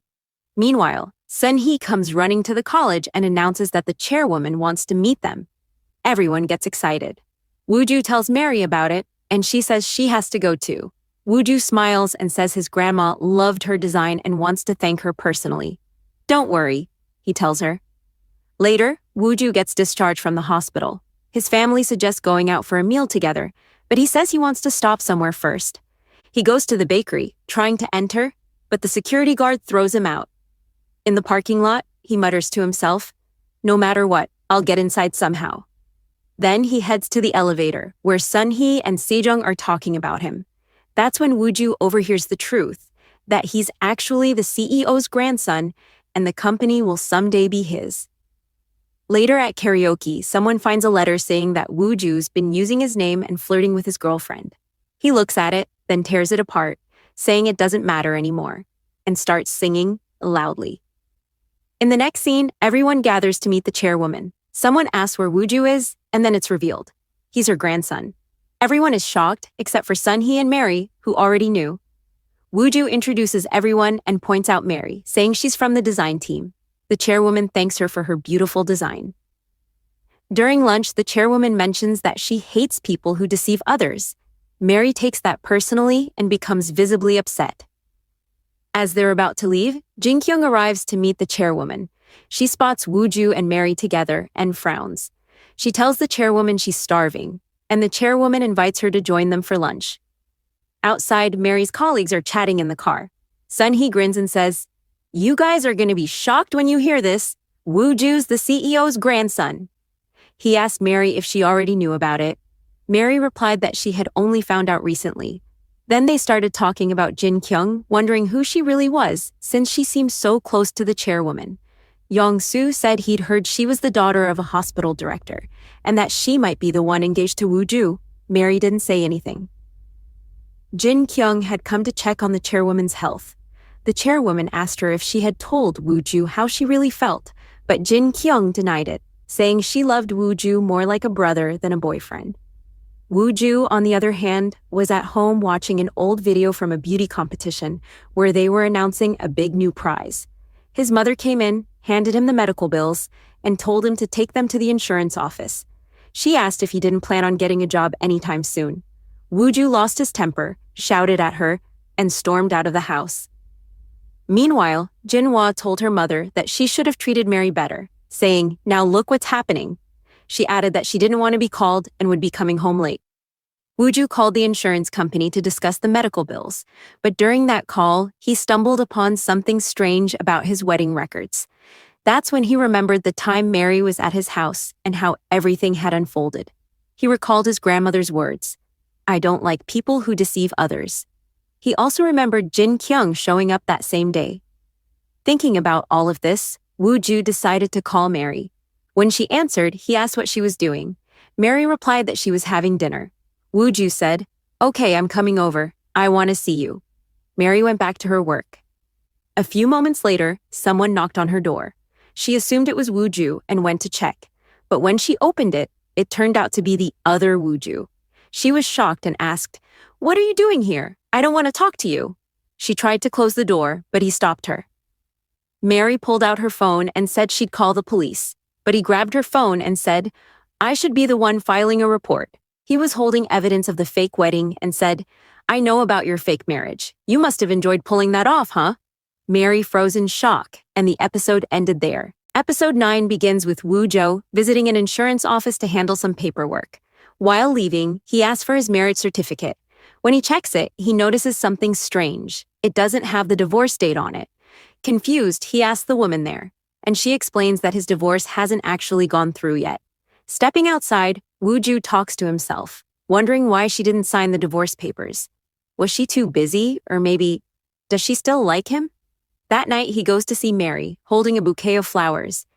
Meanwhile, Sun Hee comes running to the college and announces that the chairwoman wants to meet them. Everyone gets excited. Wooju tells Mary about it, and she says she has to go too. Wooju smiles and says his grandma loved her design and wants to thank her personally. "Don't worry," he tells her. Later, Wooju gets discharged from the hospital. His family suggests going out for a meal together, but he says he wants to stop somewhere first. He goes to the bakery, trying to enter, but the security guard throws him out. In the parking lot, he mutters to himself, "No matter what, I'll get inside somehow." Then he heads to the elevator, where Sun Hee and Sejong are talking about him. That's when Wooju overhears the truth, that he's actually the CEO's grandson, and the company will someday be his. Later at karaoke, someone finds a letter saying that Wooju's been using his name and flirting with his girlfriend. He looks at it, then tears it apart, saying it doesn't matter anymore, and starts singing loudly. In the next scene, everyone gathers to meet the chairwoman. Someone asks where Wooju is, and then it's revealed. He's her grandson. Everyone is shocked, except for Sun Hee and Mary, who already knew. Wooju introduces everyone and points out Mary, saying she's from the design team. The chairwoman thanks her for her beautiful design. During lunch, the chairwoman mentions that she hates people who deceive others. Mary takes that personally and becomes visibly upset. As they're about to leave, Jin Kyung arrives to meet the chairwoman. She spots Wooju and Mary together and frowns. She tells the chairwoman she's starving, and the chairwoman invites her to join them for lunch. Outside, Mary's colleagues are chatting in the car. Sun Hee grins and says, "You guys are going to be shocked when you hear this. Wooju's the CEO's grandson." He asked Mary if she already knew about it. Mary replied that she had only found out recently. Then they started talking about Jin Kyung, wondering who she really was, since she seemed so close to the chairwoman. Yong-soo said he'd heard she was the daughter of a hospital director, and that she might be the one engaged to Wooju. Mary didn't say anything. Jin Kyung had come to check on the chairwoman's health. The chairwoman asked her if she had told Wooju how she really felt, but Jin Kyung denied it, saying she loved Wooju more like a brother than a boyfriend. Wooju, on the other hand, was at home watching an old video from a beauty competition where they were announcing a big new prize. His mother came in, handed him the medical bills, and told him to take them to the insurance office. She asked if he didn't plan on getting a job anytime soon. Wooju lost his temper, shouted at her, and stormed out of the house. Meanwhile, Jinhwa told her mother that she should have treated Mary better, saying, "Now look what's happening." She added that she didn't want to be called and would be coming home late. Wooju called the insurance company to discuss the medical bills, but during that call, he stumbled upon something strange about his wedding records. That's when he remembered the time Mary was at his house and how everything had unfolded. He recalled his grandmother's words, "I don't like people who deceive others." He also remembered Jin Kyung showing up that same day. Thinking about all of this, Wooju decided to call Mary. When she answered, he asked what she was doing. Mary replied that she was having dinner. Wooju said, "Okay, I'm coming over. I want to see you." Mary went back to her work. A few moments later, someone knocked on her door. She assumed it was Wooju and went to check. But when she opened it, it turned out to be the other Wooju. She was shocked and asked, "What are you doing here? I don't want to talk to you." She tried to close the door, but he stopped her. Mary pulled out her phone and said she'd call the police. But he grabbed her phone and said, "I should be the one filing a report." He was holding evidence of the fake wedding and said, "I know about your fake marriage. You must have enjoyed pulling that off, huh?" Mary froze in shock, and the episode ended there. Episode 9 begins with Woo Jo visiting an insurance office to handle some paperwork. While leaving, he asks for his marriage certificate. When he checks it, he notices something strange. It doesn't have the divorce date on it. Confused, he asks the woman there, and she explains that his divorce hasn't actually gone through yet. Stepping outside, Woo Jo talks to himself, wondering why she didn't sign the divorce papers. Was she too busy, or maybe, does she still like him? That night, he goes to see Mary, holding a bouquet of flowers.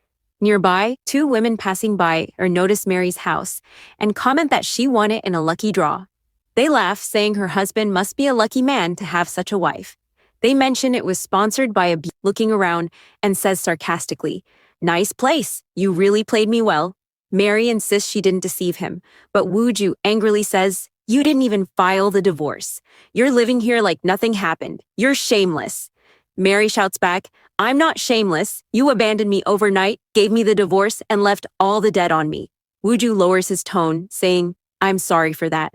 Nearby, two women passing by notice Mary's house and comment that she won it in a lucky draw. They laugh, saying her husband must be a lucky man to have such a wife. They mention it was sponsored by a looking around and says sarcastically, "Nice place, you really played me well." Mary insists she didn't deceive him, but Woo Jo angrily says, "You didn't even file the divorce. You're living here like nothing happened. You're shameless." Mary shouts back, "I'm not shameless. You abandoned me overnight, gave me the divorce, and left all the debt on me." Woo Jo lowers his tone, saying, "I'm sorry for that.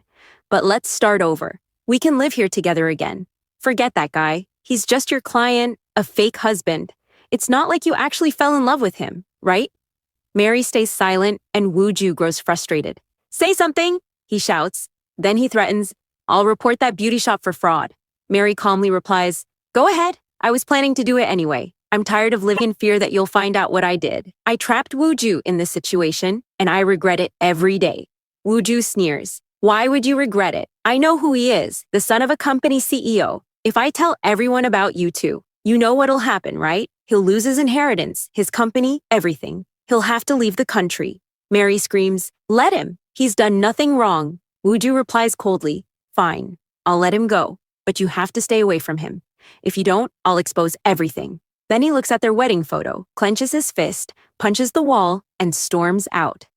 But let's start over. We can live here together again. Forget that guy. He's just your client, a fake husband. It's not like you actually fell in love with him, right?" Mary stays silent, and Woo Jo grows frustrated. "Say something," he shouts. Then he threatens, "I'll report that beauty shop for fraud." Mary calmly replies, "Go ahead. I was planning to do it anyway. I'm tired of living in fear that you'll find out what I did. I trapped Woo Jo in this situation, and I regret it every day." Woo Jo sneers. "Why would you regret it? I know who he is, the son of a company CEO. If I tell everyone about you two, you know what'll happen, right? He'll lose his inheritance, his company, everything. He'll have to leave the country." Mary screams, "Let him. He's done nothing wrong." Woo Jo replies coldly, "Fine, I'll let him go, but you have to stay away from him. If you don't, I'll expose everything." Then he looks at their wedding photo, clenches his fist, punches the wall, and storms out.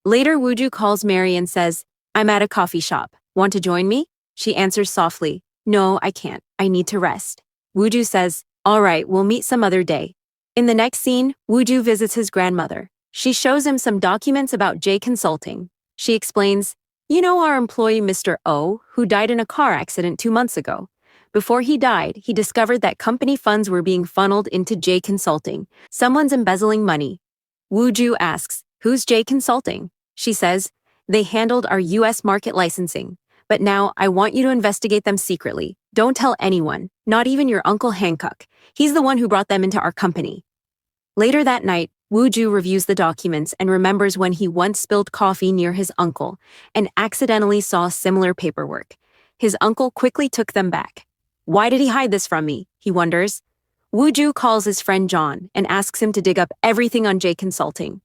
Later, Woo Jo calls Mary and says, "I'm at a coffee shop. Want to join me?" She answers softly, "No, I can't. I need to rest." Woo Jo says, "All right, we'll meet some other day." In the next scene, Woo Jo visits his grandmother. She shows him some documents about J Consulting. She explains, "You know our employee Mr. O, who died in a car accident 2 months ago? Before he died, he discovered that company funds were being funneled into J Consulting. Someone's embezzling money." Woo Jo asks, "Who's J Consulting?" She says, "They handled our US market licensing. But now I want you to investigate them secretly. Don't tell anyone, not even your Uncle Hancock. He's the one who brought them into our company." Later that night, Woo Jo reviews the documents and remembers when he once spilled coffee near his uncle and accidentally saw similar paperwork. His uncle quickly took them back. Why did he hide this from me? He wonders. Woo Jo calls his friend John and asks him to dig up everything on J Consulting.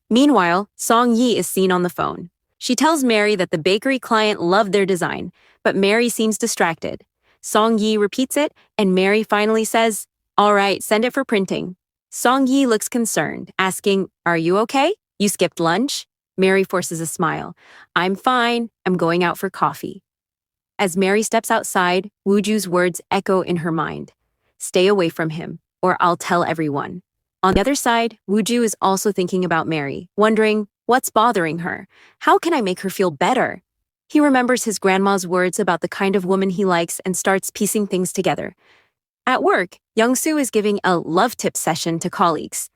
Meanwhile, Song Yi is seen on the phone. She tells Mary that the bakery client loved their design, but Mary seems distracted. Song Yi repeats it, and Mary finally says, "All right, send it for printing." Song Yi looks concerned, asking, "Are you okay? You skipped lunch?" Mary forces a smile. "I'm fine. I'm going out for coffee." As Mary steps outside, Woo Jo's words echo in her mind. "Stay away from him, or I'll tell everyone." On the other side, Woo Jo is also thinking about Mary, wondering, what's bothering her? How can I make her feel better? He remembers his grandma's words about the kind of woman he likes and starts piecing things together. At work, Young-soo is giving a love tip session to colleagues.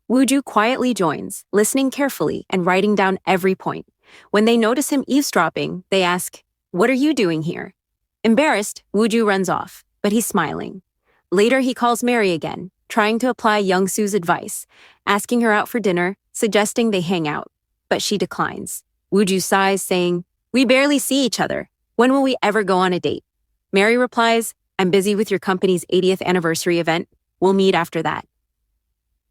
Woo Jo quietly joins, listening carefully and writing down every point. When they notice him eavesdropping, they ask, "What are you doing here?" Embarrassed, Woo Jo runs off, but he's smiling. Later, he calls Mary again, trying to apply Young-soo's advice, asking her out for dinner, suggesting they hang out. But she declines. Woo Jo sighs, saying, "We barely see each other. When will we ever go on a date?" Mary replies, "I'm busy with your company's 80th anniversary event. We'll meet after that."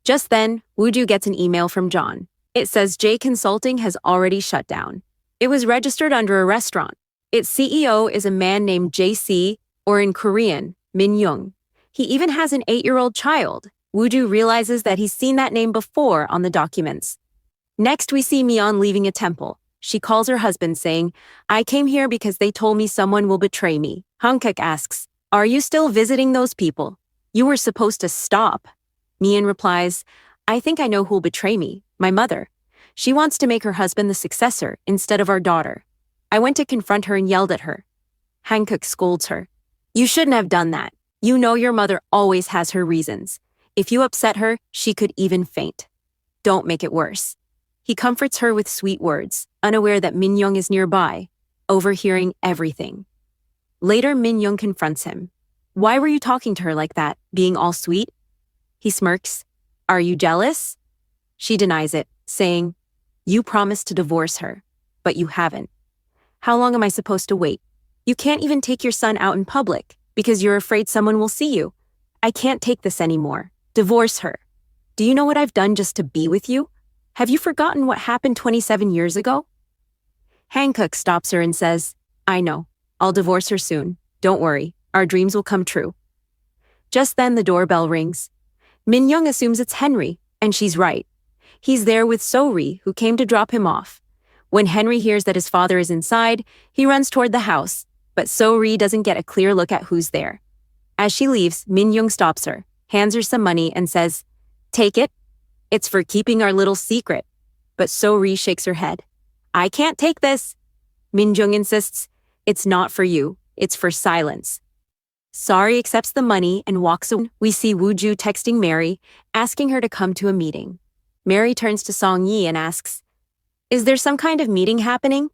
Just then, Woo Jo gets an email from John. It says J Consulting has already shut down. It was registered under a restaurant. Its CEO is a man named JC, or in Korean, Min Young. He even has an 8-year-old child. Woo Jo realizes that he's seen that name before on the documents. Next, we see Myeon leaving a temple. She calls her husband, saying, "I came here because they told me someone will betray me." Hankook asks, "Are you still visiting those people? You were supposed to stop." Myeon replies, "I think I know who'll betray me, my mother. She wants to make her husband the successor instead of our daughter. I went to confront her and yelled at her." Hankook scolds her. "You shouldn't have done that. You know your mother always has her reasons. If you upset her, she could even faint. Don't make it worse. He comforts her with sweet words, unaware that Min-young is nearby, overhearing everything. Later, Min-young confronts him. Why were you talking to her like that, being all sweet? He smirks. Are you jealous? She denies it, saying, You promised to divorce her, but you haven't. How long am I supposed to wait? You can't even take your son out in public because you're afraid someone will see you. I can't take this anymore. Divorce her. Do you know what I've done just to be with you? Have you forgotten what happened 27 years ago? Hankook stops her and says, I know. I'll divorce her soon. Don't worry. Our dreams will come true. Just then the doorbell rings. Min-young assumes it's Henry, and she's right. He's there with So-ri, who came to drop him off. When Henry hears that his father is inside, he runs toward the house, but So-ri doesn't get a clear look at who's there. As she leaves, Min-young stops her, hands her some money, and says, Take it. It's for keeping our little secret. But So-ri shakes her head. I can't take this. Min-young insists, It's not for you. It's for silence. Sari accepts the money and walks away. We see Woo-ju texting Mary, asking her to come to a meeting. Mary turns to Song-yi and asks, Is there some kind of meeting happening?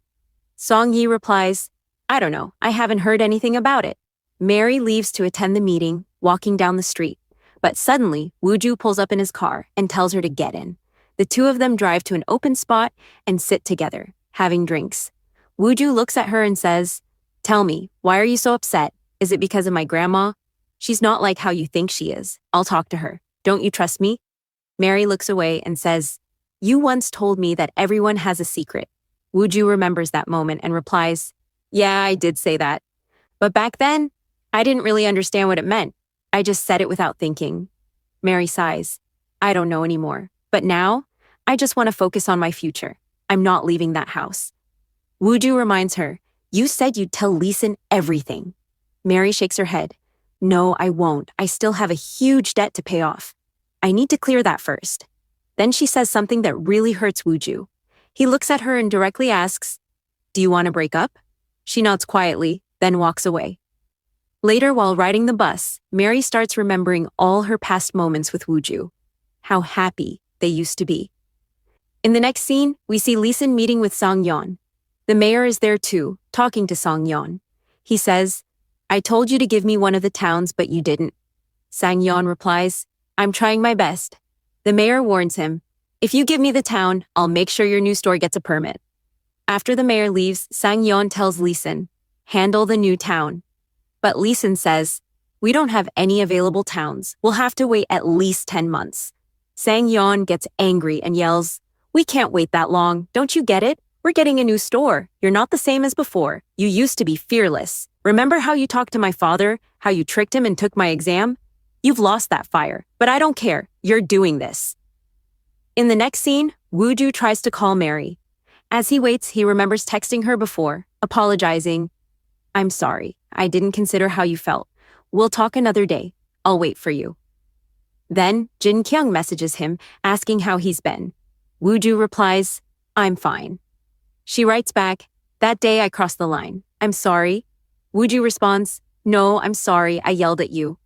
Song-yi replies, I don't know. I haven't heard anything about it. Mary leaves to attend the meeting, walking down the street. But suddenly, Woo-ju pulls up in his car and tells her to get in. The two of them drive to an open spot and sit together, having drinks. Woo-ju looks at her and says, Tell me, why are you so upset? Is it because of my grandma? She's not like how you think she is. I'll talk to her. Don't you trust me? Mary looks away and says, You once told me that everyone has a secret. Woo-ju remembers that moment and replies, Yeah, I did say that. But back then, I didn't really understand what it meant. I just said it without thinking. Mary sighs. I don't know anymore. But now, I just want to focus on my future. I'm not leaving that house. Woo-ju reminds her, You said you'd tell Leeson everything. Mary shakes her head. No, I won't. I still have a huge debt to pay off. I need to clear that first. Then she says something that really hurts Woo-ju. He looks at her and directly asks, Do you want to break up? She nods quietly, then walks away. Later, while riding the bus, Mary starts remembering all her past moments with Woo-ju. How happy they used to be. In the next scene, we see Leeson meeting with Sang-yeon. The mayor is there too, talking to Sang-yeon. He says, I told you to give me one of the towns, but you didn't. Sang-yeon replies, I'm trying my best. The mayor warns him, If you give me the town, I'll make sure your new store gets a permit. After the mayor leaves, Sang-yeon tells Leeson, Handle the new town. But Leeson says, We don't have any available towns. We'll have to wait at least 10 months. Sang-yeon gets angry and yells, We can't wait that long. Don't you get it? We're getting a new store. You're not the same as before. You used to be fearless. Remember how you talked to my father, how you tricked him and took my exam? You've lost that fire, but I don't care. You're doing this. In the next scene, Woo-ju tries to call Mary. As he waits, he remembers texting her before, apologizing. I'm sorry. I didn't consider how you felt. We'll talk another day. I'll wait for you. Then, Jin Kyung messages him, asking how he's been. Woo-ju replies, I'm fine. She writes back, That day I crossed the line. I'm sorry. Woo-ju responds, No, I'm sorry. I yelled at you.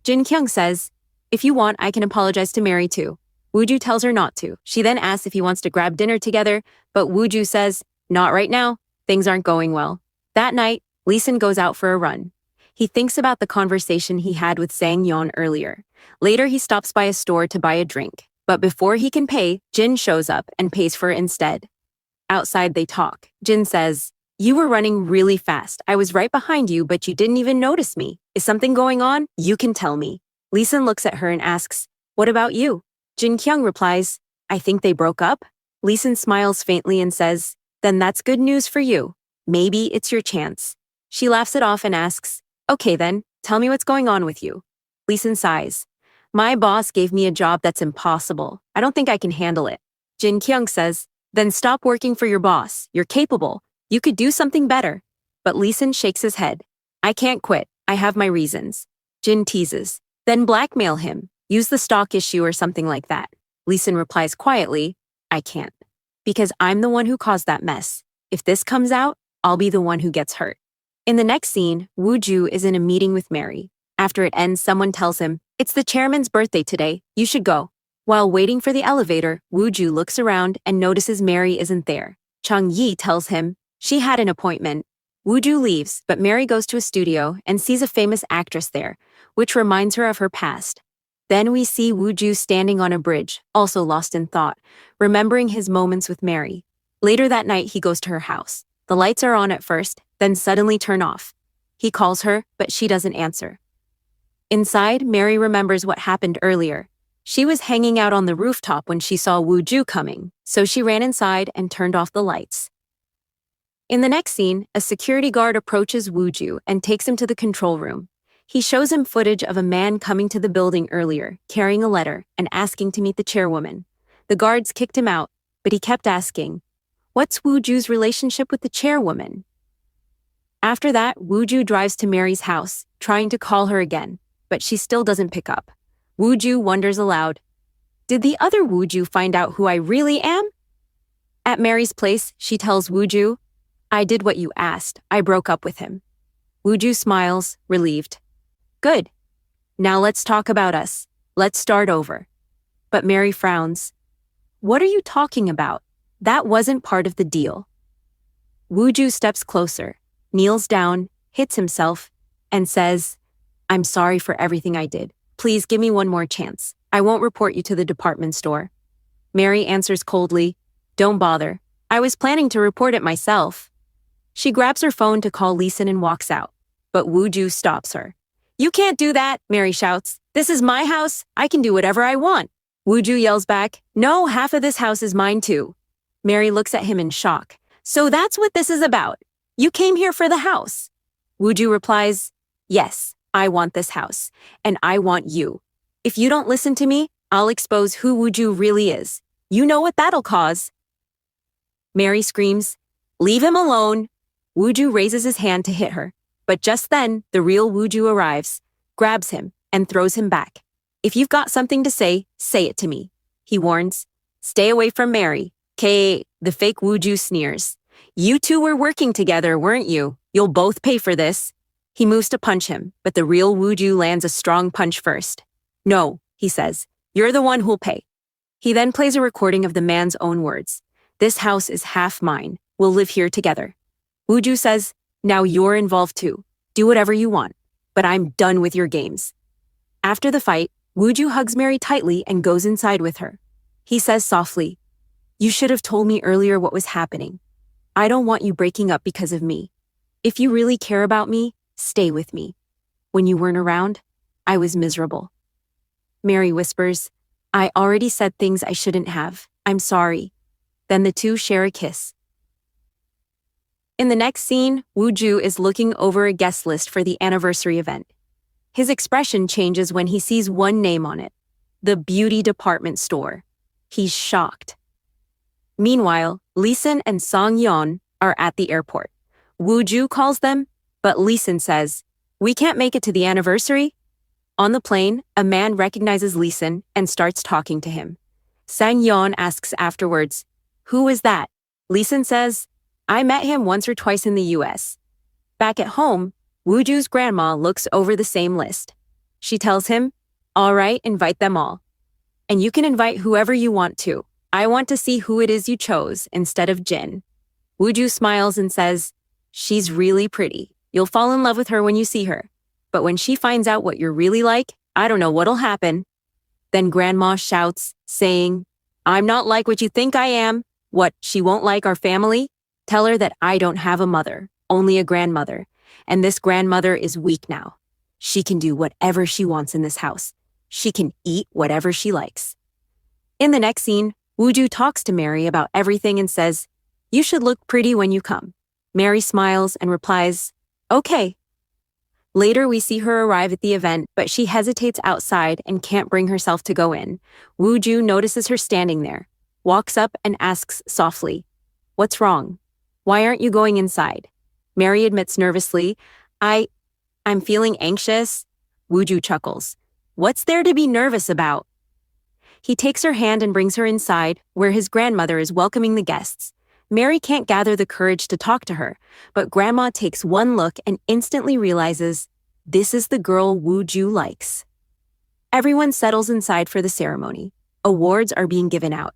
Jin Kyung says, If you want, I can apologize to Mary too. Woo-ju tells her not to. She then asks if he wants to grab dinner together, but Woo-ju says, Not right now. Things aren't going well. That night, Leeson goes out for a run. He thinks about the conversation he had with Sang-yeon earlier. Later, he stops by a store to buy a drink. But before he can pay, Jin shows up and pays for it instead. Outside, they talk. Jin says, You were running really fast. I was right behind you, but you didn't even notice me. Is something going on? You can tell me. Leeson looks at her and asks, What about you? Jin Kyung replies, I think they broke up. Leeson smiles faintly and says, Then that's good news for you. Maybe it's your chance. She laughs it off and asks, Okay then, tell me what's going on with you. Leeson sighs. My boss gave me a job that's impossible. I don't think I can handle it. Jin Kyung says, Then stop working for your boss. You're capable. You could do something better. But Leeson shakes his head. I can't quit. I have my reasons. Jin teases. Then blackmail him. Use the stock issue or something like that. Leeson replies quietly, I can't. Because I'm the one who caused that mess. If this comes out, I'll be the one who gets hurt. In the next scene, Woo-ju is in a meeting with Mary. After it ends, someone tells him, It's the chairman's birthday today. You should go. While waiting for the elevator, Woo-ju looks around and notices Mary isn't there. Chung-yi tells him she had an appointment. Woo-ju leaves, but Mary goes to a studio and sees a famous actress there, which reminds her of her past. Then we see Woo-ju standing on a bridge, also lost in thought, remembering his moments with Mary. Later that night, he goes to her house. The lights are on at first, then suddenly turn off. He calls her, but she doesn't answer. Inside, Mary remembers what happened earlier. She was hanging out on the rooftop when she saw Woo-ju coming, so she ran inside and turned off the lights. In the next scene, a security guard approaches Woo-ju and takes him to the control room. He shows him footage of a man coming to the building earlier, carrying a letter and asking to meet the chairwoman. The guards kicked him out, but he kept asking, "What's Woo-ju's relationship with the chairwoman?" After that, Woo-ju drives to Mary's house, trying to call her again, but she still doesn't pick up. Woo-ju wonders aloud, "Did the other Woo-ju find out who I really am?" At Mary's place, she tells Woo-ju, "I did what you asked. I broke up with him." Woo-ju smiles, relieved. "Good. Now let's talk about us. Let's start over." But Mary frowns. "What are you talking about? That wasn't part of the deal." Woo-ju steps closer, kneels down, hits himself, and says, "I'm sorry for everything I did. Please give me one more chance. I won't report you to the department store." Mary answers coldly, "Don't bother. I was planning to report it myself." She grabs her phone to call Leeson and walks out, but Woo-ju stops her. "You can't do that," Mary shouts. "This is my house. I can do whatever I want." Woo-ju yells back, "No, half of this house is mine too." Mary looks at him in shock. "So that's what this is about. You came here for the house." Woo-ju replies, "Yes, I want this house, and I want you. If you don't listen to me, I'll expose who Woo-ju really is. You know what that'll cause." Mary screams, "Leave him alone." Woo-ju raises his hand to hit her, but just then, the real Woo-ju arrives, grabs him, and throws him back. "If you've got something to say it to me," he warns. "Stay away from Mary." The fake Woo-ju sneers. "You two were working together, weren't you? You'll both pay for this." He moves to punch him, but the real Woo-ju lands a strong punch first. "No," he says, "you're the one who'll pay." He then plays a recording of the man's own words. "This house is half mine. We'll live here together." Woo-ju says, "Now you're involved too. Do whatever you want, but I'm done with your games." After the fight, Woo-ju hugs Mary tightly and goes inside with her. He says softly, "You should have told me earlier what was happening. I don't want you breaking up because of me. If you really care about me, stay with me. When you weren't around, I was miserable." Mary whispers, "I already said things I shouldn't have. I'm sorry." Then the two share a kiss. In the next scene, Woo-ju is looking over a guest list for the anniversary event. His expression changes when he sees one name on it, the beauty department store. He's shocked. Meanwhile, Leeson and Song-yeon are at the airport. Woo-ju calls them, but Leeson says, "We can't make it to the anniversary." On the plane, a man recognizes Leeson and starts talking to him. Sang-yeon asks afterwards, "Who is that?" Leeson says, "I met him once or twice in the US." Back at home, Woo-ju's grandma looks over the same list. She tells him, "All right, invite them all. And you can invite whoever you want to. I want to see who it is you chose instead of Jin." Woo-ju smiles and says, "She's really pretty. You'll fall in love with her when you see her. But when she finds out what you're really like, I don't know what'll happen." Then Grandma shouts, saying, "I'm not like what you think I am. What, she won't like our family? Tell her that I don't have a mother, only a grandmother. And this grandmother is weak now. She can do whatever she wants in this house. She can eat whatever she likes." In the next scene, Woo-ju talks to Mary about everything and says, "You should look pretty when you come." Mary smiles and replies, "Okay." Later, we see her arrive at the event, but she hesitates outside and can't bring herself to go in. Woo-ju notices her standing there, walks up and asks softly, "What's wrong? Why aren't you going inside?" Mary admits nervously, I'm feeling anxious." Woo-ju chuckles. "What's there to be nervous about?" He takes her hand and brings her inside, where his grandmother is welcoming the guests. Mary can't gather the courage to talk to her, but Grandma takes one look and instantly realizes this is the girl Woo-ju likes. Everyone settles inside for the ceremony. Awards are being given out.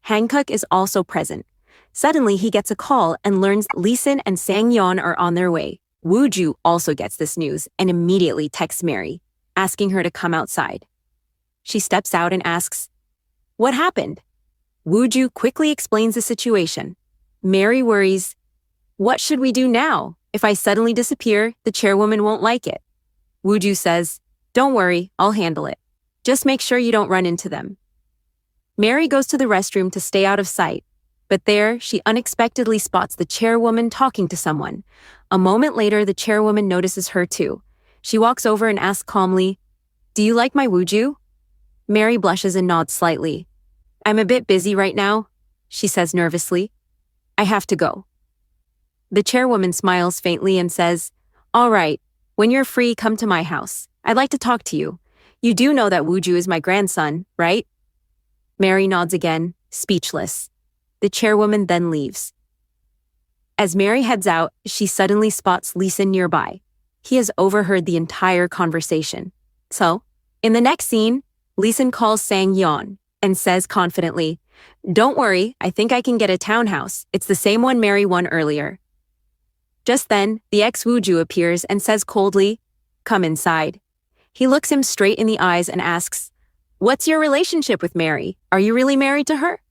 Hankook is also present. Suddenly, he gets a call and learns Lee Sin and Sang Yeon are on their way. Woo-ju also gets this news and immediately texts Mary, asking her to come outside. She steps out and asks, "What happened?" Woo-ju quickly explains the situation. Mary worries, "What should we do now? If I suddenly disappear, the chairwoman won't like it." Woo-ju says, "Don't worry, I'll handle it. Just make sure you don't run into them." Mary goes to the restroom to stay out of sight, but there she unexpectedly spots the chairwoman talking to someone. A moment later, the chairwoman notices her too. She walks over and asks calmly, "Do you like my Woo-ju?" Mary blushes and nods slightly. "I'm a bit busy right now," she says nervously. "I have to go." The chairwoman smiles faintly and says, "All right, when you're free, come to my house. I'd like to talk to you. You do know that Woo-ju is my grandson, right?" Mary nods again, speechless. The chairwoman then leaves. As Mary heads out, she suddenly spots Lee Sin nearby. He has overheard the entire conversation. So, in the next scene, Lee Sin calls Sang Yeon and says confidently, "Don't worry, I think I can get a townhouse. It's the same one Mary won earlier." Just then, the ex-Woo-ju appears and says coldly, "Come inside." He looks him straight in the eyes and asks, "What's your relationship with Mary? Are you really married to her?"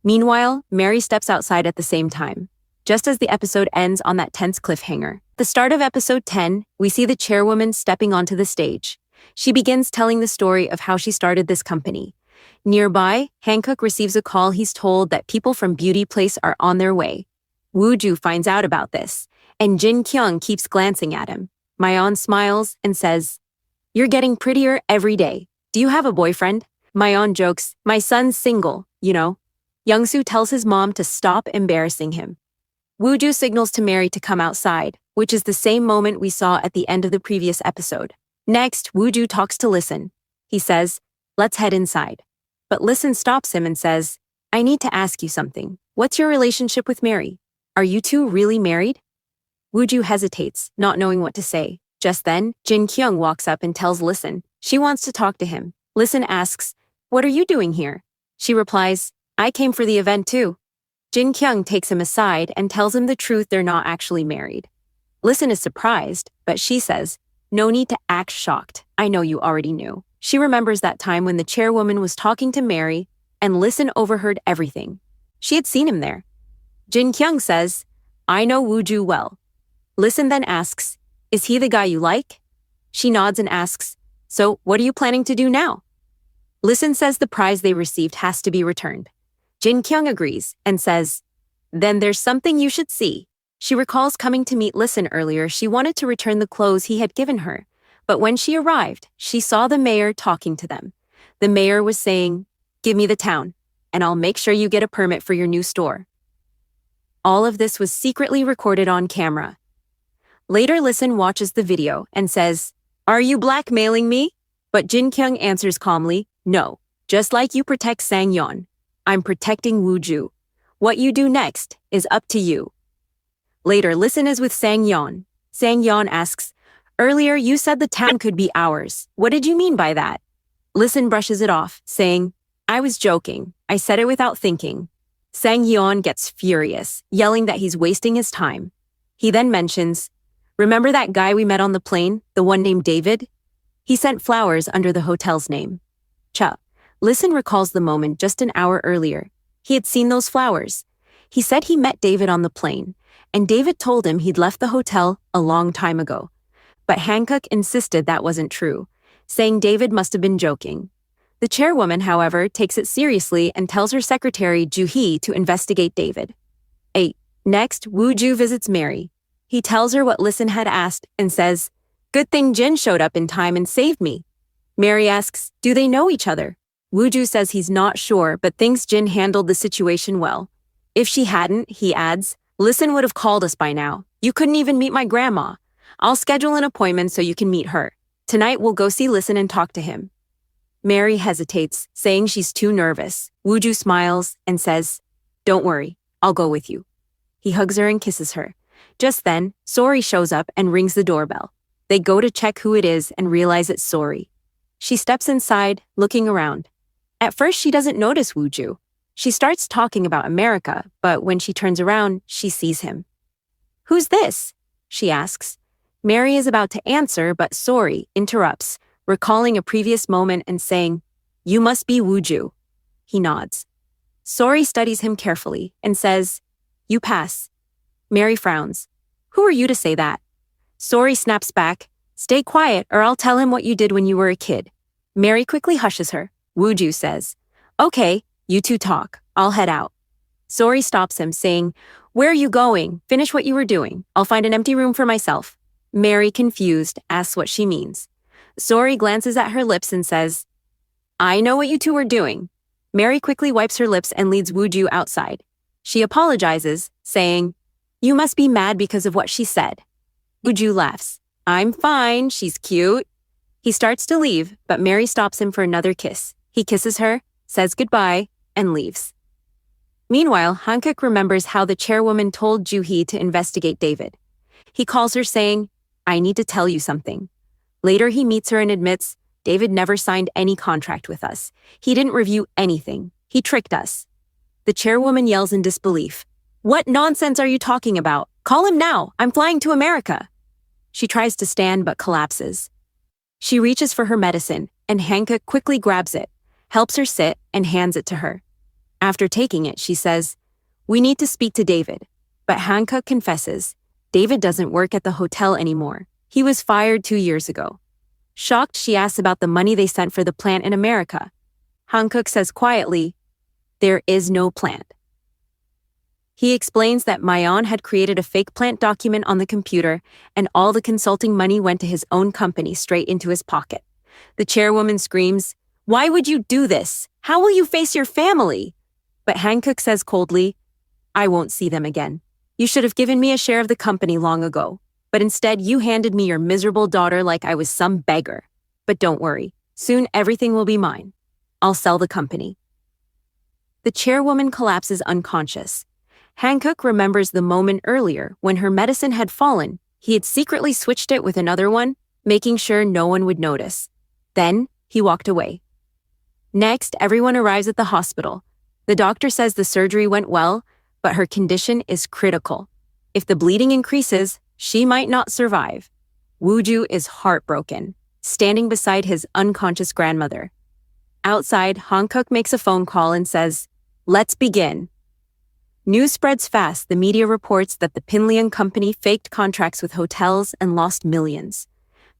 Meanwhile, Mary steps outside at the same time, just as the episode ends on that tense cliffhanger. The start of episode 10, we see the chairwoman stepping onto the stage. She begins telling the story of how she started this company. Nearby, Hankook receives a call. He's told that people from Beauty Place are on their way. Woo-ju finds out about this, and Jin Kyung keeps glancing at him. Mayeon smiles and says, "You're getting prettier every day. Do you have a boyfriend?" Mayeon jokes, "My son's single, you know." Young-soo tells his mom to stop embarrassing him. Woo-ju signals to Mary to come outside, which is the same moment we saw at the end of the previous episode. Next, Woo-ju talks to Listen. He says, "Let's head inside." But Listen stops him and says, "I need to ask you something. What's your relationship with Mary? Are you two really married?" Woo-ju hesitates, not knowing what to say. Just then, Jin Kyung walks up and tells Listen she wants to talk to him. Listen asks, "What are you doing here?" She replies, "I came for the event too." Jin Kyung takes him aside and tells him the truth, they're not actually married. Listen is surprised, but she says, "No need to act shocked. I know you already knew." She remembers that time when the chairwoman was talking to Mary and Listen overheard everything. She had seen him there. Jin Kyung says, "I know Woo-ju well." Listen then asks, "Is he the guy you like?" She nods and asks, "So what are you planning to do now?" Listen says the prize they received has to be returned. Jin Kyung agrees and says, "Then there's something you should see." She recalls coming to meet Listen earlier. She wanted to return the clothes he had given her, but when she arrived, she saw the mayor talking to them. The mayor was saying, "Give me the town, and I'll make sure you get a permit for your new store." All of this was secretly recorded on camera. Later, Listen watches the video and says, "Are you blackmailing me?" But Jin Kyung answers calmly, "No, just like you protect Sang Yeon, I'm protecting Woo-ju. What you do next is up to you." Later, Listen is with Sang Yeon. Sang Yeon asks, "Earlier you said the town could be ours. What did you mean by that?" Listen brushes it off, saying, "I was joking. I said it without thinking." Sang Yeon gets furious, yelling that he's wasting his time. He then mentions, "Remember that guy we met on the plane, the one named David? He sent flowers under the hotel's name." Listen recalls the moment just an hour earlier. He had seen those flowers. He said he met David on the plane, and David told him he'd left the hotel a long time ago. But Hankook insisted that wasn't true, saying David must have been joking. The chairwoman, however, takes it seriously and tells her secretary, Joo-hee, to investigate David. 8. Next, Woo-ju visits Mary. He tells her what Listen had asked and says, "Good thing Jin showed up in time and saved me." Mary asks, "Do they know each other?" Woo-ju says he's not sure, but thinks Jin handled the situation well. If she hadn't, he adds, "Listen would have called us by now. You couldn't even meet my grandma. I'll schedule an appointment so you can meet her. Tonight we'll go see Listen and talk to him." Mary hesitates, saying she's too nervous. Woo-ju smiles and says, "Don't worry, I'll go with you." He hugs her and kisses her. Just then, Sori shows up and rings the doorbell. They go to check who it is and realize it's Sori. She steps inside, looking around. At first, she doesn't notice Wooju. She starts talking about America, but when she turns around, she sees him. "Who's this?" she asks. Mary is about to answer, but Sori interrupts, recalling a previous moment and saying, "You must be Wooju." He nods. Sori studies him carefully and says, "You pass." Mary frowns. "Who are you to say that?" Sori snaps back, "Stay quiet or I'll tell him what you did when you were a kid." Mary quickly hushes her. Wooju says, "Okay, you two talk. I'll head out." Sori stops him, saying, "Where are you going? Finish what you were doing. I'll find an empty room for myself." Mary, confused, asks what she means. Sori glances at her lips and says, "I know what you two are doing." Mary quickly wipes her lips and leads Wooju outside. She apologizes, saying, "You must be mad because of what she said." Wooju laughs. "I'm fine, she's cute." He starts to leave, but Mary stops him for another kiss. He kisses her, says goodbye, and leaves. Meanwhile, Hankuk remembers how the chairwoman told Juhee to investigate David. He calls her saying, "I need to tell you something." Later, he meets her and admits, "David never signed any contract with us. He didn't review anything. He tricked us." The chairwoman yells in disbelief, "What nonsense are you talking about? Call him now. I'm flying to America." She tries to stand but collapses. She reaches for her medicine, and Hankuk quickly grabs it, helps her sit, and hands it to her. After taking it, she says, "We need to speak to David." But Hankuk confesses, David doesn't work at the hotel anymore. He was fired 2 years ago. Shocked, she asks about the money they sent for the plant in America. Hankuk says quietly, "There is no plant." He explains that Mayon had created a fake plant document on the computer, and all the consulting money went to his own company straight into his pocket. The chairwoman screams, "Why would you do this? How will you face your family?" But Hankuk says coldly, "I won't see them again. You should have given me a share of the company long ago, but instead you handed me your miserable daughter like I was some beggar. But don't worry, soon everything will be mine. I'll sell the company." The chairwoman collapses unconscious. Hankuk remembers the moment earlier when her medicine had fallen. He had secretly switched it with another one, making sure no one would notice. Then, he walked away. Next, everyone arrives at the hospital. The doctor says the surgery went well, but her condition is critical. If the bleeding increases, she might not survive. Wooju is heartbroken, standing beside his unconscious grandmother. Outside, Hankuk makes a phone call and says, "Let's begin." News spreads fast. The media reports that the Pinlian company faked contracts with hotels and lost millions.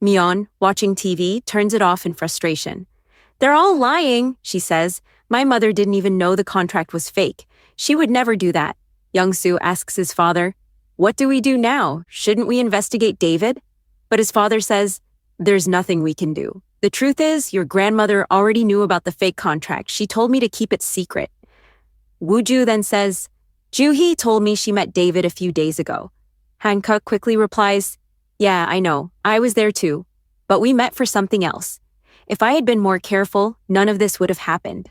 Myeon, watching TV, turns it off in frustration. "They're all lying," she says. "My mother didn't even know the contract was fake. She would never do that." Young-soo asks his father, "What do we do now? Shouldn't we investigate David?" But his father says, "There's nothing we can do. The truth is, your grandmother already knew about the fake contract. She told me to keep it secret." Wooju then says, "Juhee told me she met David a few days ago." Hankuk quickly replies, "Yeah, I know. I was there too. But we met for something else. If I had been more careful, none of this would have happened."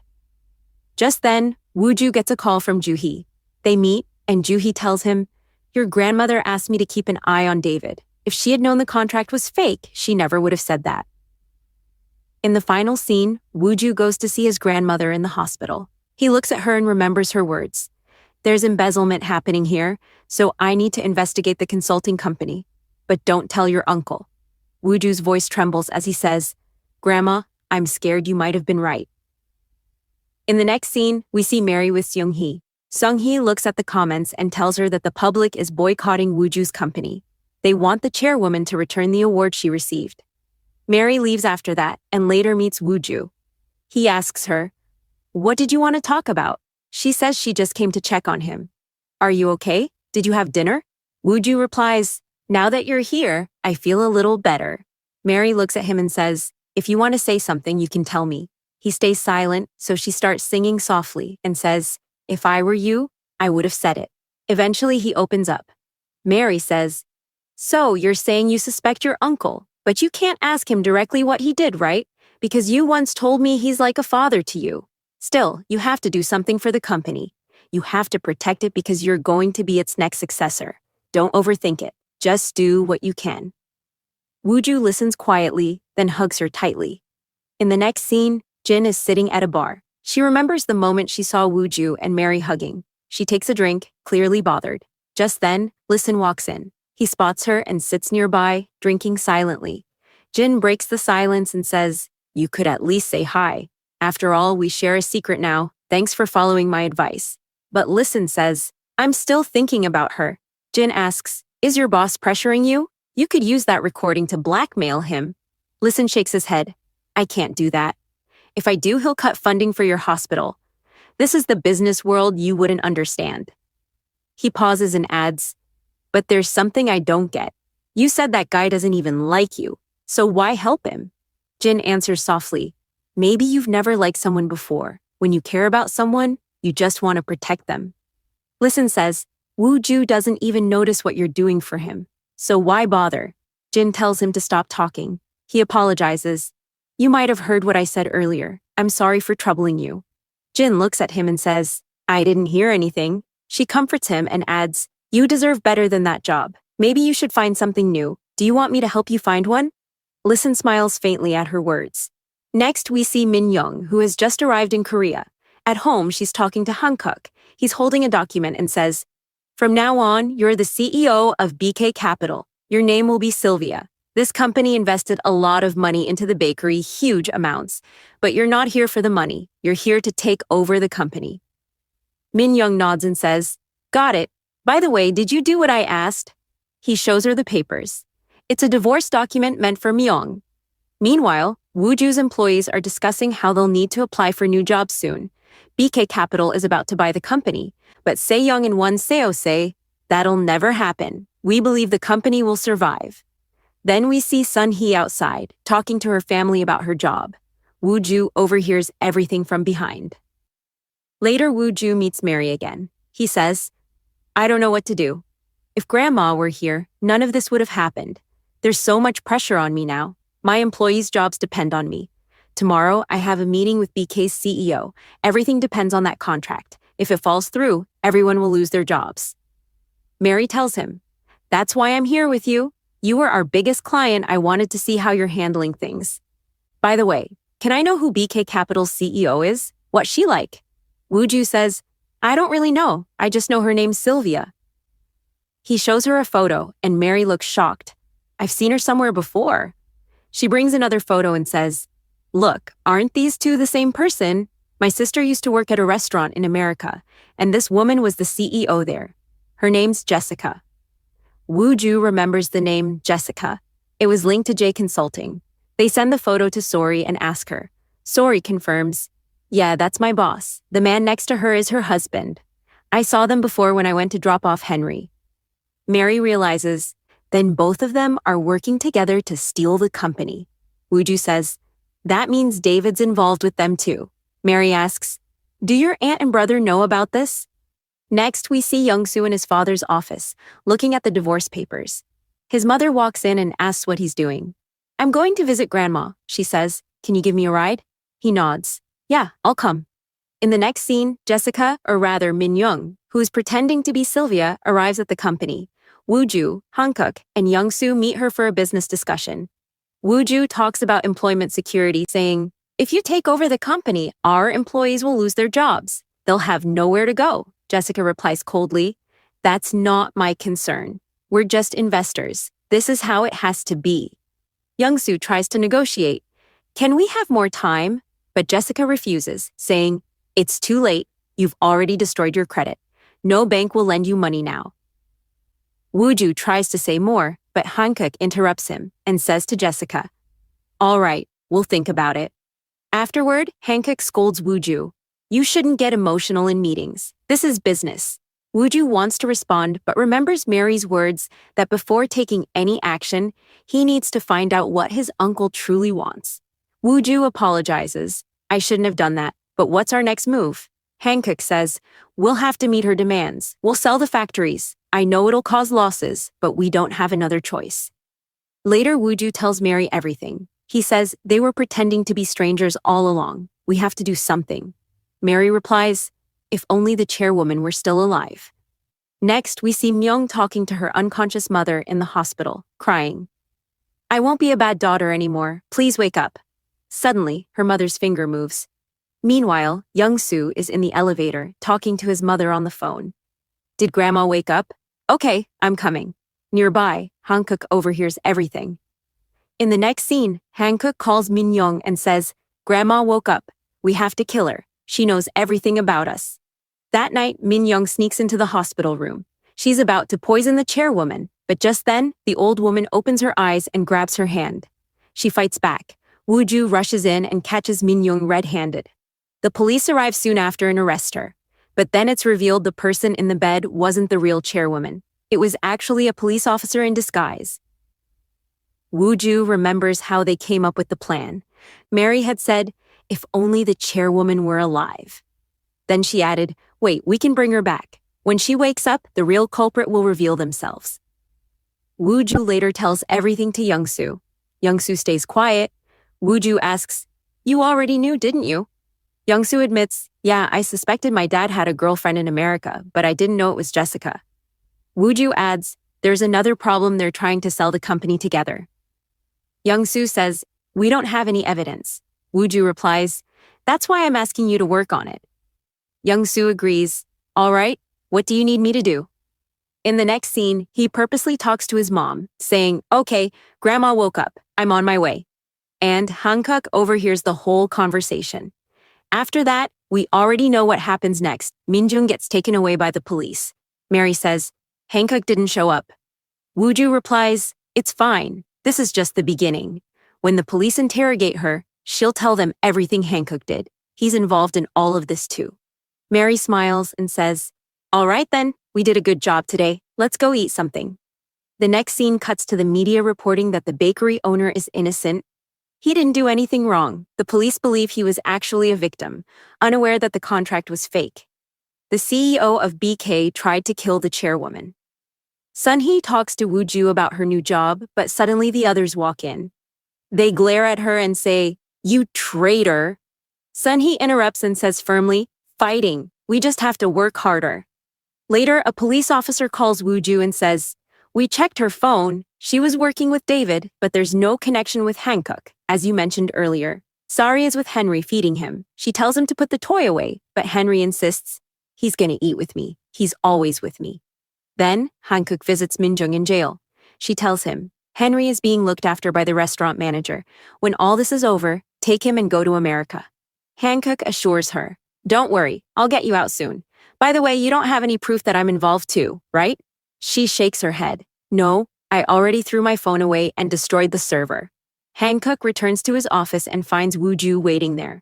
Just then, Wooju gets a call from Juhee. They meet, and Juhee tells him, "Your grandmother asked me to keep an eye on David. If she had known the contract was fake, she never would have said that." In the final scene, Wooju goes to see his grandmother in the hospital. He looks at her and remembers her words. "There's embezzlement happening here, so I need to investigate the consulting company. But don't tell your uncle." Wooju's voice trembles as he says, "Grandma, I'm scared you might have been right." In the next scene, we see Mary with Seung-hee. Seung-hee looks at the comments and tells her that the public is boycotting Wooju's company. They want the chairwoman to return the award she received. Mary leaves after that and later meets Wooju. He asks her, "What did you want to talk about?" She says she just came to check on him. "Are you okay? Did you have dinner?" Wooju replies, "Now that you're here, I feel a little better." Mary looks at him and says, "If you want to say something, you can tell me." He stays silent, so she starts singing softly and says, "If I were you, I would have said it." Eventually, he opens up. Mary says, "So you're saying you suspect your uncle, but you can't ask him directly what he did, right? Because you once told me he's like a father to you. Still, you have to do something for the company. You have to protect it because you're going to be its next successor. Don't overthink it. Just do what you can." Wooju listens quietly, then hugs her tightly. In the next scene, Jin is sitting at a bar. She remembers the moment she saw Wooju and Mary hugging. She takes a drink, clearly bothered. Just then, Listen walks in. He spots her and sits nearby, drinking silently. Jin breaks the silence and says, "You could at least say hi. After all, we share a secret now. Thanks for following my advice." But Listen says, "I'm still thinking about her." Jin asks, "Is your boss pressuring you? You could use that recording to blackmail him." Listen shakes his head. "I can't do that. If I do, he'll cut funding for your hospital. This is the business world you wouldn't understand." He pauses and adds, "But there's something I don't get. You said that guy doesn't even like you, so why help him?" Jin answers softly, "Maybe you've never liked someone before. When you care about someone, you just want to protect them." Listen says, "Wooju doesn't even notice what you're doing for him, so why bother?" Jin tells him to stop talking. He apologizes. "You might have heard what I said earlier. I'm sorry for troubling you." Jin looks at him and says, "I didn't hear anything." She comforts him and adds, "You deserve better than that job. Maybe you should find something new. Do you want me to help you find one?" Listen smiles faintly at her words. Next, we see Min Young, who has just arrived in Korea. At home, she's talking to Hankook. He's holding a document and says, "From now on, you're the CEO of BK Capital. Your name will be Sylvia. This company invested a lot of money into the bakery, huge amounts. But you're not here for the money. You're here to take over the company." Min Young nods and says, "Got it. By the way, did you do what I asked?" He shows her the papers. It's a divorce document meant for Myung. Meanwhile, Wooju's employees are discussing how they'll need to apply for new jobs soon. BK Capital is about to buy the company, but Sejong and Won Seo say, "That'll never happen. We believe the company will survive." Then we see Sun Hee outside, talking to her family about her job. Wooju overhears everything from behind. Later, Wooju meets Mary again. He says, "I don't know what to do. If Grandma were here, none of this would have happened. There's so much pressure on me now. My employees' jobs depend on me. Tomorrow, I have a meeting with BK's CEO. Everything depends on that contract. If it falls through, everyone will lose their jobs." Mary tells him, "That's why I'm here with you. You were our biggest client. I wanted to see how you're handling things. By the way, can I know who BK Capital's CEO is? What's she like?" Wooju says, "I don't really know. I just know her name's Sylvia." He shows her a photo, and Mary looks shocked. "I've seen her somewhere before." She brings another photo and says, "Look, aren't these two the same person? My sister used to work at a restaurant in America, and this woman was the CEO there. Her name's Jessica." Wooju remembers the name Jessica. It was linked to J Consulting. They send the photo to Sori and ask her. Sori confirms, "Yeah, that's my boss. The man next to her is her husband. I saw them before when I went to drop off Henry." Mary realizes, then both of them are working together to steal the company. Wooju says, "That means David's involved with them too." Mary asks, "Do your aunt and brother know about this?" Next, we see Young-soo in his father's office, looking at the divorce papers. His mother walks in and asks what he's doing. "I'm going to visit Grandma," she says. "Can you give me a ride?" He nods. "Yeah, I'll come." In the next scene, Jessica, or rather Min Young, who is pretending to be Sylvia, arrives at the company. Wooju, Hankook, and Young-soo meet her for a business discussion. Wooju talks about employment security, saying, "If you take over the company, our employees will lose their jobs. They'll have nowhere to go." Jessica replies coldly, "That's not my concern. We're just investors. This is how it has to be." Young-soo tries to negotiate. "Can we have more time?" But Jessica refuses, saying, "It's too late. You've already destroyed your credit. No bank will lend you money now." Wooju tries to say more, but Hankook interrupts him and says to Jessica, "All right, we'll think about it." Afterward, Hankook scolds Wooju. "You shouldn't get emotional in meetings. This is business." Wooju wants to respond but remembers Mary's words that before taking any action, he needs to find out what his uncle truly wants. Wooju apologizes. "I shouldn't have done that, but what's our next move?" Hankook says, "We'll have to meet her demands. We'll sell the factories. I know it'll cause losses, but we don't have another choice." Later, Wooju tells Mary everything. He says they were pretending to be strangers all along. We have to do something. Mary replies, "If only the chairwoman were still alive." Next, we see Myung talking to her unconscious mother in the hospital, crying. "I won't be a bad daughter anymore. Please wake up." Suddenly, her mother's finger moves. Meanwhile, Young-soo is in the elevator, talking to his mother on the phone. Did Grandma wake up? Okay, I'm coming. Nearby, Hankook overhears everything. In the next scene, Hankook calls Min-young and says, Grandma woke up. We have to kill her. She knows everything about us. That night, Min-young sneaks into the hospital room. She's about to poison the chairwoman, but just then, the old woman opens her eyes and grabs her hand. She fights back. Woo-ju rushes in and catches Min-young red-handed. The police arrive soon after and arrest her. But then it's revealed the person in the bed wasn't the real chairwoman. It was actually a police officer in disguise. Woo-ju remembers how they came up with the plan. Mary had said, if only the chairwoman were alive. Then she added, wait, we can bring her back. When she wakes up, the real culprit will reveal themselves. Woo-ju later tells everything to Young-soo. Young-soo stays quiet. Woo-ju asks, you already knew, didn't you? Young-soo admits, yeah, I suspected my dad had a girlfriend in America, but I didn't know it was Jessica. Woo-ju adds, there's another problem, they're trying to sell the company together. Young-soo says, we don't have any evidence. Woo-ju replies, that's why I'm asking you to work on it. Young-soo agrees, all right, what do you need me to do? In the next scene, he purposely talks to his mom, saying, okay, Grandma woke up, I'm on my way. And Hankook overhears the whole conversation. After that, we already know what happens next. Min-jung gets taken away by the police. Mary says, Hankook didn't show up. Woo-ju replies, it's fine, this is just the beginning. When the police interrogate her, she'll tell them everything Hankook did. He's involved in all of this too. Mary smiles and says, all right then, we did a good job today. Let's go eat something. The next scene cuts to the media reporting that the bakery owner is innocent. He didn't do anything wrong. The police believe he was actually a victim, unaware that the contract was fake. The CEO of BK tried to kill the chairwoman. Sunhee talks to Woo-ju about her new job, but suddenly the others walk in. They glare at her and say, you traitor. Sunhee interrupts and says firmly, fighting. We just have to work harder. Later, a police officer calls Woo-ju and says, we checked her phone. She was working with David, but there's no connection with Hankook, as you mentioned earlier. Sari is with Henry feeding him. She tells him to put the toy away, but Henry insists, he's gonna eat with me. He's always with me. Then, Hankook visits Min-jung in jail. She tells him, Henry is being looked after by the restaurant manager. When all this is over, take him and go to America. Hankook assures her, don't worry, I'll get you out soon. By the way, you don't have any proof that I'm involved too, right? She shakes her head. No, I already threw my phone away and destroyed the server. Hankook returns to his office and finds Woo-ju waiting there.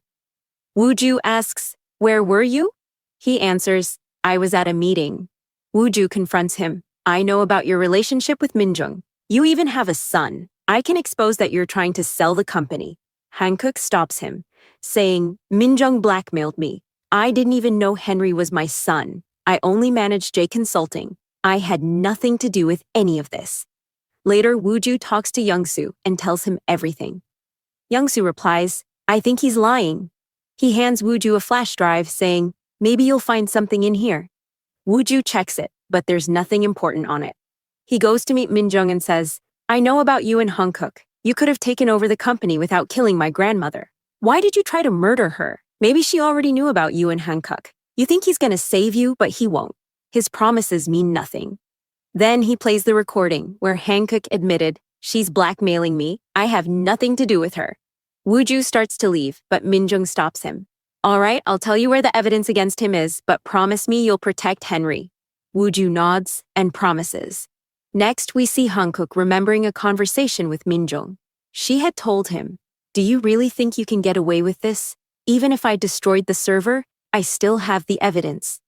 Woo-ju asks, where were you? He answers, I was at a meeting. Woo-ju confronts him. I know about your relationship with Min-jung. You even have a son. I can expose that you're trying to sell the company. Hankook stops him, saying, Min-jung blackmailed me. I didn't even know Henry was my son. I only managed J Consulting. I had nothing to do with any of this. Later, Woo-ju talks to Young-soo and tells him everything. Young-soo replies, I think he's lying. He hands Woo-ju a flash drive, saying, maybe you'll find something in here. Woo-ju checks it, but there's nothing important on it. He goes to meet Min-jung and says, I know about you and Hankook. You could have taken over the company without killing my grandmother. Why did you try to murder her? Maybe she already knew about you and Hankook. You think he's gonna save you, but he won't. His promises mean nothing. Then he plays the recording, where Hankook admitted, she's blackmailing me. I have nothing to do with her. Woo-ju starts to leave, but Min-jung stops him. All right, I'll tell you where the evidence against him is, but promise me you'll protect Henry. Woo-ju nods and promises. Next, we see Hankook remembering a conversation with Min-jung. She had told him, do you really think you can get away with this? Even if I destroyed the server, I still have the evidence.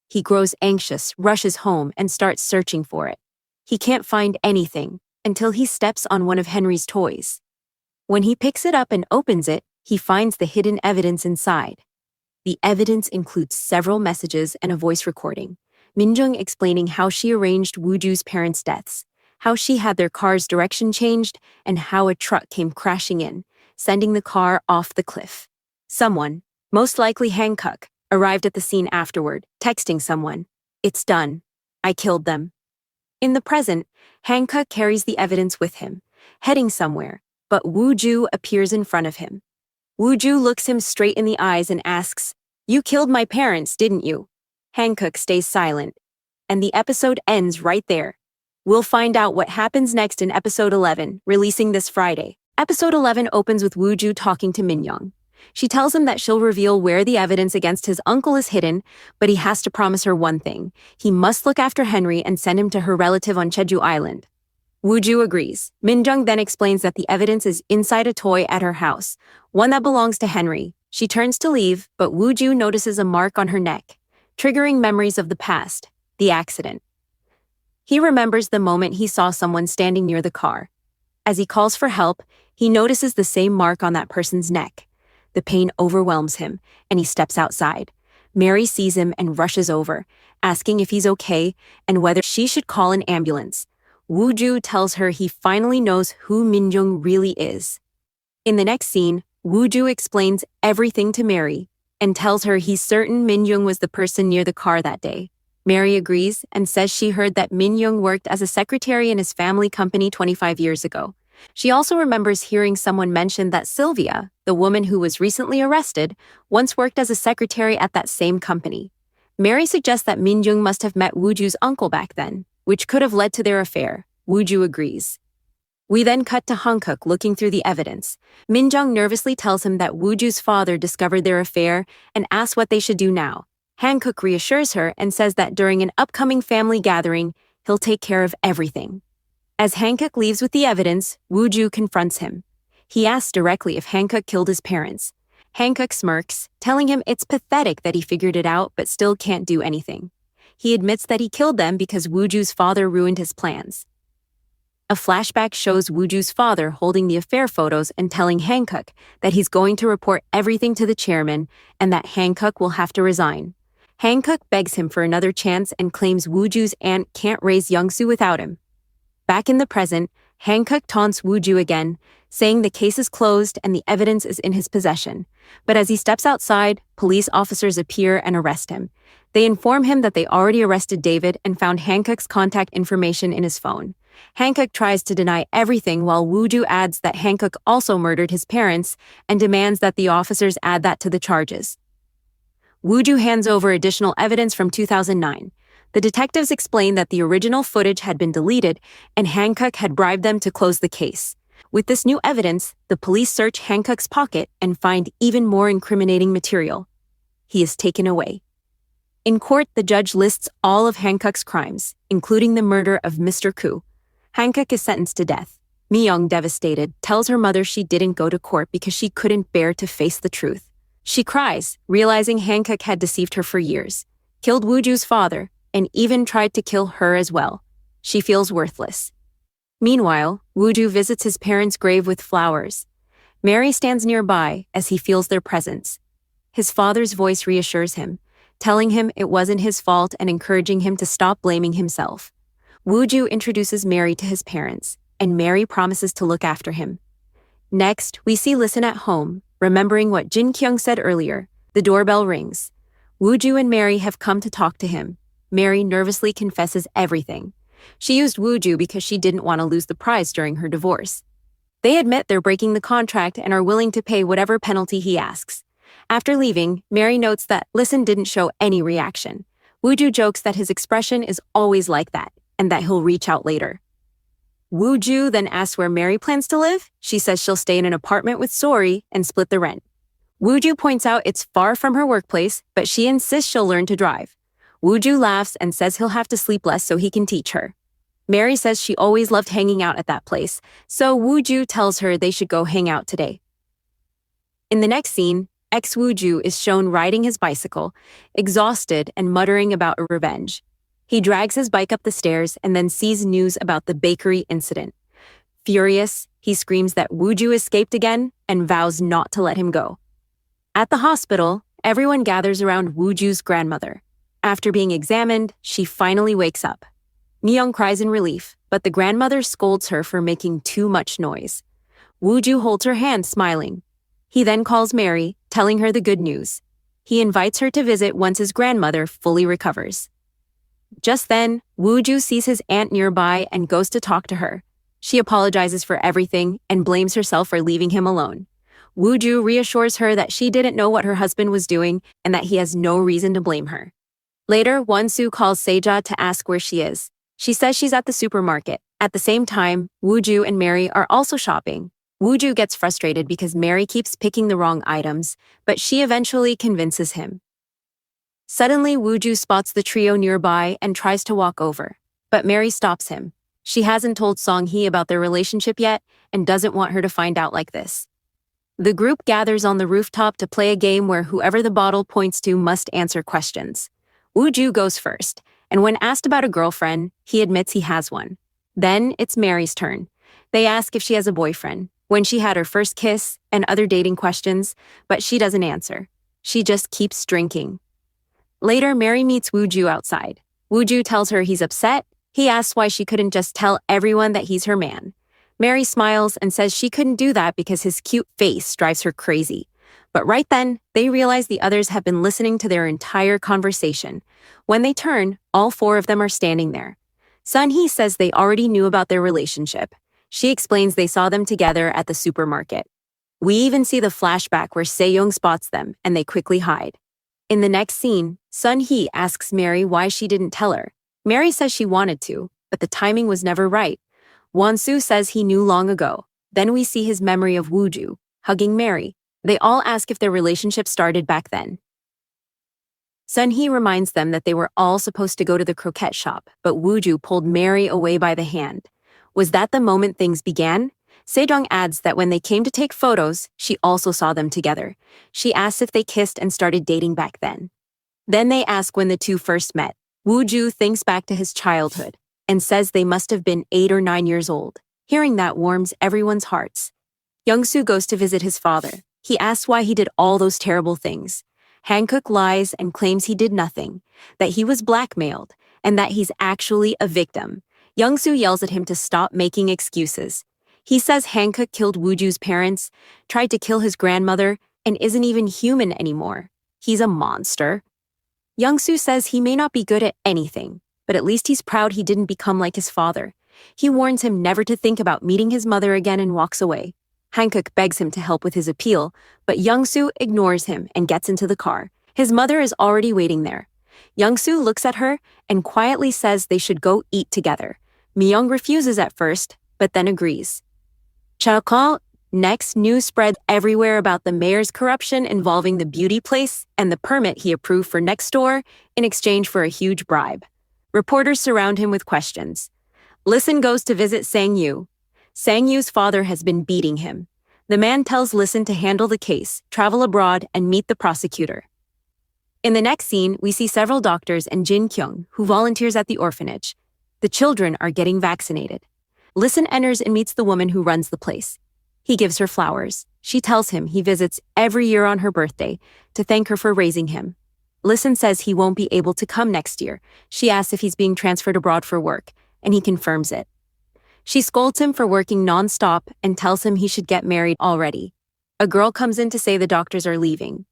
He grows anxious, rushes home, and starts searching for it. He can't find anything until he steps on one of Henry's toys. When he picks it up and opens it, he finds the hidden evidence inside. The evidence includes several messages and a voice recording. Min-jung explaining how she arranged Woo-ju's parents' deaths, how she had their car's direction changed, and how a truck came crashing in, sending the car off the cliff. Someone, most likely Hankook, arrived at the scene afterward, texting someone, it's done. I killed them. In the present, Hankook carries the evidence with him, heading somewhere, but Woo-ju appears in front of him. Woo-ju looks him straight in the eyes and asks, "You killed my parents, didn't you?" Hankook stays silent, and the episode ends right there. We'll find out what happens next in episode 11, releasing this Friday. Episode 11 opens with Woo-ju talking to Min-young. She tells him that she'll reveal where the evidence against his uncle is hidden, but he has to promise her one thing. He must look after Henry and send him to her relative on Jeju Island. Woo-ju agrees. Min-jung then explains that the evidence is inside a toy at her house, one that belongs to Henry. She turns to leave, but Woo-ju notices a mark on her neck, triggering memories of the past, the accident. He remembers the moment he saw someone standing near the car. As he calls for help, he notices the same mark on that person's neck. The pain overwhelms him, and he steps outside. Mary sees him and rushes over, asking if he's okay and whether she should call an ambulance. Woo-ju tells her he finally knows who Min-jung really is. In the next scene, Woo-ju explains everything to Mary and tells her he's certain Min-jung was the person near the car that day. Mary agrees and says she heard that Min-jung worked as a secretary in his family company 25 years ago. She also remembers hearing someone mention that Sylvia, the woman who was recently arrested, once worked as a secretary at that same company. Mary suggests that Min-jung must have met Woo-ju's uncle back then, which could have led to their affair. Woo-ju agrees. We then cut to Hankook looking through the evidence. Min-jung nervously tells him that Woo-ju's father discovered their affair and asks what they should do now. Hankook reassures her and says that during an upcoming family gathering, he'll take care of everything. As Hankook leaves with the evidence, Woo-ju confronts him. He asks directly if Hankook killed his parents. Hankook smirks, telling him it's pathetic that he figured it out but still can't do anything. He admits that he killed them because Woo-ju's father ruined his plans. A flashback shows Woo-ju's father holding the affair photos and telling Hankook that he's going to report everything to the chairman and that Hankook will have to resign. Hankook begs him for another chance and claims Woo-ju's aunt can't raise Young-soo without him. Back in the present, Hankook taunts Woo-ju again, saying the case is closed and the evidence is in his possession. But as he steps outside, police officers appear and arrest him. They inform him that they already arrested David and found Hankook's contact information in his phone. Hankook tries to deny everything while Woo-ju adds that Hankook also murdered his parents and demands that the officers add that to the charges. Woo-ju hands over additional evidence from 2009. The detectives explain that the original footage had been deleted and Hankook had bribed them to close the case. With this new evidence, the police search Hankook's pocket and find even more incriminating material. He is taken away. In court, the judge lists all of Hankook's crimes, including the murder of Mr. Koo. Hankook is sentenced to death. Mi-young, devastated, tells her mother she didn't go to court because she couldn't bear to face the truth. She cries, realizing Hankook had deceived her for years, killed Woo-ju's father, and even tried to kill her as well. She feels worthless. Meanwhile, Woo-ju visits his parents' grave with flowers. Mary stands nearby as he feels their presence. His father's voice reassures him, telling him it wasn't his fault and encouraging him to stop blaming himself. Woo-ju introduces Mary to his parents, and Mary promises to look after him. Next, we see Listen at home, remembering what Jin Kyung said earlier. The doorbell rings. Woo-ju and Mary have come to talk to him. Mary nervously confesses everything. She used Woo-ju because she didn't want to lose the prize during her divorce. They admit they're breaking the contract and are willing to pay whatever penalty he asks. After leaving, Mary notes that Listen didn't show any reaction. Woo-ju jokes that his expression is always like that, and that he'll reach out later. Woo-ju then asks where Mary plans to live. She says she'll stay in an apartment with Sori and split the rent. Woo-ju points out it's far from her workplace, but she insists she'll learn to drive. Woo-ju laughs and says he'll have to sleep less so he can teach her. Mary says she always loved hanging out at that place, so Woo-ju tells her they should go hang out today. In the next scene, ex-Woo-ju is shown riding his bicycle, exhausted and muttering about a revenge. He drags his bike up the stairs and then sees news about the bakery incident. Furious, he screams that Woo-ju escaped again and vows not to let him go. At the hospital, everyone gathers around Woo-ju's grandmother. After being examined, she finally wakes up. Mi-young cries in relief, but the grandmother scolds her for making too much noise. Woo-ju holds her hand, smiling. He then calls Mary, telling her the good news. He invites her to visit once his grandmother fully recovers. Just then, Woo-ju sees his aunt nearby and goes to talk to her. She apologizes for everything and blames herself for leaving him alone. Woo-ju reassures her that she didn't know what her husband was doing and that he has no reason to blame her. Later, Won-soo calls Seja to ask where she is. She says she's at the supermarket. At the same time, Woo-ju and Mary are also shopping. Woo-ju gets frustrated because Mary keeps picking the wrong items, but she eventually convinces him. Suddenly, Woo-ju spots the trio nearby and tries to walk over, but Mary stops him. She hasn't told Song-hee about their relationship yet and doesn't want her to find out like this. The group gathers on the rooftop to play a game where whoever the bottle points to must answer questions. Woo-ju goes first, and when asked about a girlfriend, he admits he has one. Then it's Mary's turn. They ask if she has a boyfriend, when she had her first kiss, and other dating questions, but she doesn't answer. She just keeps drinking. Later, Mary meets Woo-ju outside. Woo-ju tells her he's upset. He asks why she couldn't just tell everyone that he's her man. Mary smiles and says she couldn't do that because his cute face drives her crazy. But right then, they realize the others have been listening to their entire conversation. When they turn, all four of them are standing there. Sun-hee says they already knew about their relationship. She explains they saw them together at the supermarket. We even see the flashback where Se-young spots them, and they quickly hide. In the next scene, Sun-hee asks Mary why she didn't tell her. Mary says she wanted to, but the timing was never right. Won-soo says he knew long ago. Then we see his memory of Woo-ju hugging Mary. They all ask if their relationship started back then. Sun-hee reminds them that they were all supposed to go to the croquette shop, but Woo-ju pulled Mary away by the hand. Was that the moment things began? Sejong adds that when they came to take photos, she also saw them together. She asks if they kissed and started dating back then. Then they ask when the two first met. Woo-ju thinks back to his childhood and says they must have been 8 or 9 years old. Hearing that warms everyone's hearts. Young-soo goes to visit his father. He asks why he did all those terrible things. Hankook lies and claims he did nothing, that he was blackmailed, and that he's actually a victim. Young-soo yells at him to stop making excuses. He says Hankook killed Woo-ju's parents, tried to kill his grandmother, and isn't even human anymore. He's a monster. Young-soo says he may not be good at anything, but at least he's proud he didn't become like his father. He warns him never to think about meeting his mother again and walks away. Hankook begs him to help with his appeal, but Young-soo ignores him and gets into the car. His mother is already waiting there. Young-soo looks at her and quietly says they should go eat together. Mi-young refuses at first, but then agrees. Chao. Next, news spread everywhere about the mayor's corruption involving the beauty place and the permit he approved for next door in exchange for a huge bribe. Reporters surround him with questions. Listen goes to visit Sang-yu. Sang-yu's father has been beating him. The man tells Listen to handle the case, travel abroad, and meet the prosecutor. In the next scene, we see several doctors and Jin Kyung, who volunteers at the orphanage. The children are getting vaccinated. Listen enters and meets the woman who runs the place. He gives her flowers. She tells him he visits every year on her birthday to thank her for raising him. Listen says he won't be able to come next year. She asks if he's being transferred abroad for work, and he confirms it. She scolds him for working non-stop and tells him he should get married already. A girl comes in to say the doctors are leaving.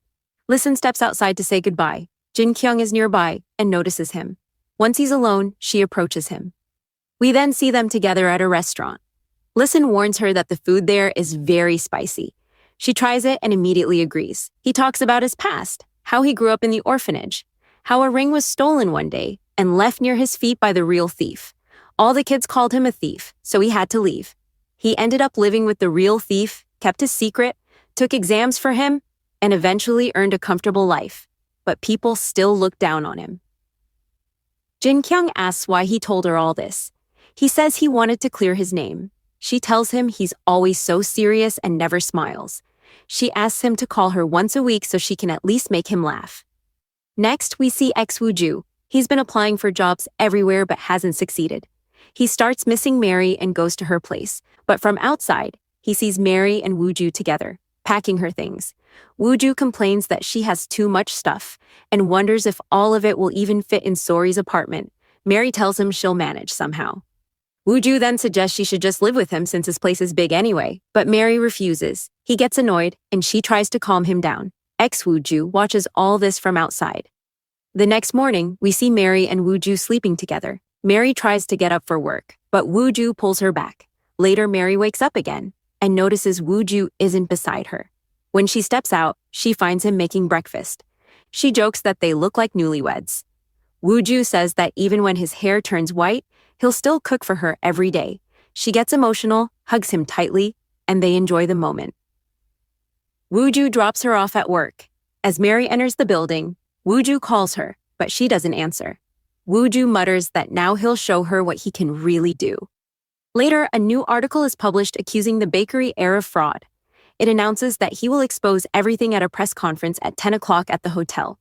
Listen steps outside to say goodbye. Jin Kyung is nearby and notices him. Once he's alone, she approaches him. We then see them together at a restaurant. Listen warns her that the food there is very spicy. She tries it and immediately agrees. He talks about his past, how he grew up in the orphanage, how a ring was stolen one day and left near his feet by the real thief. All the kids called him a thief, so he had to leave. He ended up living with the real thief, kept his secret, took exams for him, and eventually earned a comfortable life. But people still looked down on him. Jin Kyung asks why he told her all this. He says he wanted to clear his name. She tells him he's always so serious and never smiles. She asks him to call her once a week so she can at least make him laugh. Next, we see Woo-ju. He's been applying for jobs everywhere but hasn't succeeded. He starts missing Mary and goes to her place, but from outside, he sees Mary and Woo-ju together, packing her things. Woo-ju complains that she has too much stuff and wonders if all of it will even fit in Sori's apartment. Mary tells him she'll manage somehow. Woo-ju then suggests she should just live with him since his place is big anyway, but Mary refuses. He gets annoyed, and she tries to calm him down. Woo-ju watches all this from outside. The next morning, we see Mary and Woo-ju sleeping together. Mary tries to get up for work, but Woo-ju pulls her back. Later, Mary wakes up again and notices Woo-ju isn't beside her. When she steps out, she finds him making breakfast. She jokes that they look like newlyweds. Woo-ju says that even when his hair turns white, he'll still cook for her every day. She gets emotional, hugs him tightly, and they enjoy the moment. Woo-ju drops her off at work. As Mary enters the building, Woo-ju calls her, but she doesn't answer. Woo-ju mutters that now he'll show her what he can really do. Later, a new article is published accusing the bakery heir of fraud. It announces that he will expose everything at a press conference at 10 o'clock at the hotel.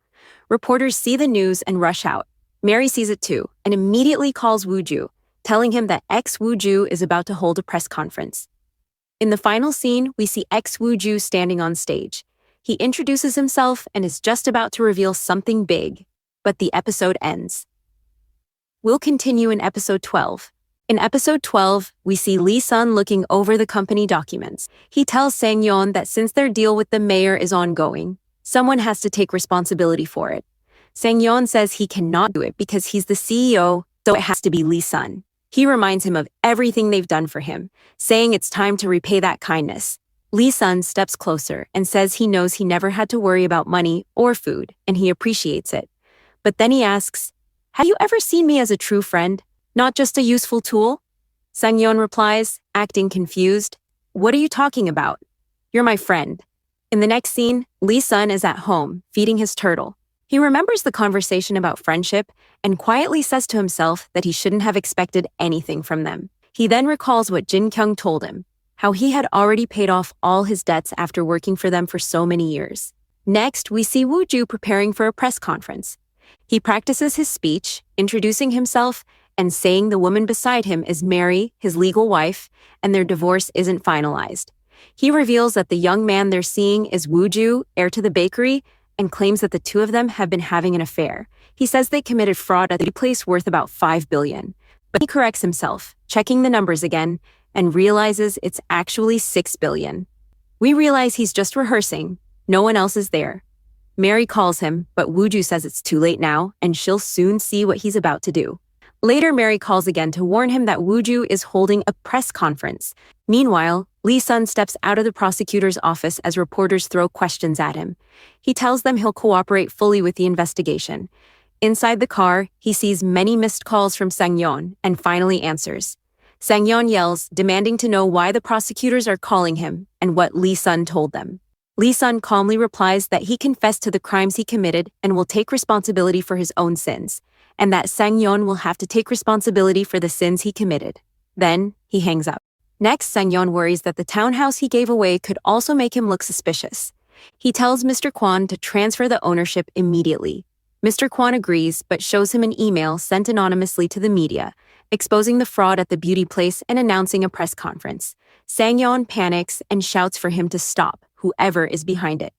Reporters see the news and rush out. Mary sees it too and immediately calls Woo-ju, telling him that ex-Woo-ju is about to hold a press conference. In the final scene, we see ex-Woo-ju standing on stage. He introduces himself and is just about to reveal something big, but the episode ends. We'll continue in episode 12. In episode 12, we see Lee Sun looking over the company documents. He tells Sang-yeon that since their deal with the mayor is ongoing, someone has to take responsibility for it. Sang-yeon says he cannot do it because he's the CEO, so it has to be Lee Sun. He reminds him of everything they've done for him, saying it's time to repay that kindness. Lee Sun steps closer and says he knows he never had to worry about money or food, and he appreciates it. But then he asks, "Have you ever seen me as a true friend? Not just a useful tool?" Sang-yeon replies, acting confused, "What are you talking about? You're my friend." In the next scene, Lee Sun is at home, feeding his turtle. He remembers the conversation about friendship and quietly says to himself that he shouldn't have expected anything from them. He then recalls what Jin Kyung told him, how he had already paid off all his debts after working for them for so many years. Next, we see Woo-ju preparing for a press conference. He practices his speech, introducing himself and saying the woman beside him is Mary, his legal wife, and their divorce isn't finalized. He reveals that the young man they're seeing is Woo-ju, heir to the bakery, and claims that the two of them have been having an affair. He says they committed fraud at the place worth about 5 billion. But he corrects himself, checking the numbers again, and realizes it's actually 6 billion. We realize he's just rehearsing. No one else is there. Mary calls him, but Woo-ju says it's too late now, and she'll soon see what he's about to do. Later, Mary calls again to warn him that Woo-ju is holding a press conference. Meanwhile, Lee Sun steps out of the prosecutor's office as reporters throw questions at him. He tells them he'll cooperate fully with the investigation. Inside the car, he sees many missed calls from Sang-yeon and finally answers. Sang-yeon yells, demanding to know why the prosecutors are calling him and what Lee Sun told them. Lee Sun calmly replies that he confessed to the crimes he committed and will take responsibility for his own sins, and that Sang-yeon will have to take responsibility for the sins he committed. Then, he hangs up. Next, Sang-yeon worries that the townhouse he gave away could also make him look suspicious. He tells Mr. Kwon to transfer the ownership immediately. Mr. Kwon agrees, but shows him an email sent anonymously to the media, exposing the fraud at the beauty place and announcing a press conference. Sang-yeon panics and shouts for him to stop, whoever is behind it.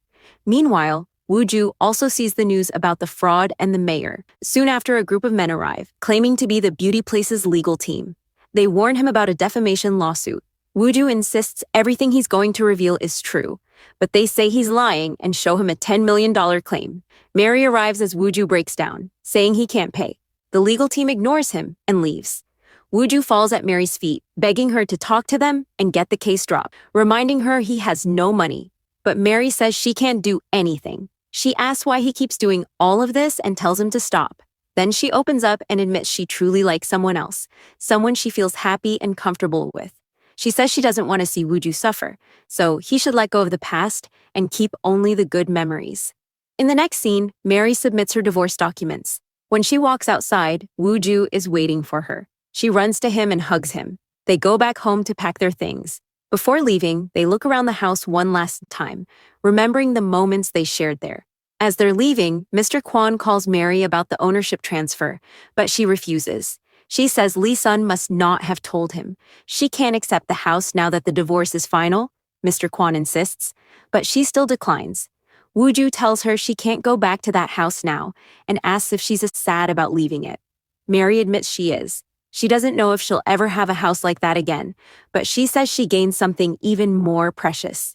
Meanwhile, Woo-ju also sees the news about the fraud and the mayor. Soon after, a group of men arrive, claiming to be the beauty place's legal team. They warn him about a defamation lawsuit. Woo-ju insists everything he's going to reveal is true, but they say he's lying and show him a $10 million claim. Mary arrives as Woo-ju breaks down, saying he can't pay. The legal team ignores him and leaves. Woo-ju falls at Mary's feet, begging her to talk to them and get the case dropped, reminding her he has no money. But Mary says she can't do anything. She asks why he keeps doing all of this and tells him to stop. Then she opens up and admits she truly likes someone else, someone she feels happy and comfortable with. She says she doesn't want to see Woo-ju suffer, so he should let go of the past and keep only the good memories. In the next scene, Mary submits her divorce documents. When she walks outside, Woo-ju is waiting for her. She runs to him and hugs him. They go back home to pack their things. Before leaving, they look around the house one last time, remembering the moments they shared there. As they're leaving, Mr. Kwon calls Mary about the ownership transfer, but she refuses. She says Lee Sun must not have told him. She can't accept the house now that the divorce is final, Mr. Kwon insists, but she still declines. Woo-ju tells her she can't go back to that house now and asks if she's sad about leaving it. Mary admits she is. She doesn't know if she'll ever have a house like that again, but she says she gained something even more precious.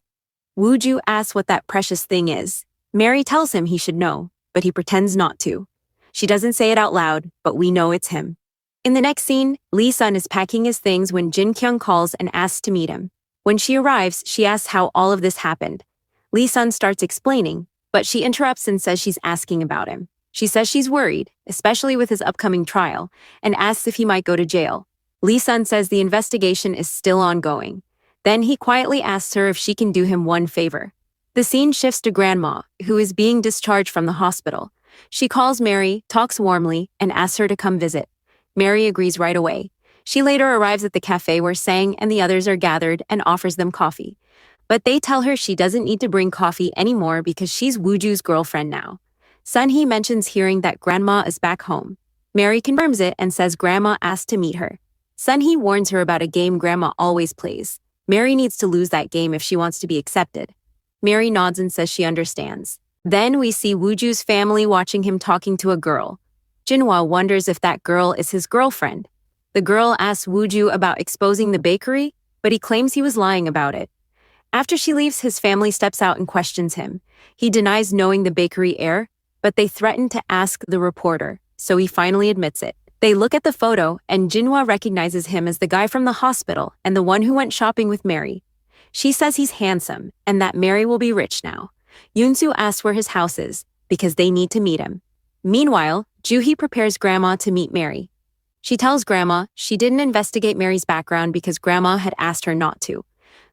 Woo-ju asks what that precious thing is. Mary tells him he should know, but he pretends not to. She doesn't say it out loud, but we know it's him. In the next scene, Lee Sun is packing his things when Jin Kyung calls and asks to meet him. When she arrives, she asks how all of this happened. Lee Sun starts explaining, but she interrupts and says she's asking about him. She says she's worried, especially with his upcoming trial, and asks if he might go to jail. Lee Sun says the investigation is still ongoing. Then he quietly asks her if she can do him one favor. The scene shifts to Grandma, who is being discharged from the hospital. She calls Mary, talks warmly, and asks her to come visit. Mary agrees right away. She later arrives at the cafe where Sang and the others are gathered and offers them coffee. But they tell her she doesn't need to bring coffee anymore because she's Wooju's girlfriend now. Sunhee mentions hearing that Grandma is back home. Mary confirms it and says Grandma asked to meet her. Sunhee warns her about a game Grandma always plays. Mary needs to lose that game if she wants to be accepted. Mary nods and says she understands. Then we see Wooju's family watching him talking to a girl. Jinhwa wonders if that girl is his girlfriend. The girl asks Wooju about exposing the bakery, but he claims he was lying about it. After she leaves, his family steps out and questions him. He denies knowing the bakery heir, but they threaten to ask the reporter, so he finally admits it. They look at the photo, and Jinhwa recognizes him as the guy from the hospital and the one who went shopping with Mary. She says he's handsome and that Mary will be rich now. Yoonsu asks where his house is, because they need to meet him. Meanwhile, Joohee prepares Grandma to meet Mary. She tells Grandma she didn't investigate Mary's background because Grandma had asked her not to.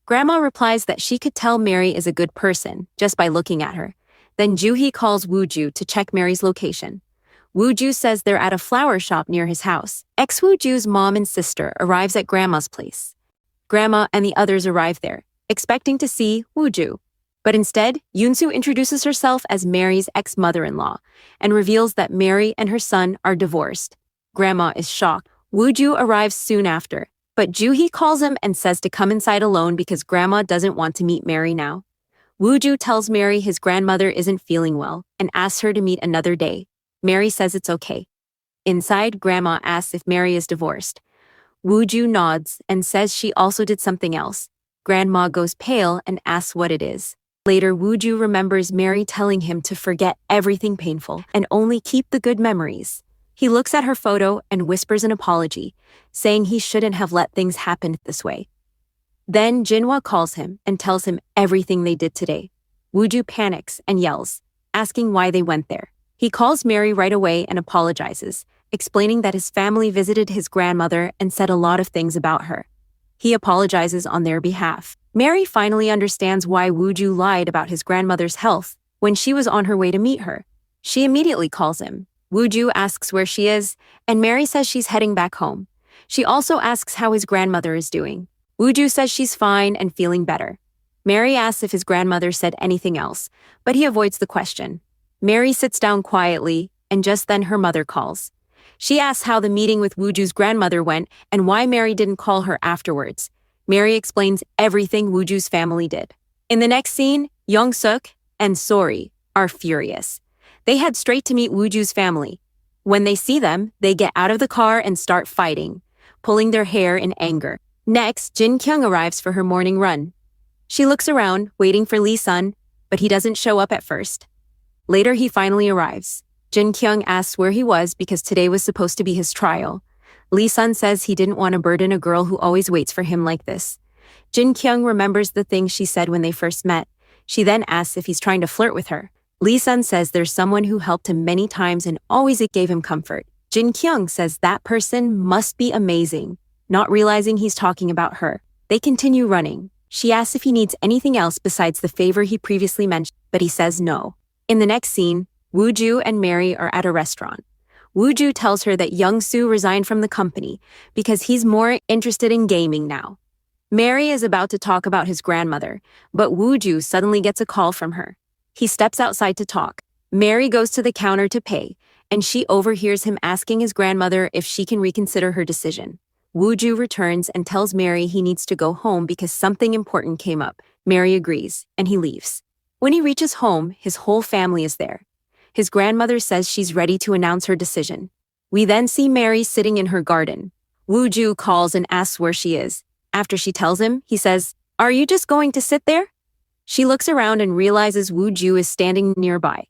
Grandma replies that she could tell Mary is a good person just by looking at her. Then Joohee calls Wooju to check Mary's location. Wooju says they're at a flower shop near his house. Ex-Wooju's mom and sister arrives at Grandma's place. Grandma and the others arrive there, expecting to see Wooju. But instead, Yoonsu introduces herself as Mary's ex-mother-in-law and reveals that Mary and her son are divorced. Grandma is shocked. Wooju arrives soon after, but Joohee calls him and says to come inside alone because Grandma doesn't want to meet Mary now. Wooju tells Mary his grandmother isn't feeling well and asks her to meet another day. Mary says it's okay. Inside, Grandma asks if Mary is divorced. Wooju nods and says she also did something else. Grandma goes pale and asks what it is. Later, Wooju remembers Mary telling him to forget everything painful and only keep the good memories. He looks at her photo and whispers an apology, saying he shouldn't have let things happen this way. Then Jinhwa calls him and tells him everything they did today. Wooju panics and yells, asking why they went there. He calls Mary right away and apologizes, explaining that his family visited his grandmother and said a lot of things about her. He apologizes on their behalf. Mary finally understands why Wooju lied about his grandmother's health when she was on her way to meet her. She immediately calls him. Wooju asks where she is, and Mary says she's heading back home. She also asks how his grandmother is doing. Wooju says she's fine and feeling better. Mary asks if his grandmother said anything else, but he avoids the question. Mary sits down quietly, and just then her mother calls. She asks how the meeting with Wooju's grandmother went and why Mary didn't call her afterwards. Mary explains everything Wooju's family did. In the next scene, Young-suk and Sori are furious. They head straight to meet Wooju's family. When they see them, they get out of the car and start fighting, pulling their hair in anger. Next, Jin Kyung arrives for her morning run. She looks around, waiting for Lee Sun, but he doesn't show up at first. Later, he finally arrives. Jin Kyung asks where he was because today was supposed to be his trial. Lee Sun says he didn't want to burden a girl who always waits for him like this. Jin Kyung remembers the things she said when they first met. She then asks if he's trying to flirt with her. Lee Sun says there's someone who helped him many times and always it gave him comfort. Jin Kyung says that person must be amazing, not realizing he's talking about her. They continue running. She asks if he needs anything else besides the favor he previously mentioned, but he says no. In the next scene, Wooju and Mary are at a restaurant. Wooju tells her that Young-soo resigned from the company because he's more interested in gaming now. Mary is about to talk about his grandmother, but Wooju suddenly gets a call from her. He steps outside to talk. Mary goes to the counter to pay, and she overhears him asking his grandmother if she can reconsider her decision. Wooju returns and tells Mary he needs to go home because something important came up. Mary agrees, and he leaves. When he reaches home, his whole family is there. His grandmother says she's ready to announce her decision. We then see Mary sitting in her garden. Wooju calls and asks where she is. After she tells him, he says, "Are you just going to sit there?" She looks around and realizes Wooju is standing nearby.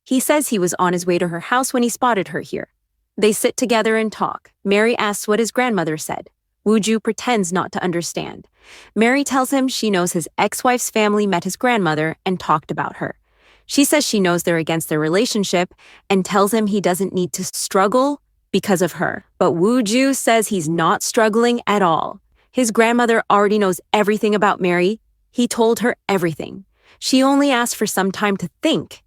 He says he was on his way to her house when he spotted her here. They sit together and talk. Mary asks what his grandmother said. Wooju pretends not to understand. Mary tells him she knows his ex-wife's family met his grandmother and talked about her. She says she knows they're against their relationship and tells him he doesn't need to struggle because of her. But Wooju says he's not struggling at all. His grandmother already knows everything about Mary. He told her everything. She only asked for some time to think.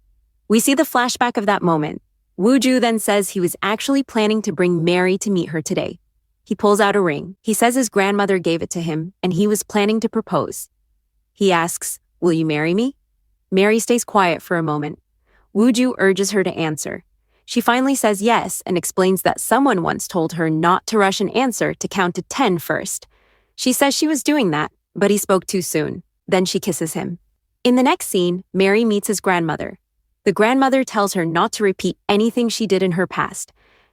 We see the flashback of that moment. Wooju then says he was actually planning to bring Mary to meet her today. He pulls out a ring. He says his grandmother gave it to him and he was planning to propose. He asks, "Will you marry me?" Mary stays quiet for a moment. Wooju urges her to answer. She finally says yes and explains that someone once told her not to rush an answer to count to 10 first. She says she was doing that, but he spoke too soon. Then she kisses him. In the next scene, Mary meets his grandmother. The grandmother tells her not to repeat anything she did in her past.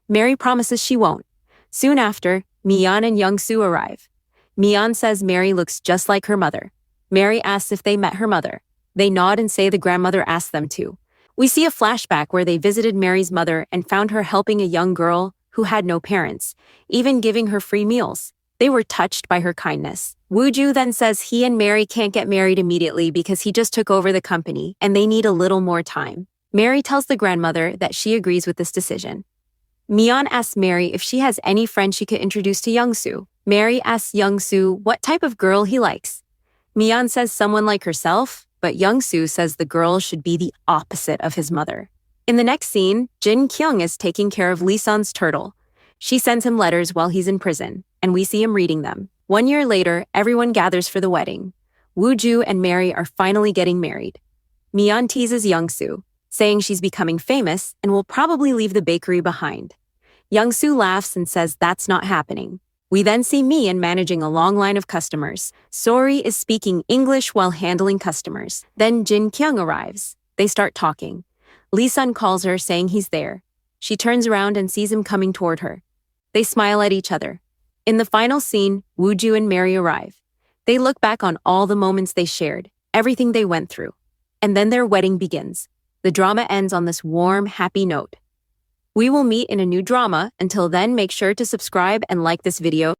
Mary promises she won't. Soon after, Mian and Young-soo arrive. Mian says Mary looks just like her mother. Mary asks if they met her mother. They nod and say the grandmother asked them to. We see a flashback where they visited Mary's mother and found her helping a young girl who had no parents, even giving her free meals. They were touched by her kindness. Wooju then says he and Mary can't get married immediately because he just took over the company and they need a little more time. Mary tells the grandmother that she agrees with this decision. Mian asks Mary if she has any friends she could introduce to Young-soo. Mary asks Young-soo what type of girl he likes. Mian says someone like herself, but Young-soo says the girl should be the opposite of his mother. In the next scene, Jin Kyung is taking care of Lee-sun's turtle. She sends him letters while he's in prison, and we see him reading them. 1 year later, everyone gathers for the wedding. Wooju and Mary are finally getting married. Mian teases Young-soo, saying she's becoming famous and will probably leave the bakery behind. Young-soo laughs and says that's not happening. We then see Mian managing a long line of customers. Sori is speaking English while handling customers. Then Jin Kyung arrives. They start talking. Lee-sun calls her, saying he's there. She turns around and sees him coming toward her. They smile at each other. In the final scene, Wooju and Mary arrive. They look back on all the moments they shared, everything they went through. And then their wedding begins. The drama ends on this warm, happy note. We will meet in a new drama. Until then, make sure to subscribe and like this video.